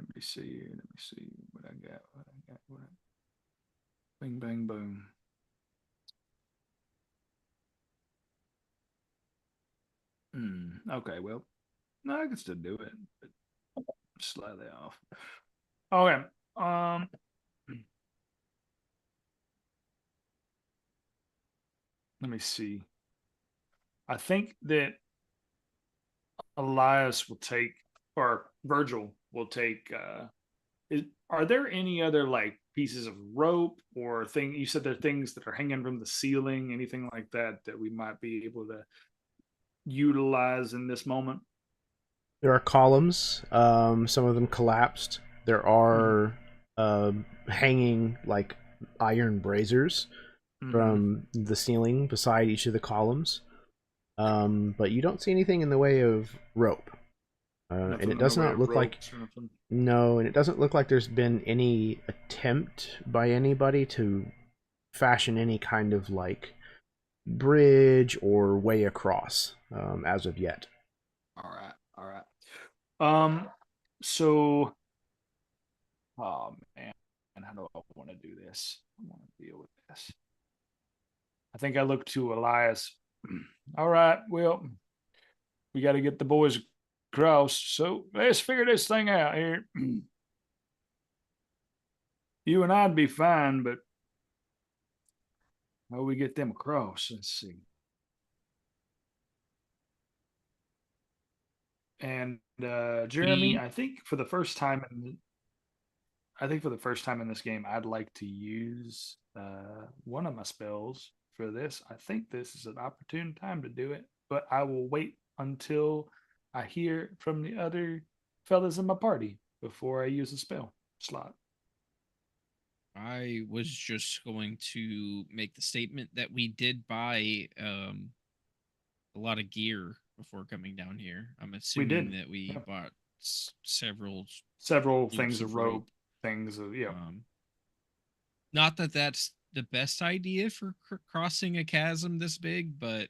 what I got. Bing, bang, boom. Okay, well, no, I can still do it, but slightly off. Okay. Let me see. I think that Elias will take, or Virgil will take. Are there any other like pieces of rope or thing? You said there are things that are hanging from the ceiling, anything like that that we might be able to utilize in this moment? There are columns. Some of them collapsed. There are hanging like iron braziers from the ceiling beside each of the columns. But you don't see anything in the way of rope. And it does not look like no, and it doesn't look like there's been any attempt by anybody to fashion any kind of like bridge or way across as of yet. All right. So, oh man, how do I want to do this? I want to deal with this. I think I look to Elias. All right, well, we got to get the boys across. So let's figure this thing out here. You and I'd be fine, but how do we get them across? Let's see. And Jeremy, I think for the first time in this game, I'd like to use one of my spells for this. I think this is an opportune time to do it, but I will wait until I hear from the other fellas in my party before I use a spell slot. I was just going to make the statement that we did buy a lot of gear before coming down here. I'm assuming did, that we yeah. bought several Several loops things of of rope, things of Not that that's the best idea for crossing a chasm this big, but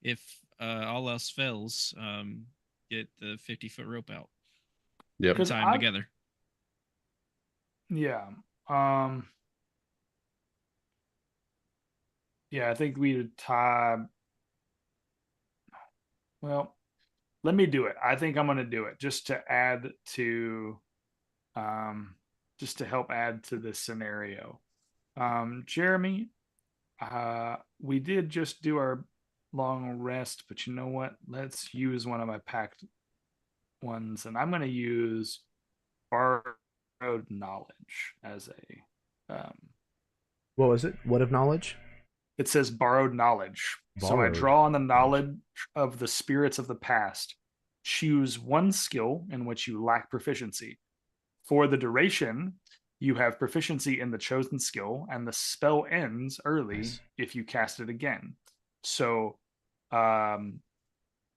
if all else fails, get the 50-foot rope out. Yep. And tie them together. Yeah. Yeah, I think we would tie. Well, let me do it. I think I'm going to do it just to add to, just to help add to this scenario. Jeremy, we did just do our long rest, but you know what? Let's use one of my packed ones, and I'm going to use borrowed knowledge as a. What was it? What of knowledge? It says borrowed knowledge. So I Borrowed. draw on the knowledge of the spirits of the past. Choose one skill in which you lack proficiency. For the duration, you have proficiency in the chosen skill, and the spell ends early Nice. if you cast it again. So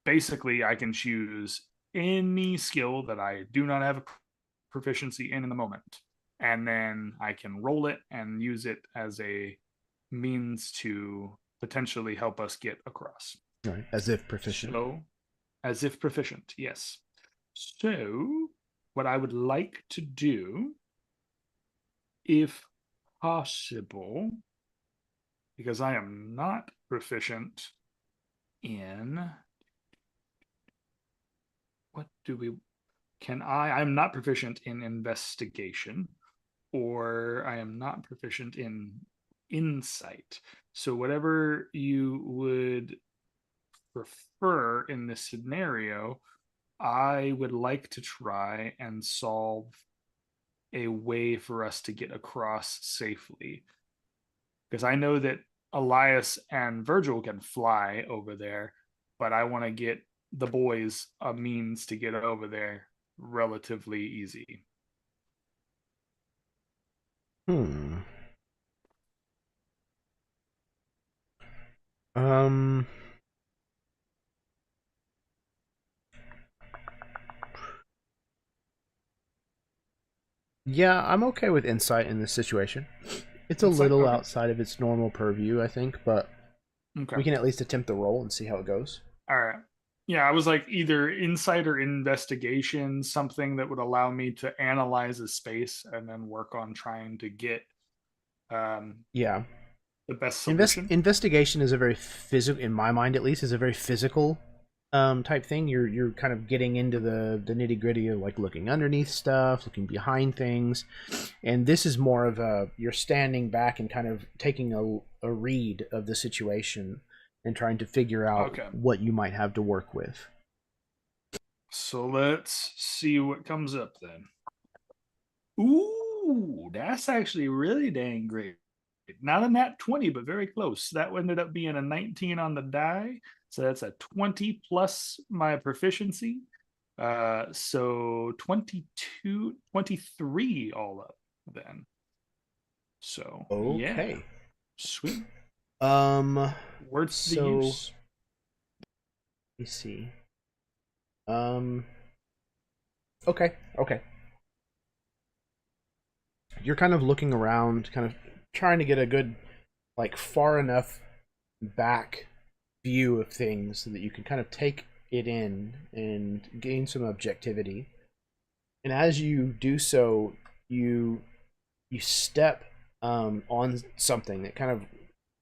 basically, I can choose any skill that I do not have a proficiency in the moment. And then I can roll it and use it as a means to potentially help us get across. Right. As if proficient. So, as if proficient, yes. So, what I would like to do, if possible, because I am not proficient in what do we can I'm not proficient in investigation, or I am not proficient in insight. So whatever you would prefer in this scenario, I would like to try and solve a way for us to get across safely. Because I know that Elias and Virgil can fly over there, but I want to get the boys a means to get over there relatively easy. Yeah, I'm okay with insight in this situation. It's a Insight? little Okay. outside of its normal purview, I think, but Okay. we can at least attempt the roll and see how it goes. All right. Yeah, I was like either insight or investigation, something that would allow me to analyze a space and then work on trying to get Yeah. the best solution. Investigation is a very physical, in my mind at least, is a very physical type thing. You're kind of getting into the nitty gritty of like looking underneath stuff, looking behind things, and this is more of a you're standing back and kind of taking a read of the situation and trying to figure out Okay. what you might have to work with. So let's see what comes up then. Ooh, that's actually really dang great. Not a nat 20, but very close. That ended up being a 19 on the die. So that's a 20 plus my proficiency. So 22, 23 all up then. So Okay. yeah. Sweet. Words to So use. let me see. Okay. You're kind of looking around, kind of trying to get a good, like, far enough back view of things so that you can kind of take it in and gain some objectivity. And as you do so, you step on something that kind of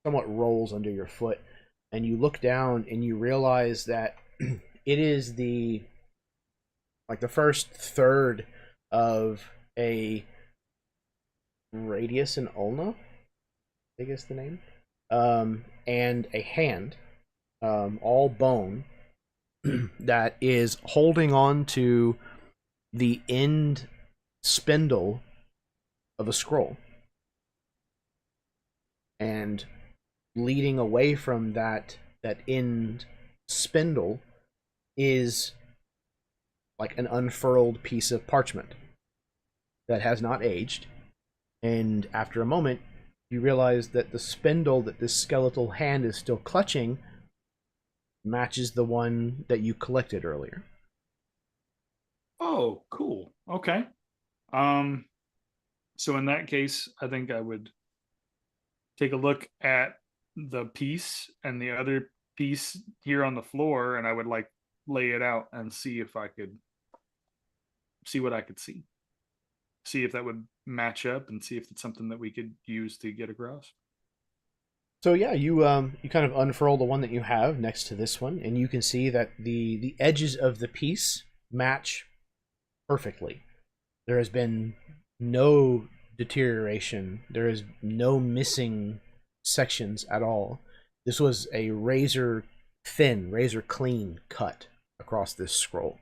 somewhat rolls under your foot, and you look down and you realize that it is the first third of a radius and ulna, I think is the name, and a hand, all bone, that is holding on to the end spindle of a scroll, and leading away from that end spindle is like an unfurled piece of parchment that has not aged, and after a moment, you realize that the spindle that this skeletal hand is still clutching matches the one that you collected earlier. Oh, cool. Okay. So in that case, I think I would take a look at the piece and the other piece here on the floor, and I would like lay it out and see if I could see what I could see. See if that would match up and see if it's something that we could use to get across. So yeah, you kind of unfurl the one that you have next to this one, and you can see that the edges of the piece match perfectly. There has been no deterioration. There is no missing sections at all. This was a razor thin, razor clean cut across this scroll.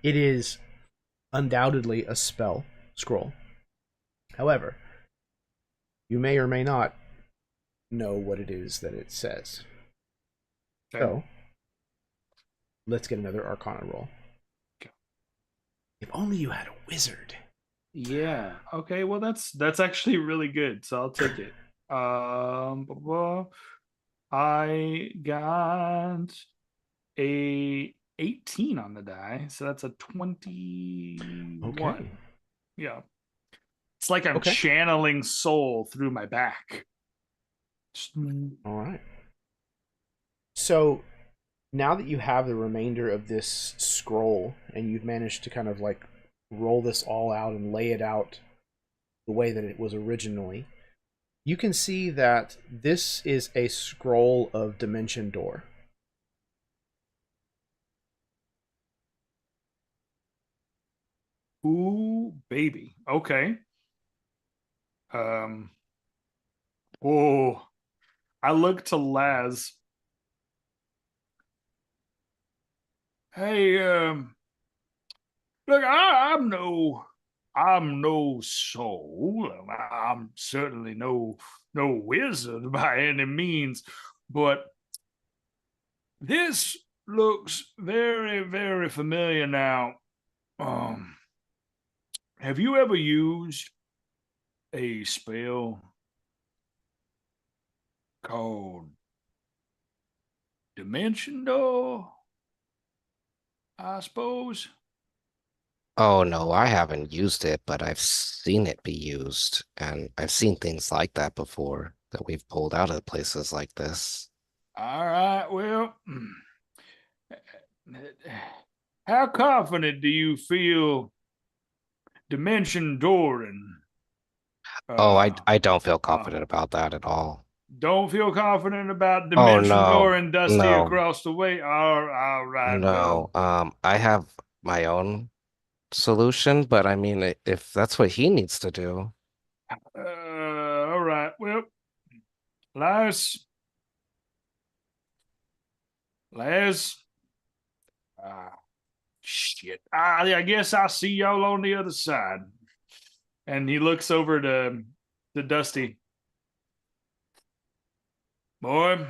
It is undoubtedly a spell scroll. However, you may or may not know what it is that it says. Okay. So, let's get another Arcana roll. Okay. If only you had a wizard. Yeah. Okay. Well, that's actually really good. So I'll take it. I got a 18 on the die, so that's a 21. Okay. Yeah. It's like I'm Okay. channeling soul through my back. All right. So now that you have the remainder of this scroll and you've managed to kind of like roll this all out and lay it out the way that it was originally, you can see that this is a scroll of Dimension Door. Ooh, baby. Okay. Oh, I look to Laz. Hey, look, I'm no soul. I'm certainly no wizard by any means, but this looks very, very familiar now. Have you ever used a spell called Dimension Door? I suppose. Oh no, I haven't used it, but I've seen it be used, and I've seen things like that before that we've pulled out of places like this. All right, well, how confident do you feel Dimension Dooring? Oh, I don't feel confident about that at all. Don't feel confident about Oh Dimension Door and Dusty no, across the way. All right. no. I have my own solution, but I mean, if that's what he needs to do. All right. Well, Laz. Shit. I guess I'll see y'all on the other side. And he looks over to Dusty. Boy,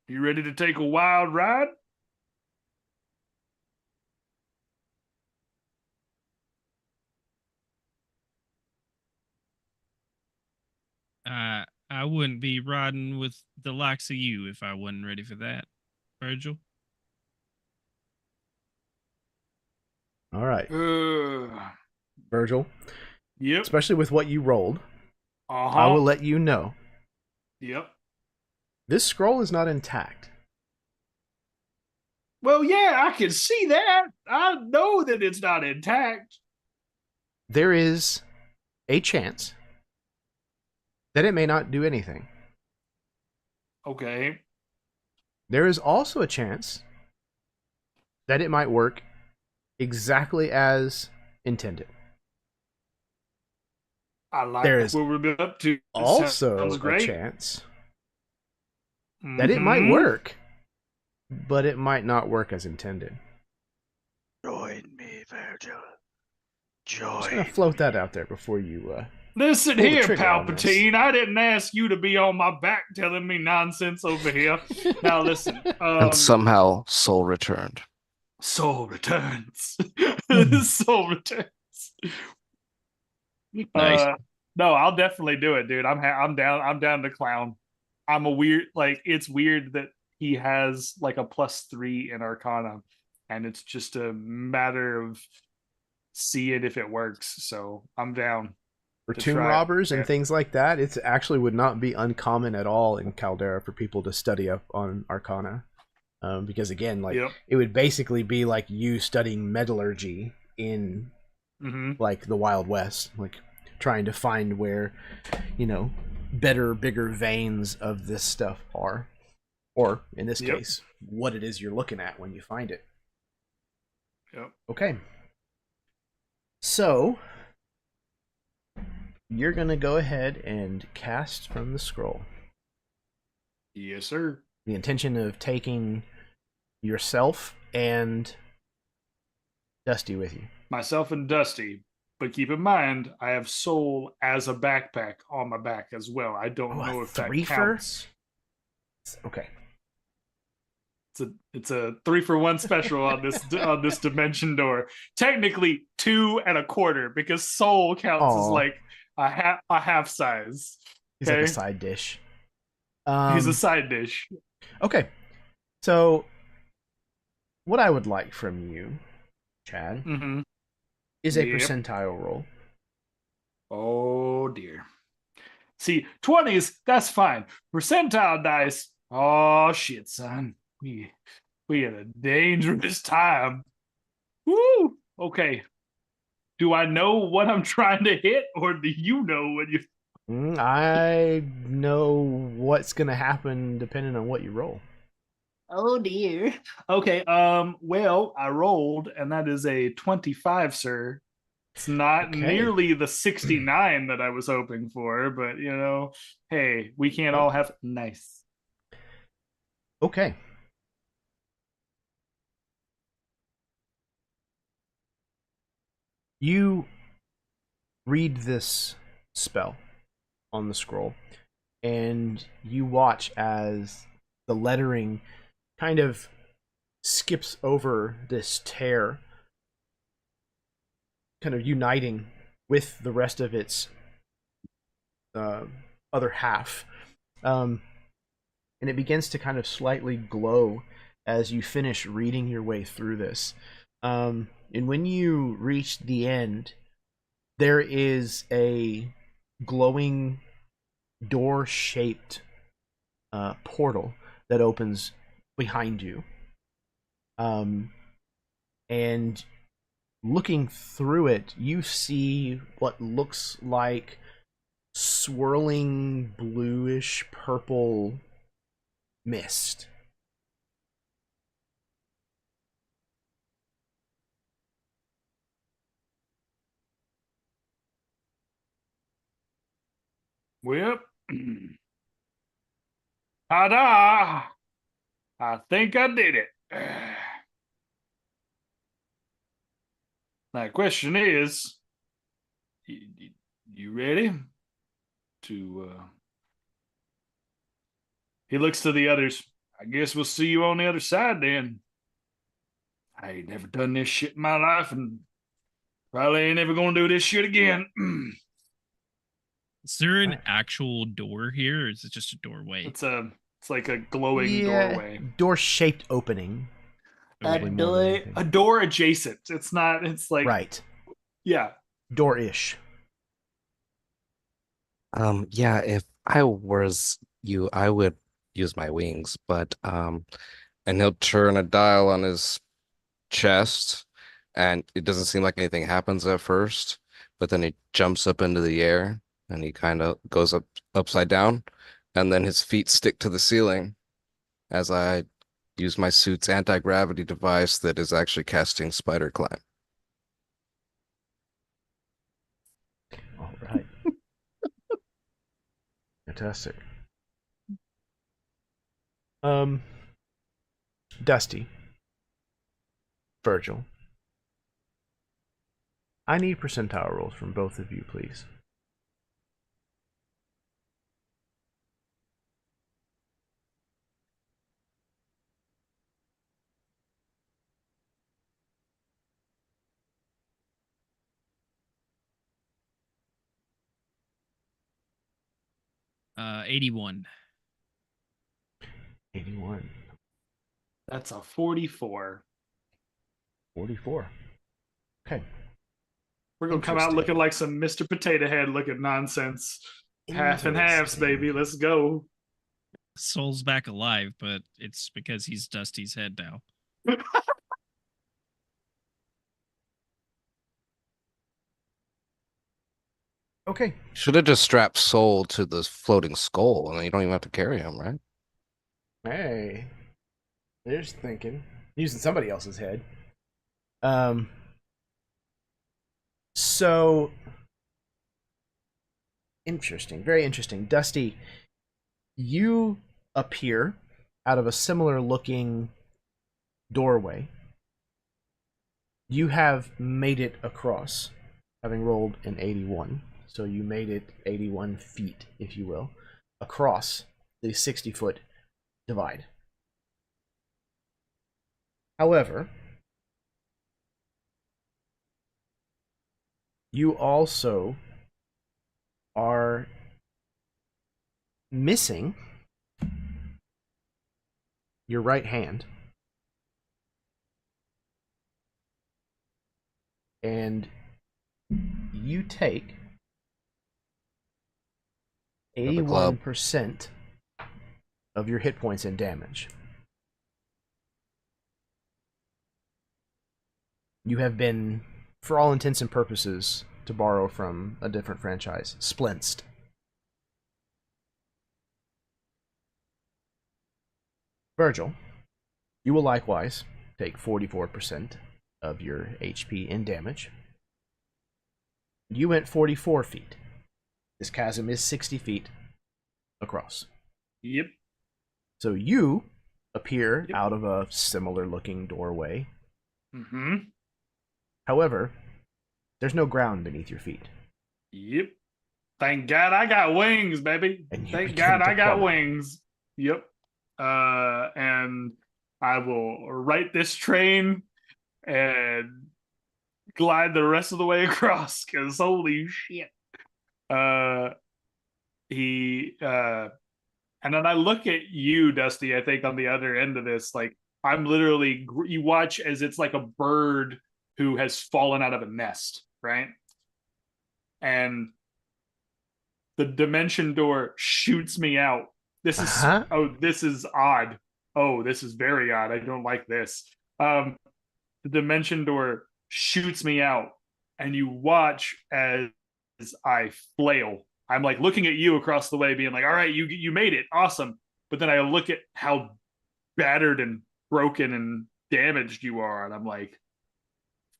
you ready to take a wild ride? I wouldn't be riding with the likes of you if I wasn't ready for that, Virgil. All right. Virgil, Yep. especially with what you rolled, Uh-huh. I will let you know. Yep. This scroll is not intact. Well, yeah, I can see that. I know that it's not intact. There is a chance that it may not do anything. Okay. There is also a chance that it might work exactly as intended. I like There is what we're up to. It Also sounds a great. chance that it might work, but it might not work as intended. Join me, Virgil. Just gonna float that out there before you Listen Pull the here, trigger on this. Palpatine. I didn't ask you to be on my back telling me nonsense over here. Now listen. And somehow Soul returned. Soul returns. Hmm. Soul returns. Nice. No, I'll definitely do it, dude. I'm down. I'm down to clown. I'm a weird. Like, it's weird that he has like a +3 in Arcana, and it's just a matter of seeing if it works. So I'm down. For To tomb try it, robbers and yeah. things like that, it actually would not be uncommon at all in Caldera for people to study up on Arcana. Because again, like Yep. it would basically be like you studying metallurgy in Mm-hmm. like the Wild West, like trying to find where, you know, better, bigger veins of this stuff are. Or in this Yep. case, what it is you're looking at when you find it. Yep. Okay. So you're gonna go ahead and cast from the scroll. Yes, sir. The intention of taking yourself and Dusty with you. Myself and Dusty. But keep in mind, I have Soul as a backpack on my back as well. I don't Oh, know a if that threefer? counts. Okay. It's a 3-for-1 special on this dimension door. Technically 2 1/4 because Soul counts as Aw. like a half size. He's like a Okay. side dish. He's a side dish. Okay. So what I would like from you, Chad, Mm-hmm. is a Yep. percentile roll. Oh dear. See, 20s, that's fine. Percentile dice. Oh shit, son. We had a dangerous time. Woo! Okay. Do I know what I'm trying to hit, or do you know what you I know what's gonna happen depending on what you roll. Oh dear. Okay, well, I rolled, and that is a 25, sir. It's not Okay. nearly the 69 that I was hoping for, but you know, hey, we can't all have nice. Okay. You read this spell on the scroll, and you watch as the lettering kind of skips over this tear, kind of uniting with the rest of its other half. And it begins to kind of slightly glow as you finish reading your way through this. And when you reach the end, there is a glowing door-shaped portal that opens behind you. And looking through it, you see what looks like swirling bluish purple mist. Well, ta-da! I think I did it. Now, the question is, you ready to? He looks to the others. I guess we'll see you on the other side then. I ain't never done this shit in my life, and probably ain't ever gonna do this shit again. Is there an actual door here, or is it just a doorway? It's like a glowing doorway. Door-shaped opening. Probably more than anything. A door adjacent. It's not. It's like Right. yeah. Door-ish. Yeah, if I was you, I would use my wings, but and he'll turn a dial on his chest, and it doesn't seem like anything happens at first, but then he jumps up into the air and he kind of goes upside down, and then his feet stick to the ceiling as I use my suit's anti-gravity device that is actually casting spider climb. All right. Fantastic. Dusty. Virgil. I need percentile rolls from both of you, please. 81. 81. That's a 44. 44. Okay. We're gonna come out Interesting. looking like some Mr. Potato Head looking nonsense. Half and halves, baby. Let's go. Soul's back alive, but it's because he's Dusty's head now. Okay. Should have just strapped Soul to the floating skull, and then you don't even have to carry him, right? Hey. There's thinking. Using somebody else's head. So interesting. Very interesting. Dusty, you appear out of a similar looking doorway. You have made it across, having rolled an 81. So you made it 81 feet, if you will, across the 60-foot divide. However, you also are missing your right hand. And you take the club. 81% of your hit points and damage. You have been, for all intents and purposes, to borrow from a different franchise, splinced. Virgil, you will likewise take 44% of your HP in damage. You went 44 feet. This chasm is 60 feet across. Yep. So you appear out of a similar looking doorway. Mm-hmm. However, there's no ground beneath your feet. Yep. Thank God I got wings, baby. And you Thank begin God to I got plummet. wings. Yep. And I will right this train and glide the rest of the way across, because holy shit. And then I look at you, Dusty, I think on the other end of this, like I'm literally, you watch as it's like a bird who has fallen out of a nest, right? And the dimension door shoots me out. This is, oh, this is odd. Oh, this is very odd. I don't like this. The dimension door shoots me out, and you watch as I flail. I'm like looking at you across the way, being like, all right, you made it. Awesome. But then I look at how battered and broken and damaged you are, and I'm like,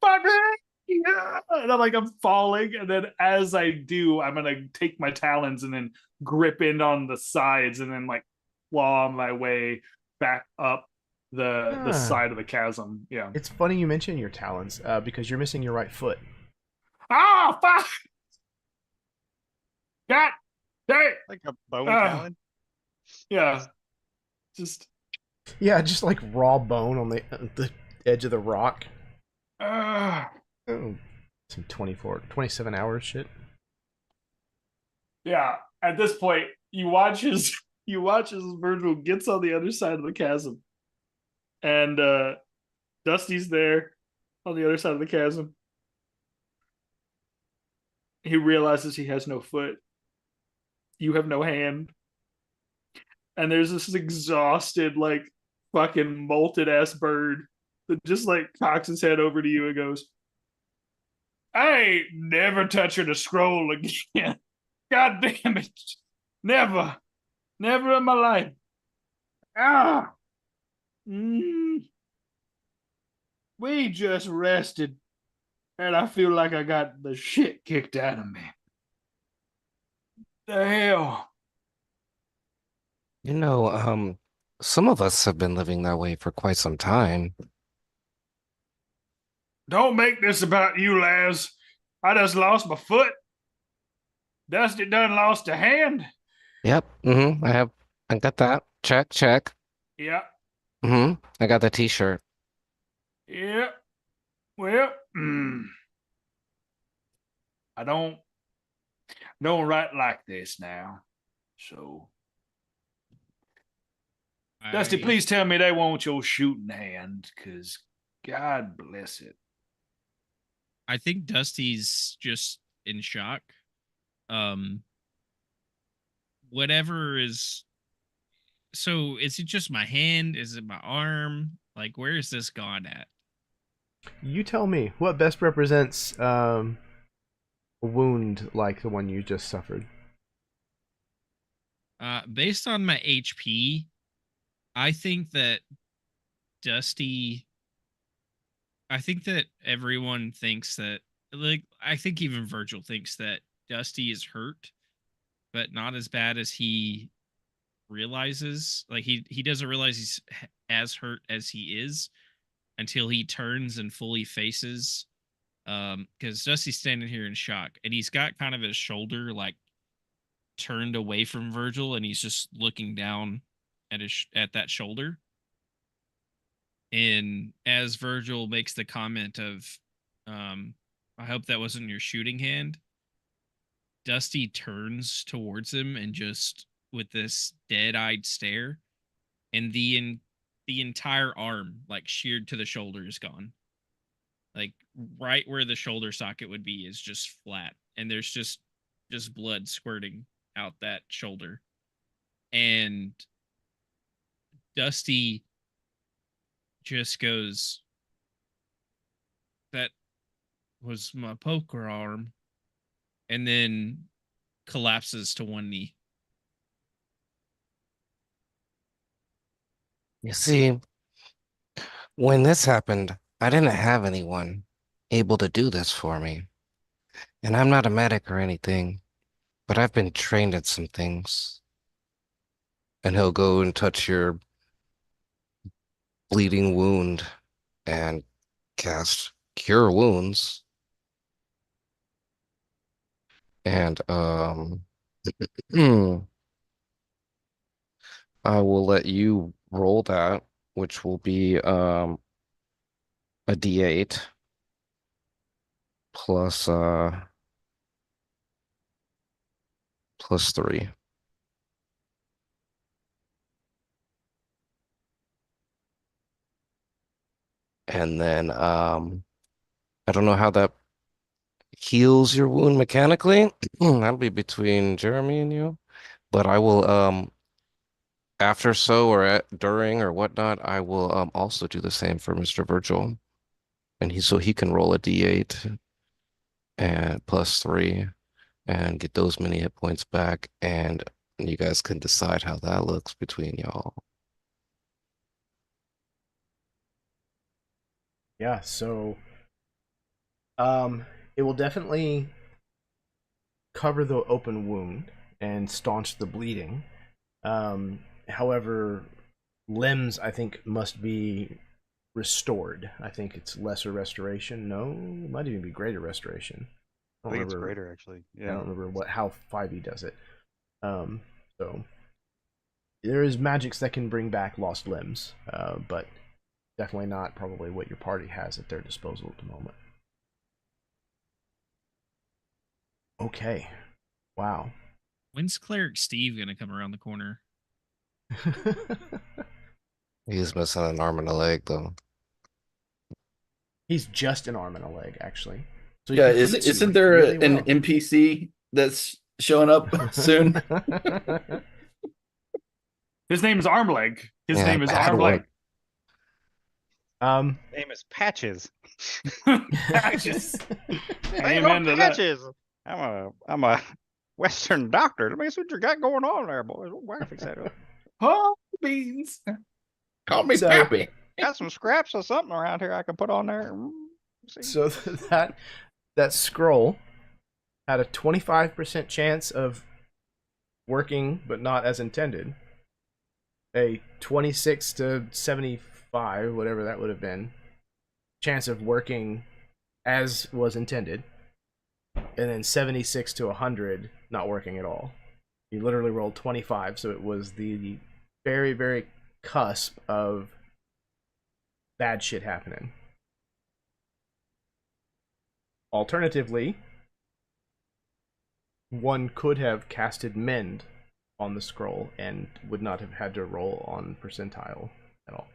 fuck it. Yeah. And I'm falling. And then as I do, I'm going to take my talons and then grip in on the sides and then like claw my way back up the side of the chasm. Yeah. It's funny you mention your talons because you're missing your right foot. Oh, fuck. God. Hey. Like a bone talon? Yeah. Just. Yeah, just like raw bone on the edge of the rock. Oh, some 27 hours shit. Yeah. At this point, you watch as Virgil gets on the other side of the chasm. And Dusty's there on the other side of the chasm. He realizes he has no foot. You have no hand. And there's this exhausted, like, fucking molted ass bird that just like cocks his head over to you and goes, I ain't never touching a scroll again. God damn it. Never. Never in my life. Ah. We just rested, and I feel like I got the shit kicked out of me. The hell? You know, some of us have been living that way for quite some time. Don't make this about you, Laz. I just lost my foot. Dusty done lost a hand. Yep. I got that. Check. Yeah. I got the t-shirt. Yeah. Well, I don't write like this now. So, Dusty, please tell me they want your shooting hand, because God bless it. I think Dusty's just in shock. Whatever is. So is it just my hand? Is it my arm? Like, where is this gone at? You tell me what best represents a wound like the one you just suffered. Based on my HP, I think that Dusty. I think that everyone thinks that, like, I think even Virgil thinks that Dusty is hurt, but not as bad as he realizes. Like, he doesn't realize he's as hurt as he is until he turns and fully faces. Because Dusty's standing here in shock, and he's got kind of his shoulder like turned away from Virgil, and he's just looking down at at that shoulder. And as Virgil makes the comment of, I hope that wasn't your shooting hand, Dusty turns towards him and just with this dead-eyed stare, and the entire arm, like sheared to the shoulder, is gone. Like right where the shoulder socket would be is just flat, and there's just blood squirting out that shoulder. And Dusty just goes, "That was my poker arm," and then collapses to one knee. You see, when this happened, I didn't have anyone able to do this for me. And I'm not a medic or anything, but I've been trained at some things. And he'll go and touch your bleeding wound and cast Cure Wounds. And I will let you roll that, which will be a D8 plus plus 3. And then I don't know how that heals your wound mechanically. That'll be between Jeremy and you. But I will after during or whatnot, I will also do the same for Mr. Virgil. And he can roll a D8 and plus 3 and get those many hit points back, and you guys can decide how that looks between y'all. Yeah, so it will definitely cover the open wound and staunch the bleeding. However, limbs, I think, must be restored. I think it's lesser restoration. No, it might even be greater restoration. I think it's greater, actually. Yeah. I don't remember how 5e does it. So there is magics that can bring back lost limbs, but definitely not probably what your party has at their disposal at the moment. Okay. Wow. When's Cleric Steve gonna come around the corner? He's missing an arm and a leg, though. He's just an arm and a leg, actually. So Yeah, isn't there really an well. NPC that's showing up soon? His name is Armleg. His Yeah, name is bad Armleg. Name is Patches. Patches. Name Amen to that. Patches. I'm a Western doctor. Let me see what you got going on there, boys. Why fix that up? Oh, beans. Call me So- Pappy. Got some scraps of something around here I can put on there. See? So that scroll had a 25% chance of working, but not as intended. A 26 to 75, whatever that would have been, chance of working as was intended. And then 76 to 100 not working at all. You literally rolled 25, so it was the very, very cusp of bad shit happening. Alternatively, one could have casted Mend on the scroll and would not have had to roll on percentile at all.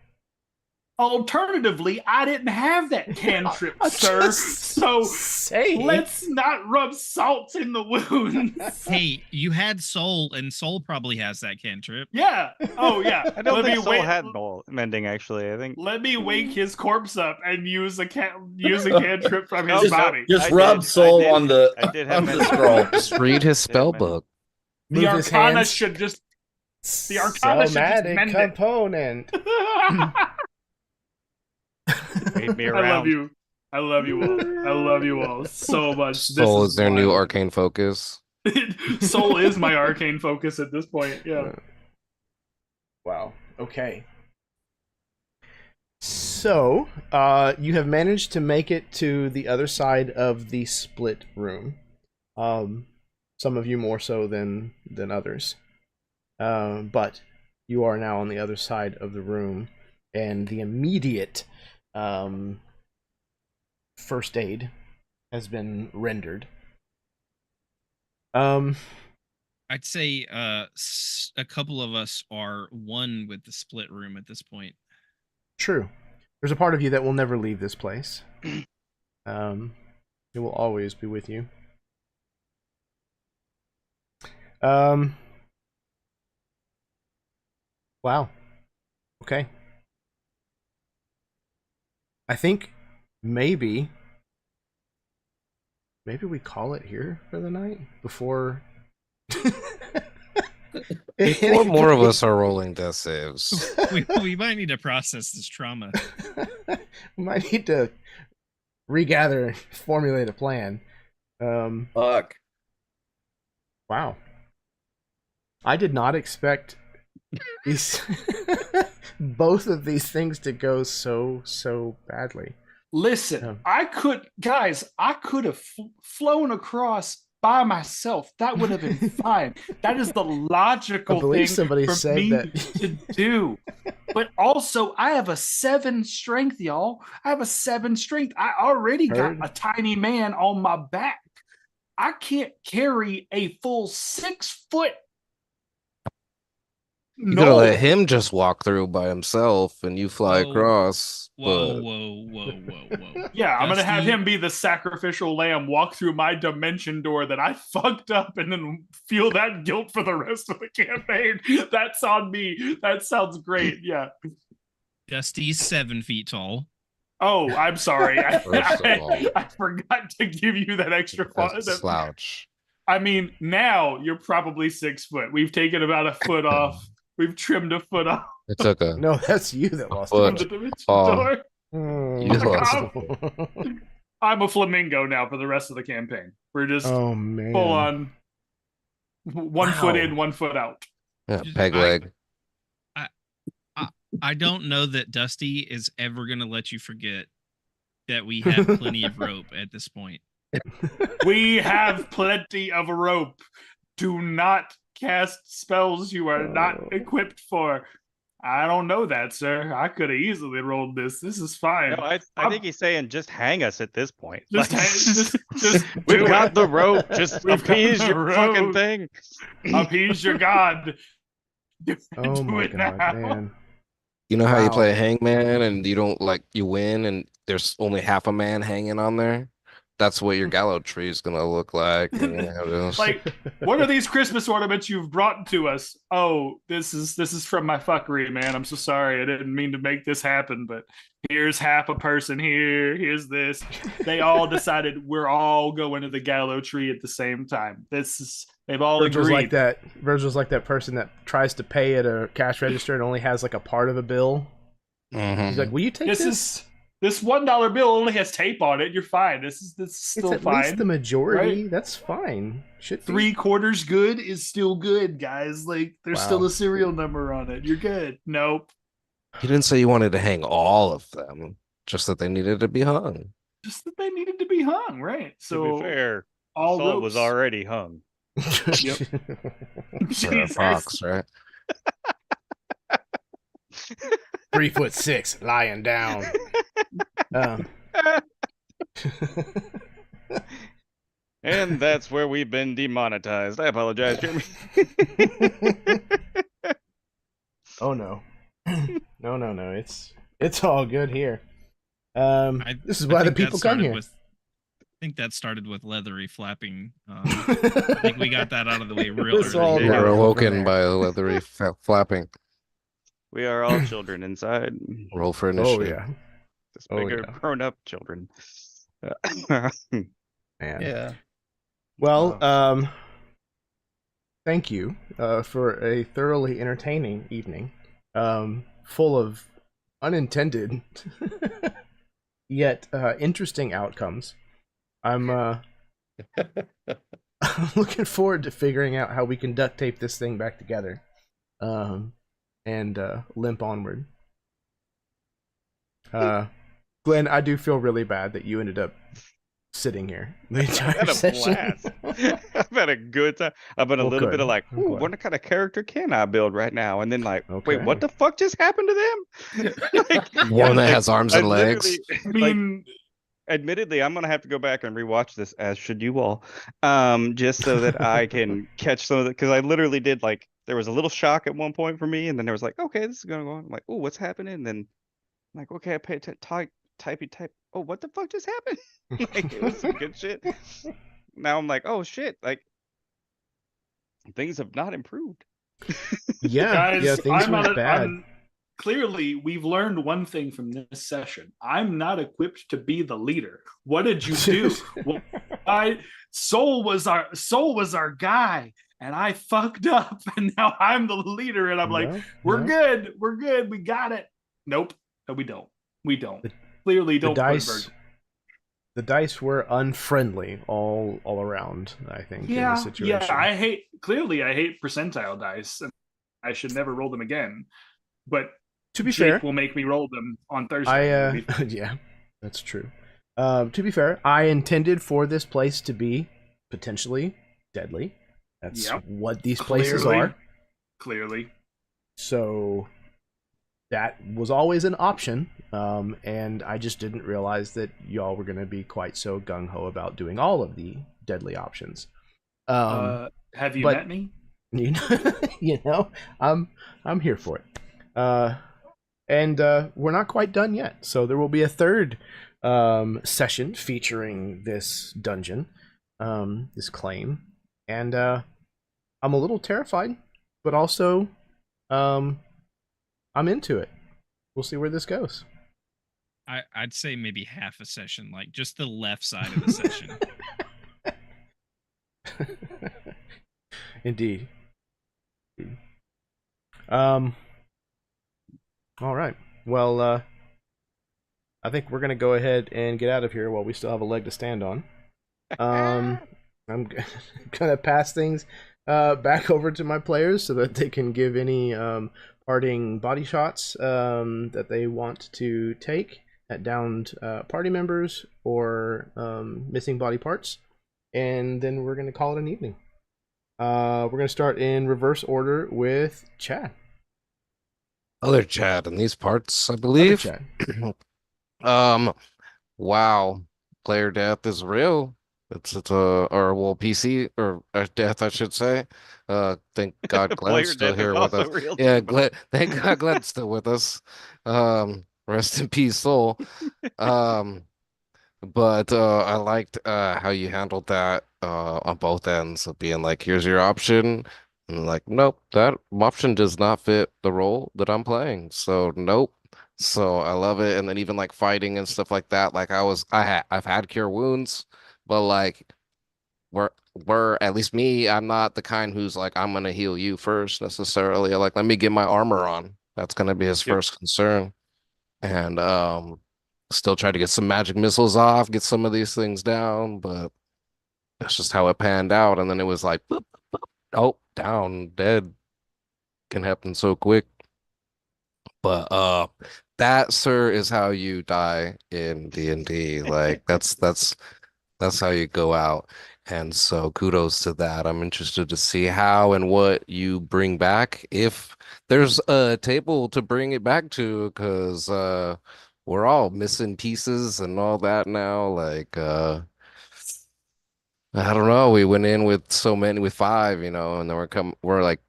Alternatively, I didn't have that cantrip, I'm sir. just So saying. let's not rub salt in the wounds. Hey, you had Soul, and Soul probably has that cantrip. Yeah. Oh, yeah. I don't Let think me Soul wait- had mending, actually. I think. Let me wake his corpse up and use a cantrip from his No, body. Just I rub did- I soul did- on the I did have on the mending. scroll. Just read his spell man. book. The Move his Arcana hands. should just. The Arcana should just Somatic mend it. component. Wave me I around. love you. I love you all. I love you all so much. Soul is their new wild. arcane focus. Soul is my arcane focus at this point. Yeah. Wow. Okay. So, you have managed to make it to the other side of the split room. Some of you more so than others. But you are now on the other side of the room, and the immediate first aid has been rendered. I'd say a couple of us are one with the split room at this point. True. There's a part of you that will never leave this place. It will always be with you. Wow. Okay. I think maybe we call it here for the night before. Four more of us are rolling death saves. We might need to process this trauma. We might need to regather and formulate a plan. Fuck. Wow. I did not expect these both of these things to go so badly. Listen, Yeah. I could have flown across by myself. That would have been fine. That is the I logical believe thing somebody for said me that. to do. But also, I have a 7 strength, y'all. I have a 7 strength. I already Heard. got a tiny man on my back. I can't carry a full 6 foot. You could have let him just walk through by himself and you fly Whoa. across. Whoa, but whoa. Yeah, I'm gonna have Dusty. him be the sacrificial lamb, walk through my dimension door that I fucked up, and then feel that guilt for the rest of the campaign. That's on me. That sounds great. Yeah. Dusty's 7 feet tall. Oh, I'm sorry. First of all. I forgot to give you that extra. that's a slouch. I mean, now you're probably 6 foot. We've taken about a foot off. We've trimmed a foot off It took a No, that's you that lost from foot. the dimension Oh. door. You lost I'm a flamingo now for the rest of the campaign. We're just Oh man. full on 1 foot in, 1 foot out. yeah, peg leg. I don't know that Dusty is ever going to let you forget that we have plenty of rope at this point. We have plenty of rope. Do not cast spells you are not equipped for. I don't know that, sir. I could have easily rolled this. This is fine. No, I think he's saying just hang us at this point. Just, Like, just we've do got it. the rope. Just We've got appease the your fucking rope. thing. Appease your god. Oh Do my it god, now. man. You know how you Wow. play hangman and you don't you win and there's only half a man hanging on there? That's what your gallows tree is gonna look like. And, you know, just- Like, what are these Christmas ornaments you've brought to us? Oh, this is from my fuckery, man. I'm so sorry. I didn't mean to make this happen, but here's half a person here. Here's this. They all decided we're all going to the gallows tree at the same time. They've all Virgil's agreed. like that. Virgil's like that person that tries to pay at a cash register and only has like a part of a bill. Mhm. He's like, "Will you take this?" This $1 bill only has tape on it. You're fine. This is It's still at fine. least the majority. right? That's fine. Should be. 3/4 good is still good, guys. Like, there's Wow. still a serial number on it. You're good. Nope. You didn't say you wanted to hang all of them, just that they needed to be hung. Just that they needed to be hung, right? So To be fair, all Soul was ropes- already hung. Yep. For a Jesus. fox, right? 3'6", lying down. And that's where we've been demonetized. I apologize, Jeremy. Oh no. No. It's all good here. This is I why the think that people come started here. with. I think that started with leathery flapping. I think we got that out of the way real It's all early. Yeah. We're downhill from awoken there. by a leathery flapping. We are all children inside. Roll for Oh initiative. yeah, Just Oh, bigger yeah. grown-up children. man. Yeah. Well, thank you for a thoroughly entertaining evening, full of unintended yet interesting outcomes. I'm I'm looking forward to figuring out how we can duct tape this thing back together, and limp onward. Glenn, I do feel really bad that you ended up sitting here the I've entire had a session. blast. I've had a good time. I've been a Well, little bit good. of like, I'm ooh, glad. what kind of character can I build right now? And then like, Okay. wait, what the fuck just happened to them? Like, One that like, has arms I and legs. literally- I like, mean, admittedly, I'm gonna have to go back and rewatch this, as should you all, just so that I can catch some of it. Because I literally did like, there was a little shock at one point for me, and then there was like, okay, this is gonna go on. I'm like, oh, what's happening? And then I'm like, okay, I pay type. Oh, what the fuck just happened? Like, it was some good shit. Now I'm like, oh shit, like things have not improved. Yeah, guys, yeah, things I'm went not. bad. Clearly, we've learned one thing from this session. I'm not equipped to be the leader. What did you do? Well, Soul was our guy, and I fucked up, and now I'm the leader, and I'm like, No, we're no. good, we got it. Nope, no, we don't. Clearly, don't put Virgil. The dice were unfriendly all around, I think, in the situation. Yeah, I hate percentile dice, and I should never roll them again. But to be Jake fair, will make me roll them on Thursday. yeah, that's true. To be fair, I intended for this place to be potentially deadly. That's Yep. what these places are. Clearly. So that was always an option, and I just didn't realize that y'all were going to be quite so gung-ho about doing all of the deadly options. Have you but- met me? You know, I'm here for it. And we're not quite done yet, so there will be a third session featuring this dungeon, this claim, and I'm a little terrified, but also I'm into it. We'll see where this goes. I'd say maybe half a session, like just the left side of the session. Indeed. All right. Well, I think we're gonna go ahead and get out of here while we still have a leg to stand on. I'm gonna pass things back over to my players so that they can give any parting body shots that they want to take at downed party members or missing body parts, and then we're gonna call it an evening. We're gonna start in reverse order with Chad. Other Chad in these parts, I Other believe. Chad. Wow, player death is real. It's a or well PC or death, I should say. Thank God Player Glenn's still death is here with also us. real Yeah, too. Glenn. Thank God Glenn's still with us. Rest in peace, soul. But I liked how you handled that on both ends of being like, here's your option. And like, nope, that option does not fit the role that I'm playing. So nope. So I love it. And then even like fighting and stuff like that. Like I've had cure wounds, but like we're at least me, I'm not the kind who's like, I'm gonna heal you first necessarily. Like, let me get my armor on. That's gonna be his Yep. first concern. And still try to get some magic missiles off, get some of these things down, but that's just how it panned out. And then it was like, boop, boop, oh, down, dead. Can happen so quick. But that, sir, is how you die in D&D. Like that's how you go out. And so kudos to that. I'm interested to see how and what you bring back, if there's a table to bring it back to, because we're all missing pieces and all that now. Like I don't know. We went in with so many, with 5, and then we're like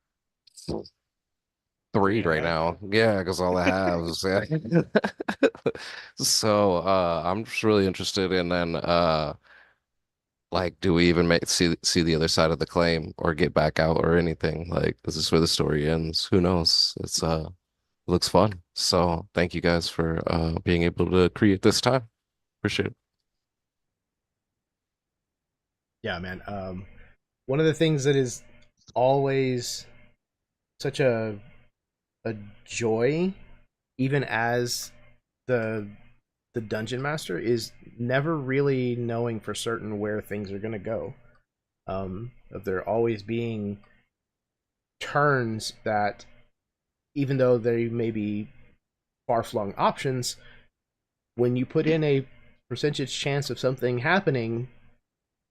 3 Yeah, right now. Yeah, because all I have is yeah. So I'm just really interested in then like do we even make see the other side of the claim or get back out or anything? Like is this where the story ends? Who knows? It's looks fun. So thank you guys for being able to create this time. Appreciate it. Yeah, man. One of the things that is always such a joy, even as the dungeon master, is never really knowing for certain where things are gonna go. Of there always being turns that, even though they may be far-flung options, when you put in a percentage chance of something happening,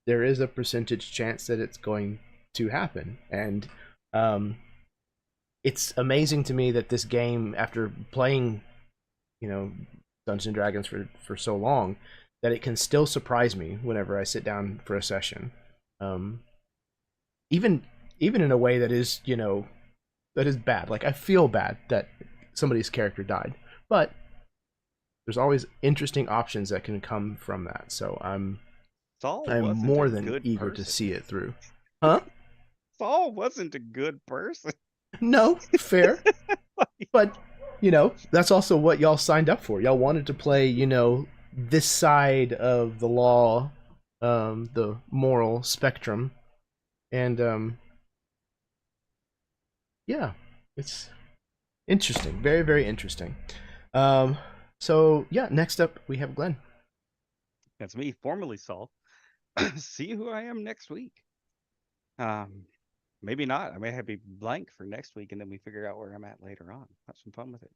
there is a percentage chance that it's going to happen. And it's amazing to me that this game, after playing, Dungeons and Dragons for so long, that it can still surprise me whenever I sit down for a session. Even in a way that is, that is bad. Like, I feel bad that somebody's character died, but there's always interesting options that can come from that. So I'm Saul I'm wasn't more a than good eager to person. see it through. Huh? Saul wasn't a good person. No, fair. But, that's also what y'all signed up for. Y'all wanted to play, this side of the law, the moral spectrum. And, yeah, it's interesting. Very, very interesting. So, yeah, next up we have Glenn. That's me, formerly Saul. See who I am next week. Maybe not. I may have be blank for next week, and then we figure out where I'm at later on. Have some fun with it.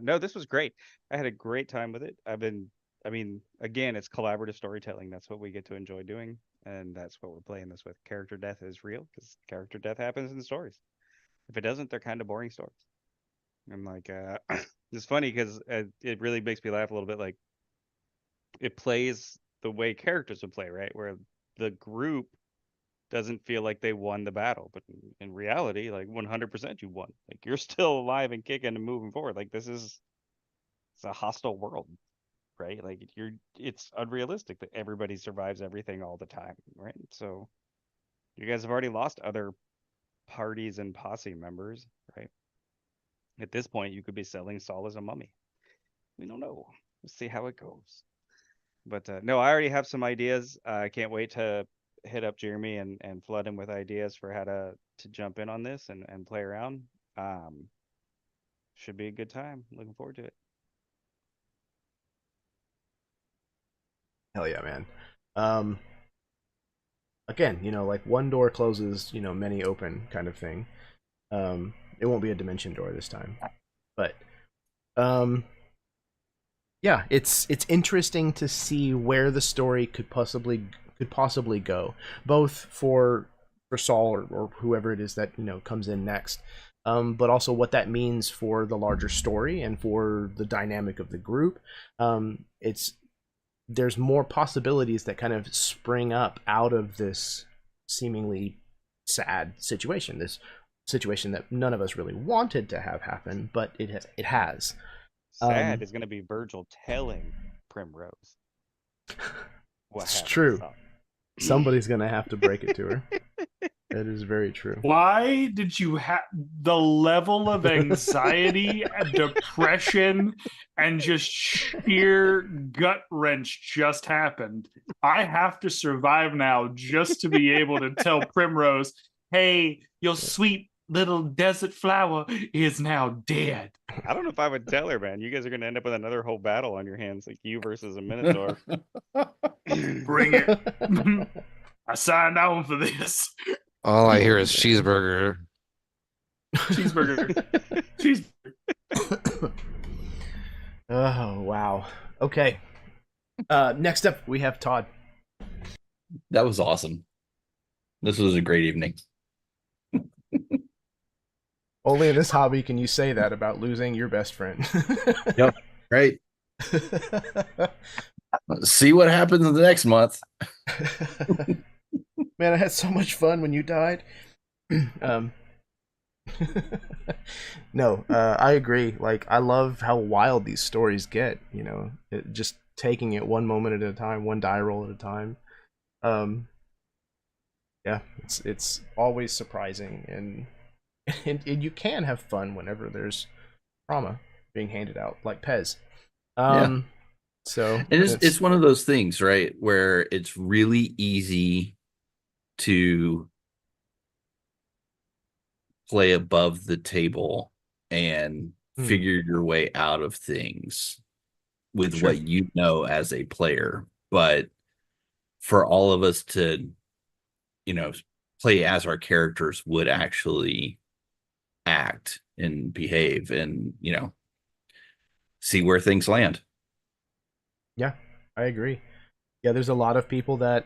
No, this was great. I had a great time with it. Again, it's collaborative storytelling. That's what we get to enjoy doing, and that's what we're playing this with. Character death is real because character death happens in the stories. If it doesn't, they're kind of boring stories. I'm like, it's funny because it really makes me laugh a little bit. Like, it plays the way characters would play, right? Where the group doesn't feel like they won the battle, but in reality, like 100% you won. Like, you're still alive and kicking and moving forward. Like, it's a hostile world, right? Like, it's unrealistic that everybody survives everything all the time, right? So you guys have already lost other parties and posse members, right? At this point, you could be selling Saul as a mummy. We don't know. We'll see how it goes. But no, I already have some ideas. I can't wait to hit up Jeremy and flood him with ideas for how to jump in on this and play around. Should be a good time. Looking forward to it. Hell yeah, man. Again, like one door closes, many open kind of thing. It won't be a dimension door this time. But yeah, it's interesting to see where the story could possibly go, both for Saul or whoever it is that comes in next, but also what that means for the larger story and for the dynamic of the group. There's more possibilities that kind of spring up out of this seemingly sad situation. This situation that none of us really wanted to have happen, but it has. Sad is going to be Virgil telling Primrose. It's true. Somebody's going to have to break it to her. That is very true. Why did you have the level of anxiety and depression and just sheer gut wrench just happened? I have to survive now just to be able to tell Primrose, hey, your sweet little desert flower is now dead. I don't know if I would tell her, man. You guys are going to end up with another whole battle on your hands, like you versus a Minotaur. Bring it. I signed on for this. All I hear is cheeseburger. Cheeseburger. Cheeseburger. Oh, wow. Okay. Next up, we have Todd. That was awesome. This was a great evening. Only in this hobby can you say that about losing your best friend. Yep. Right. See what happens in the next month. Man, I had so much fun when you died. No, I agree. Like, I love how wild these stories get. Just taking it one moment at a time, one die roll at a time. Um, yeah, it's always surprising, and, and you can have fun whenever there's trauma being handed out, like Pez. Yeah. So And it's one of those things, right, where it's really easy to play above the table and figure your way out of things with Sure. what you know as a player. But for all of us to, play as our characters would actually act and behave and, see where things land. Yeah, I agree. Yeah, there's a lot of people that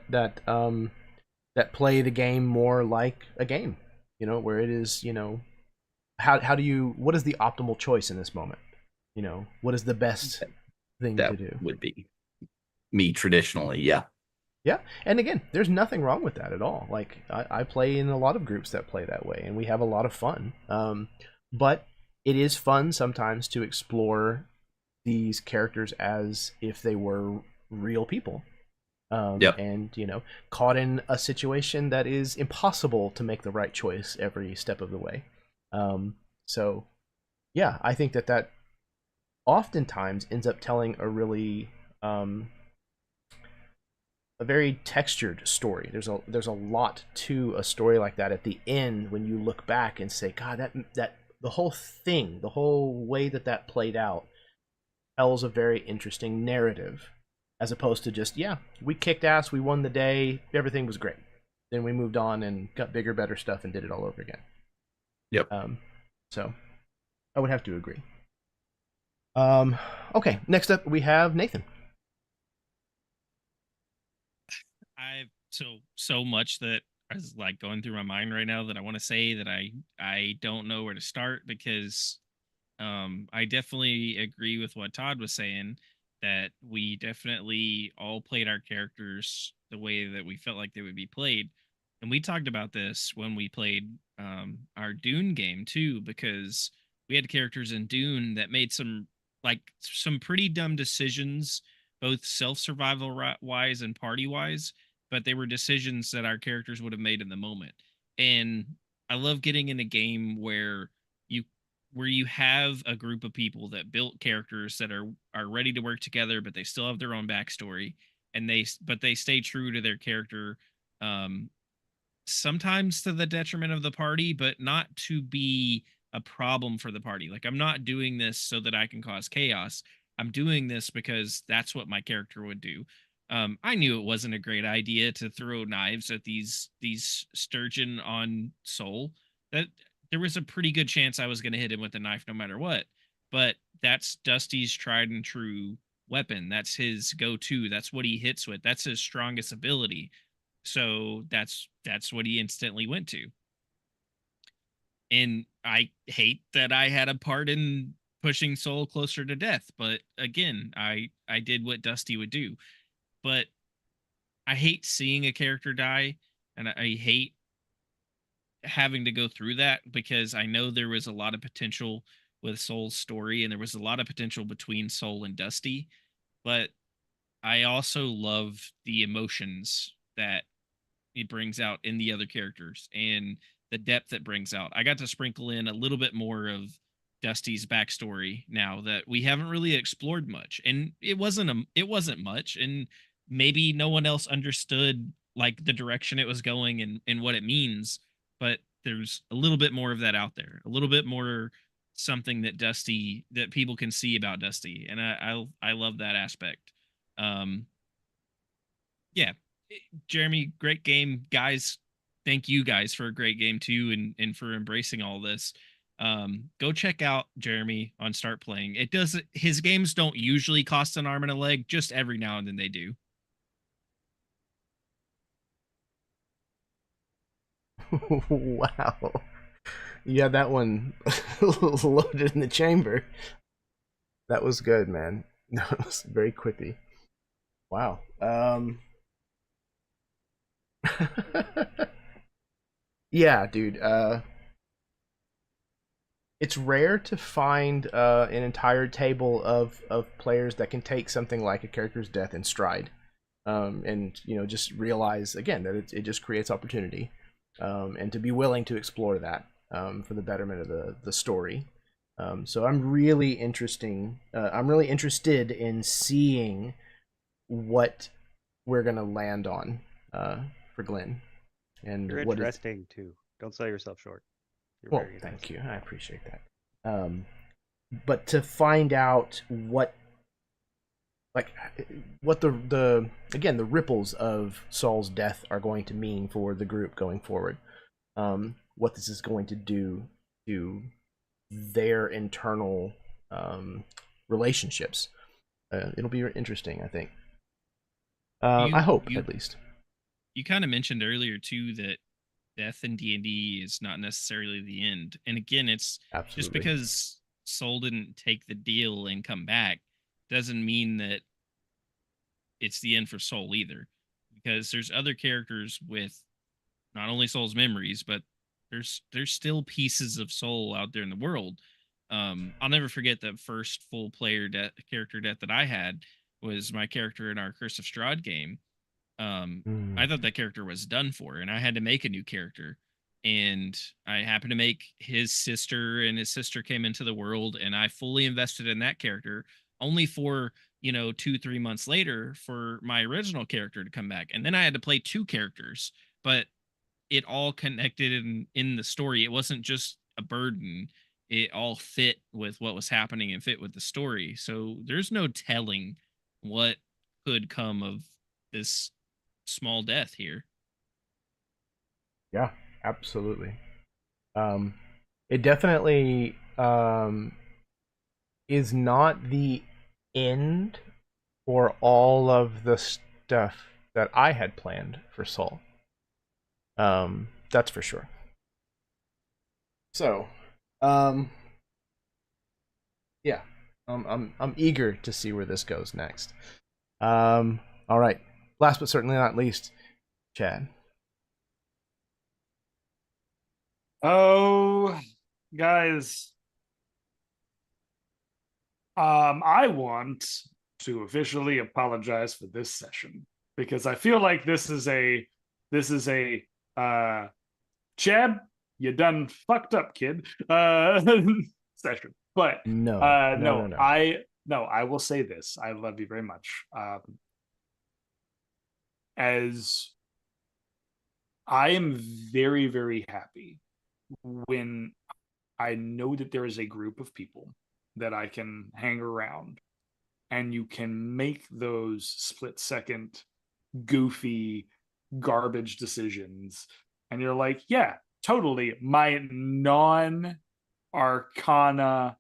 play the game more like a game, where it is, what is the optimal choice in this moment? What is the best thing That to do? would be me traditionally, yeah. Yeah, and again, there's nothing wrong with that at all. Like, I play in a lot of groups that play that way, and we have a lot of fun. But it is fun sometimes to explore these characters as if they were real people. Yep. And caught in a situation that is impossible to make the right choice every step of the way. So yeah, I think that oftentimes ends up telling a really a very textured story. There's a lot to a story like that at the end when you look back and say, God, that the whole thing, the whole way that played out tells a very interesting narrative, as opposed to just, yeah, we kicked ass, we won the day, everything was great. Then we moved on and got bigger, better stuff and did it all over again. Yep. So I would have to agree. Okay, next up we have Nathan. I've so much that is like going through my mind right now that I want to say that I don't know where to start, because I definitely agree with what Todd was saying, that we definitely all played our characters the way that we felt like they would be played. And we talked about this when we played our Dune game too, because we had characters in Dune that made some pretty dumb decisions, both self-survival wise and party wise, but they were decisions that our characters would have made in the moment. And I love getting in a game where you have a group of people that built characters that are ready to work together, but they still have their own backstory, and they stay true to their character, um, sometimes to the detriment of the party, but not to be a problem for the party. Like, I'm not doing this so that I can cause chaos. I'm doing this because that's what my character would do. I knew it wasn't a great idea to throw knives at these sturgeon on Soul. That there was a pretty good chance I was going to hit him with a knife no matter what. But that's Dusty's tried and true weapon. That's his go-to. That's what he hits with. That's his strongest ability. So that's what he instantly went to. And I hate that I had a part in pushing Soul closer to death, but again, I did what Dusty would do. But I hate seeing a character die, and I hate having to go through that, because I know there was a lot of potential with Soul's story, and there was a lot of potential between Soul and Dusty, but I also love the emotions that it brings out in the other characters and the depth it brings out. I got to sprinkle in a little bit more of Dusty's backstory now that we haven't really explored much, and it wasn't much, and maybe no one else understood like the direction it was going and what it means, but there's a little bit more of that out there, a little bit more something that people can see about Dusty, and I love that aspect. Yeah, Jeremy, great game, guys. Thank you guys for a great game too, and for embracing all this. Go check out Jeremy on Start Playing. His games don't usually cost an arm and a leg, just every now and then they do. Wow. You had that one loaded in the chamber. That was good, man. That was very quippy. Wow. Yeah, dude. it's rare to find an entire table of players that can take something like a character's death in stride, and just realize again that it just creates opportunity, and to be willing to explore that for the betterment of the story. So I'm really interested in seeing what we're gonna land on for Glenn, and You're what is. interesting too. Don't sell yourself short. You're Well, very thank interesting. you. I appreciate that. But to find out what the again the ripples of Saul's death are going to mean for the group going forward, what this is going to do to their internal relationships, it'll be interesting. I think. I hope at least. You kind of mentioned earlier too that death in D&D is not necessarily the end. And again, it's Absolutely. just because Soul didn't take the deal and come back doesn't mean that it's the end for Soul either. Because there's other characters with not only Soul's memories, but there's still pieces of Soul out there in the world. I'll never forget the first full player character death that I had was my character in our Curse of Strahd game. I thought that character was done for, and I had to make a new character. And I happened to make his sister, and his sister came into the world, and I fully invested in that character, only for 2-3 months later for my original character to come back. And then I had to play two characters, but it all connected in the story. It wasn't just a burden. It all fit with what was happening and fit with the story. So there's no telling what could come of this small death here. Yeah, absolutely. It definitely is not the end for all of the stuff that I had planned for Saul. That's for sure. So, yeah, I'm eager to see where this goes next. All right. Last but certainly not least, Chad. Oh, guys. I want to officially apologize for this session because I feel like this is a Chad, you done fucked up, kid. Session. But No. I will say this. I love you very much. As I am very, very happy when I know that there is a group of people that I can hang around and you can make those split-second goofy garbage decisions and you're like, yeah, totally, my non-arcana,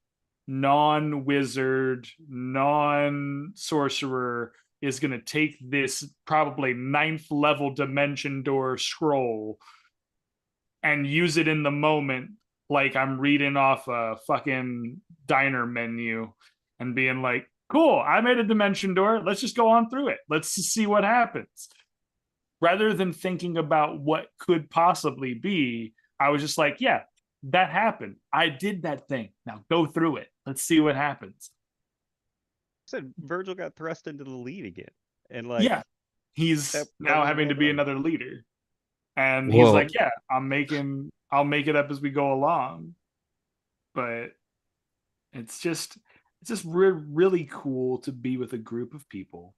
non-wizard, non-sorcerer is going to take this probably 9th level dimension door scroll and use it in the moment like I'm reading off a fucking diner menu and being like, cool, I made a dimension door. Let's just go on through it. Let's just see what happens. Rather than thinking about what could possibly be, I was just like, yeah, that happened. I did that thing. Now go through it. Let's see what happens. Said Virgil got thrust into the lead again. And yeah, he's now having to be another leader. And he's like, yeah, I'll make it up as we go along. But it's just really cool to be with a group of people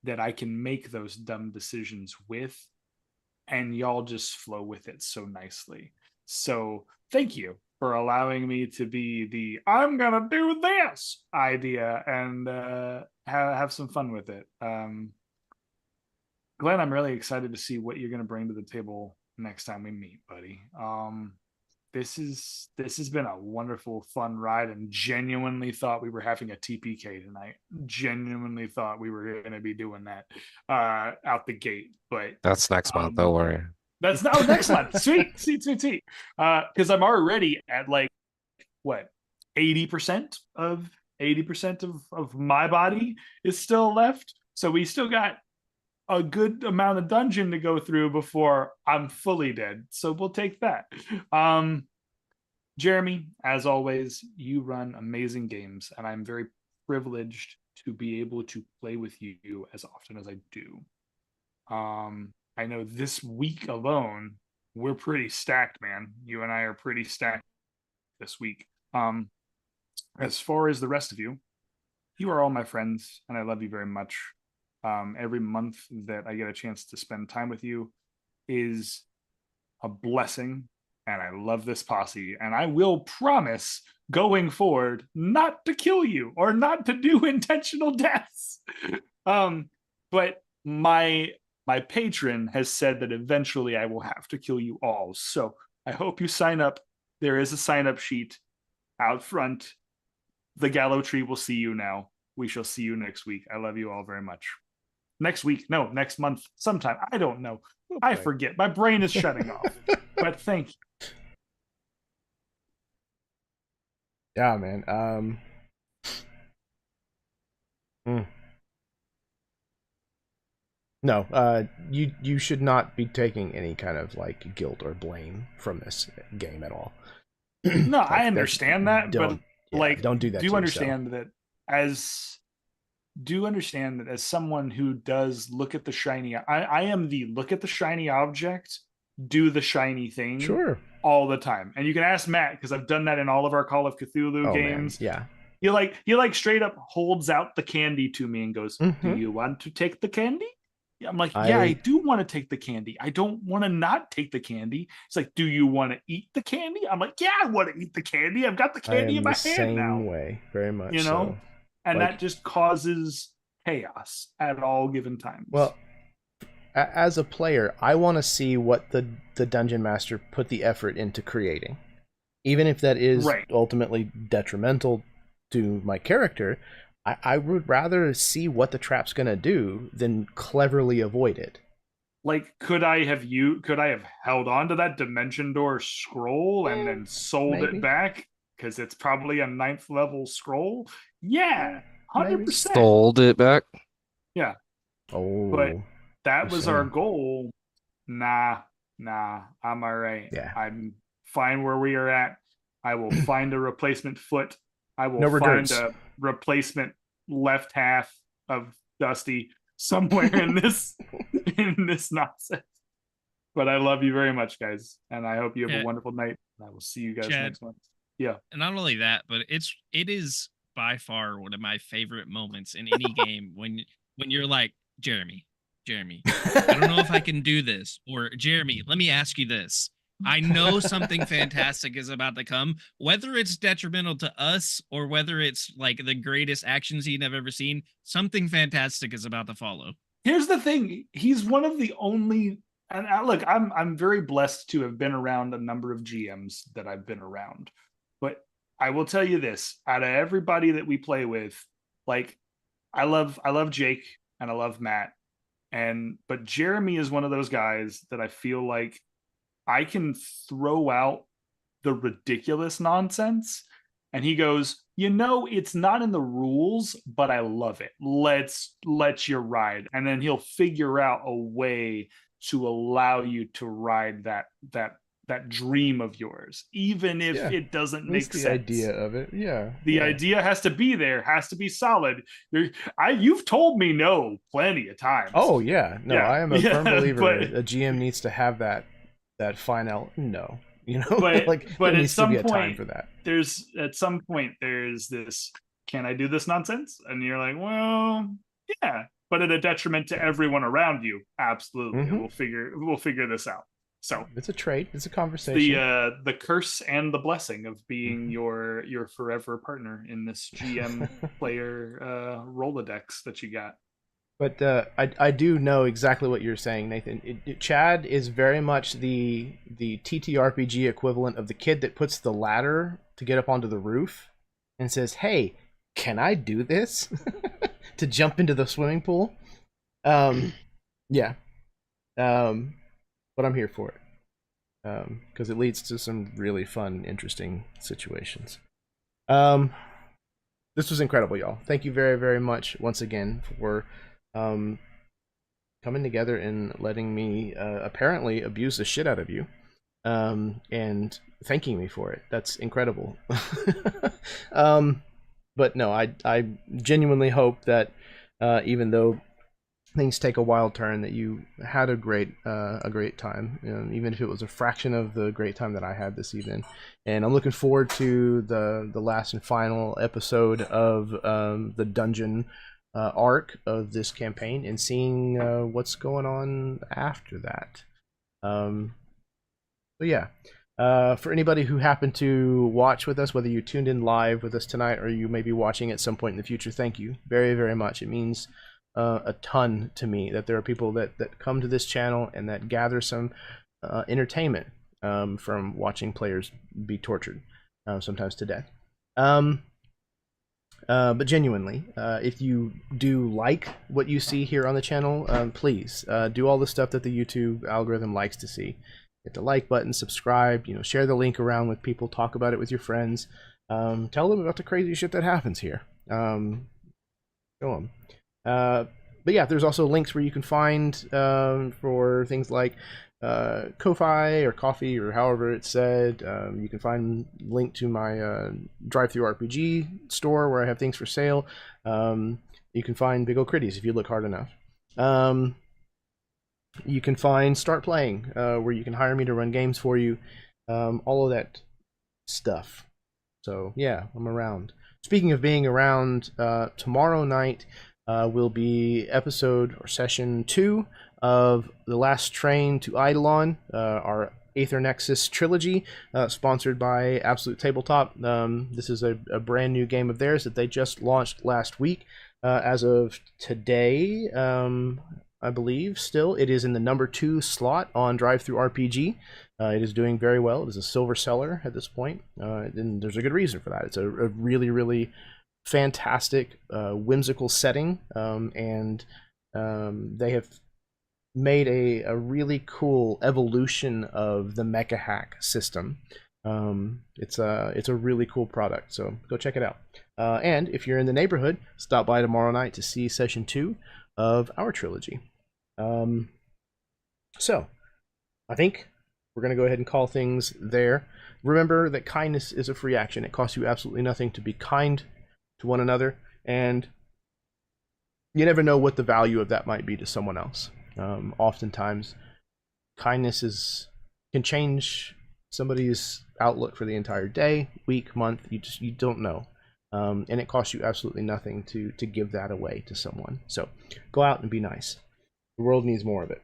that I can make those dumb decisions with, and y'all just flow with it so nicely. So thank you for allowing me to be the I'm gonna do this idea and have some fun with it. Glenn, I'm really excited to see what you're going to bring to the table next time we meet, buddy. This has been a wonderful, fun ride, and genuinely thought we were having a TPK tonight. Genuinely thought we were going to be doing that out the gate, but that's next month. Don't worry. That's not next month. Sweet. Because I'm already at like what 80% of my body is still left, so we still got a good amount of dungeon to go through before I'm fully dead. So we'll take that. Jeremy, as always, you run amazing games, and I'm very privileged to be able to play with you as often as I do. I know this week alone, we're pretty stacked, man. You and I are pretty stacked this week. As far as the rest of you, you are all my friends, and I love you very much. Every month that I get a chance to spend time with you is a blessing, and I love this posse. And I will promise going forward not to kill you or not to do intentional deaths. But my patron has said that eventually I will have to kill you all. So I hope you sign up. There is a sign up sheet out front. The Gallow Tree will see you now. We shall see you next week. I love you all very much. Next week, no, next month, sometime. I don't know. I forget. My brain is shutting off. But thank you. Yeah, man. No, you should not be taking any kind of like guilt or blame from this game at all. No, Like, I understand that, but like, don't do that. Do you to understand that as someone who does look at the shiny? I am the look at the shiny object, do the shiny thing, Sure, all the time. And you can ask Matt because I've done that in all of our Call of Cthulhu games. Man. Yeah, he like straight up holds out the candy to me and goes, Mhm. "Do you want to take the candy?" I'm like, yeah, I do want to take the candy. I don't want to not take the candy. It's like, do you want to eat the candy? I'm like, yeah, I want to eat the candy. I've got the candy in my hand now. Same way, very much. You know, so. And Like- that just causes chaos at all given times. Well, as a player, I want to see what the dungeon master put the effort into creating, even if that is Right. ultimately detrimental to my character. I would rather see what the trap's gonna do than cleverly avoid it. like, could I have held on to that dimension door scroll and then sold maybe. it back because it's probably a 9th level scroll? Yeah, 100%. Sold it back. Oh, But that you're was our saying- goal. Nah, I'm all right. Yeah. I'm fine where we are at. I will find a replacement foot. I will No find regrets. a replacement left half of Dusty somewhere in this nonsense. But I love you very much, guys, and I hope you have Yeah. a wonderful night. I will see you guys Chad. next month. Yeah. And not only that, but it is by far one of my favorite moments in any game when you're like, Jeremy, I don't know if I can do this, or Jeremy, let me ask you this. I know something fantastic is about to come, whether it's detrimental to us or whether it's like the greatest action scene I've ever seen. Something fantastic is about to follow. Here's the thing. He's one of the only, and look, I'm very blessed to have been around a number of GMs that I've been around. But I will tell you this, out of everybody that we play with, like, I love Jake and I love Matt. But Jeremy is one of those guys that I feel like I can throw out the ridiculous nonsense and he goes, it's not in the rules, but I love it. Let's let you ride. And then he'll figure out a way to allow you to ride that dream of yours, even if it doesn't make sense. The idea of it, The idea has to be there, has to be solid. You've told me no plenty of times. Oh yeah, no, I am a firm believer but- a GM needs to have that final no, But like but there at needs to some be a time point, for that. there's this. Can I do this nonsense? And you're like, well, yeah, but at a detriment to everyone around you. Absolutely, Mhm. we'll figure this out. So It's a trade. It's a conversation. the curse and the blessing of being your forever partner in this GM player Rolodex that you got. But I do know exactly what you're saying, Nathan. Chad is very much the TTRPG equivalent of the kid that puts the ladder to get up onto the roof and says, "Hey, can I do this?" to jump into the swimming pool. Yeah. But I'm here for it. Because it leads to some really fun, interesting situations. This was incredible, y'all. Thank you very, very much once again for coming together and letting me apparently abuse the shit out of you. and thanking me for it. That's incredible. But no, I genuinely hope that even though things take a wild turn, that you had a great time, even if it was a fraction of the great time that I had this evening. And I'm looking forward to the last and final episode of the dungeon arc of this campaign, and seeing what's going on after that. So yeah, for anybody who happened to watch with us, whether you tuned in live with us tonight or you may be watching at some point in the future, thank you very, very much. It means a ton to me that there are people that come to this channel and that gather some entertainment from watching players be tortured, sometimes to death. But genuinely, if you do like what you see here on the channel, please do all the stuff that the YouTube algorithm likes to see. Hit the like button, subscribe, share the link around with people, talk about it with your friends, tell them about the crazy shit that happens here. Show them. But yeah, there's also links where you can find for things like Ko-Fi or Coffee or however it's said. You can find link to my drive-through RPG store where I have things for sale. You can find Big O Critties if you look hard enough. You can find Start Playing, where you can hire me to run games for you. All of that stuff. So yeah, I'm around. Speaking of being around, tomorrow night will be episode or session 2 of The Last Train to Eidolon, our Aether Nexus trilogy, sponsored by Absolute Tabletop. This is a brand new game of theirs that they just launched last week. As of today, I believe still, it is in the number 2 slot on Drive-Thru RPG. It is doing very well. It is a silver seller at this point, and there's a good reason for that. It's a really, really fantastic, whimsical setting, and they have made a really cool evolution of the mecha hack system. It's a really cool product, so go check it out. And if you're in the neighborhood, stop by tomorrow night to see session 2 of our trilogy. So I think we're going to go ahead and call things there. Remember that kindness is a free action. It costs you absolutely nothing to be kind to one another, and you never know what the value of that might be to someone else. Oftentimes, kindness can change somebody's outlook for the entire day, week, month. You don't know, and it costs you absolutely nothing to give that away to someone. So go out and be nice. The world needs more of it.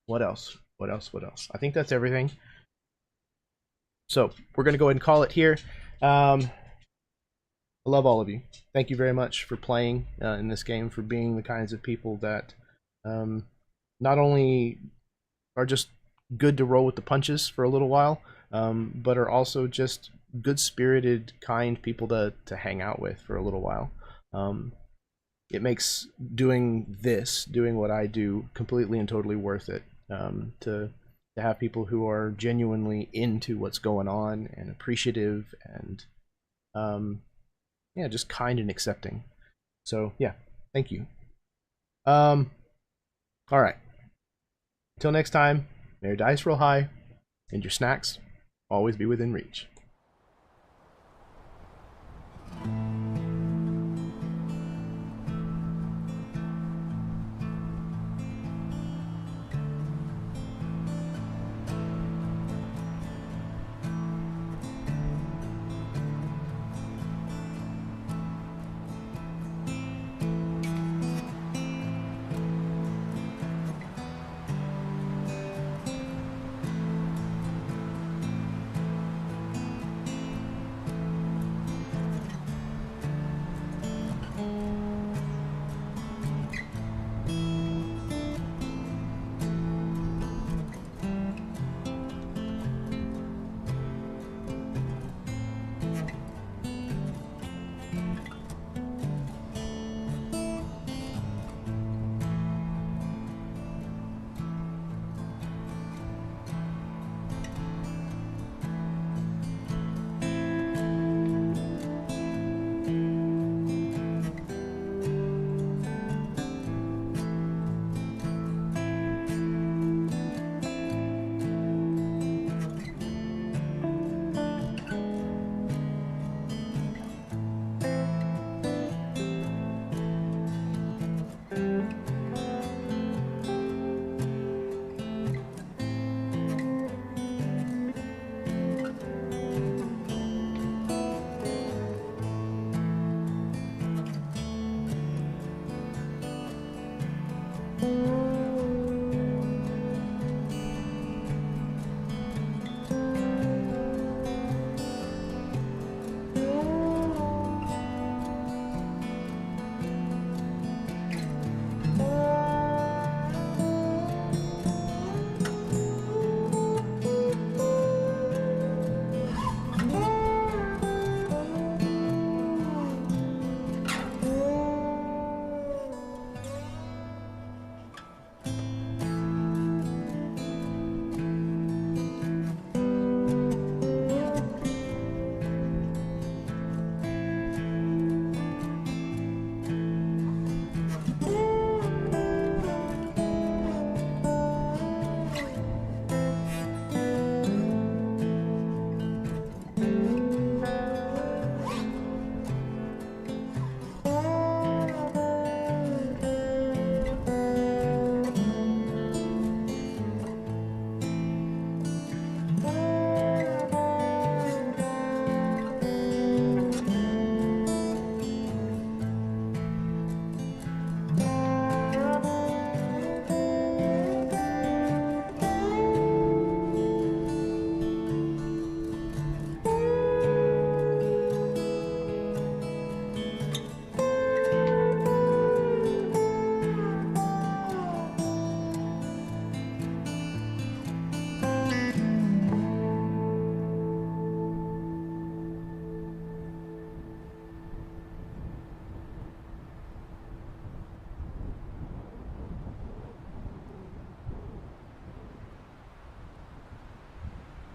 What else? I think that's everything. So we're going to go ahead and call it here. I love all of you. Thank you very much for playing in this game, for being the kinds of people that not only are just good to roll with the punches for a little while, but are also just good-spirited, kind people to hang out with for a little while. It makes doing what I do, completely and totally worth it. To have people who are genuinely into what's going on and appreciative and yeah, just kind and accepting. So yeah, thank you. All right. Until next time, may your dice roll high and your snacks always be within reach.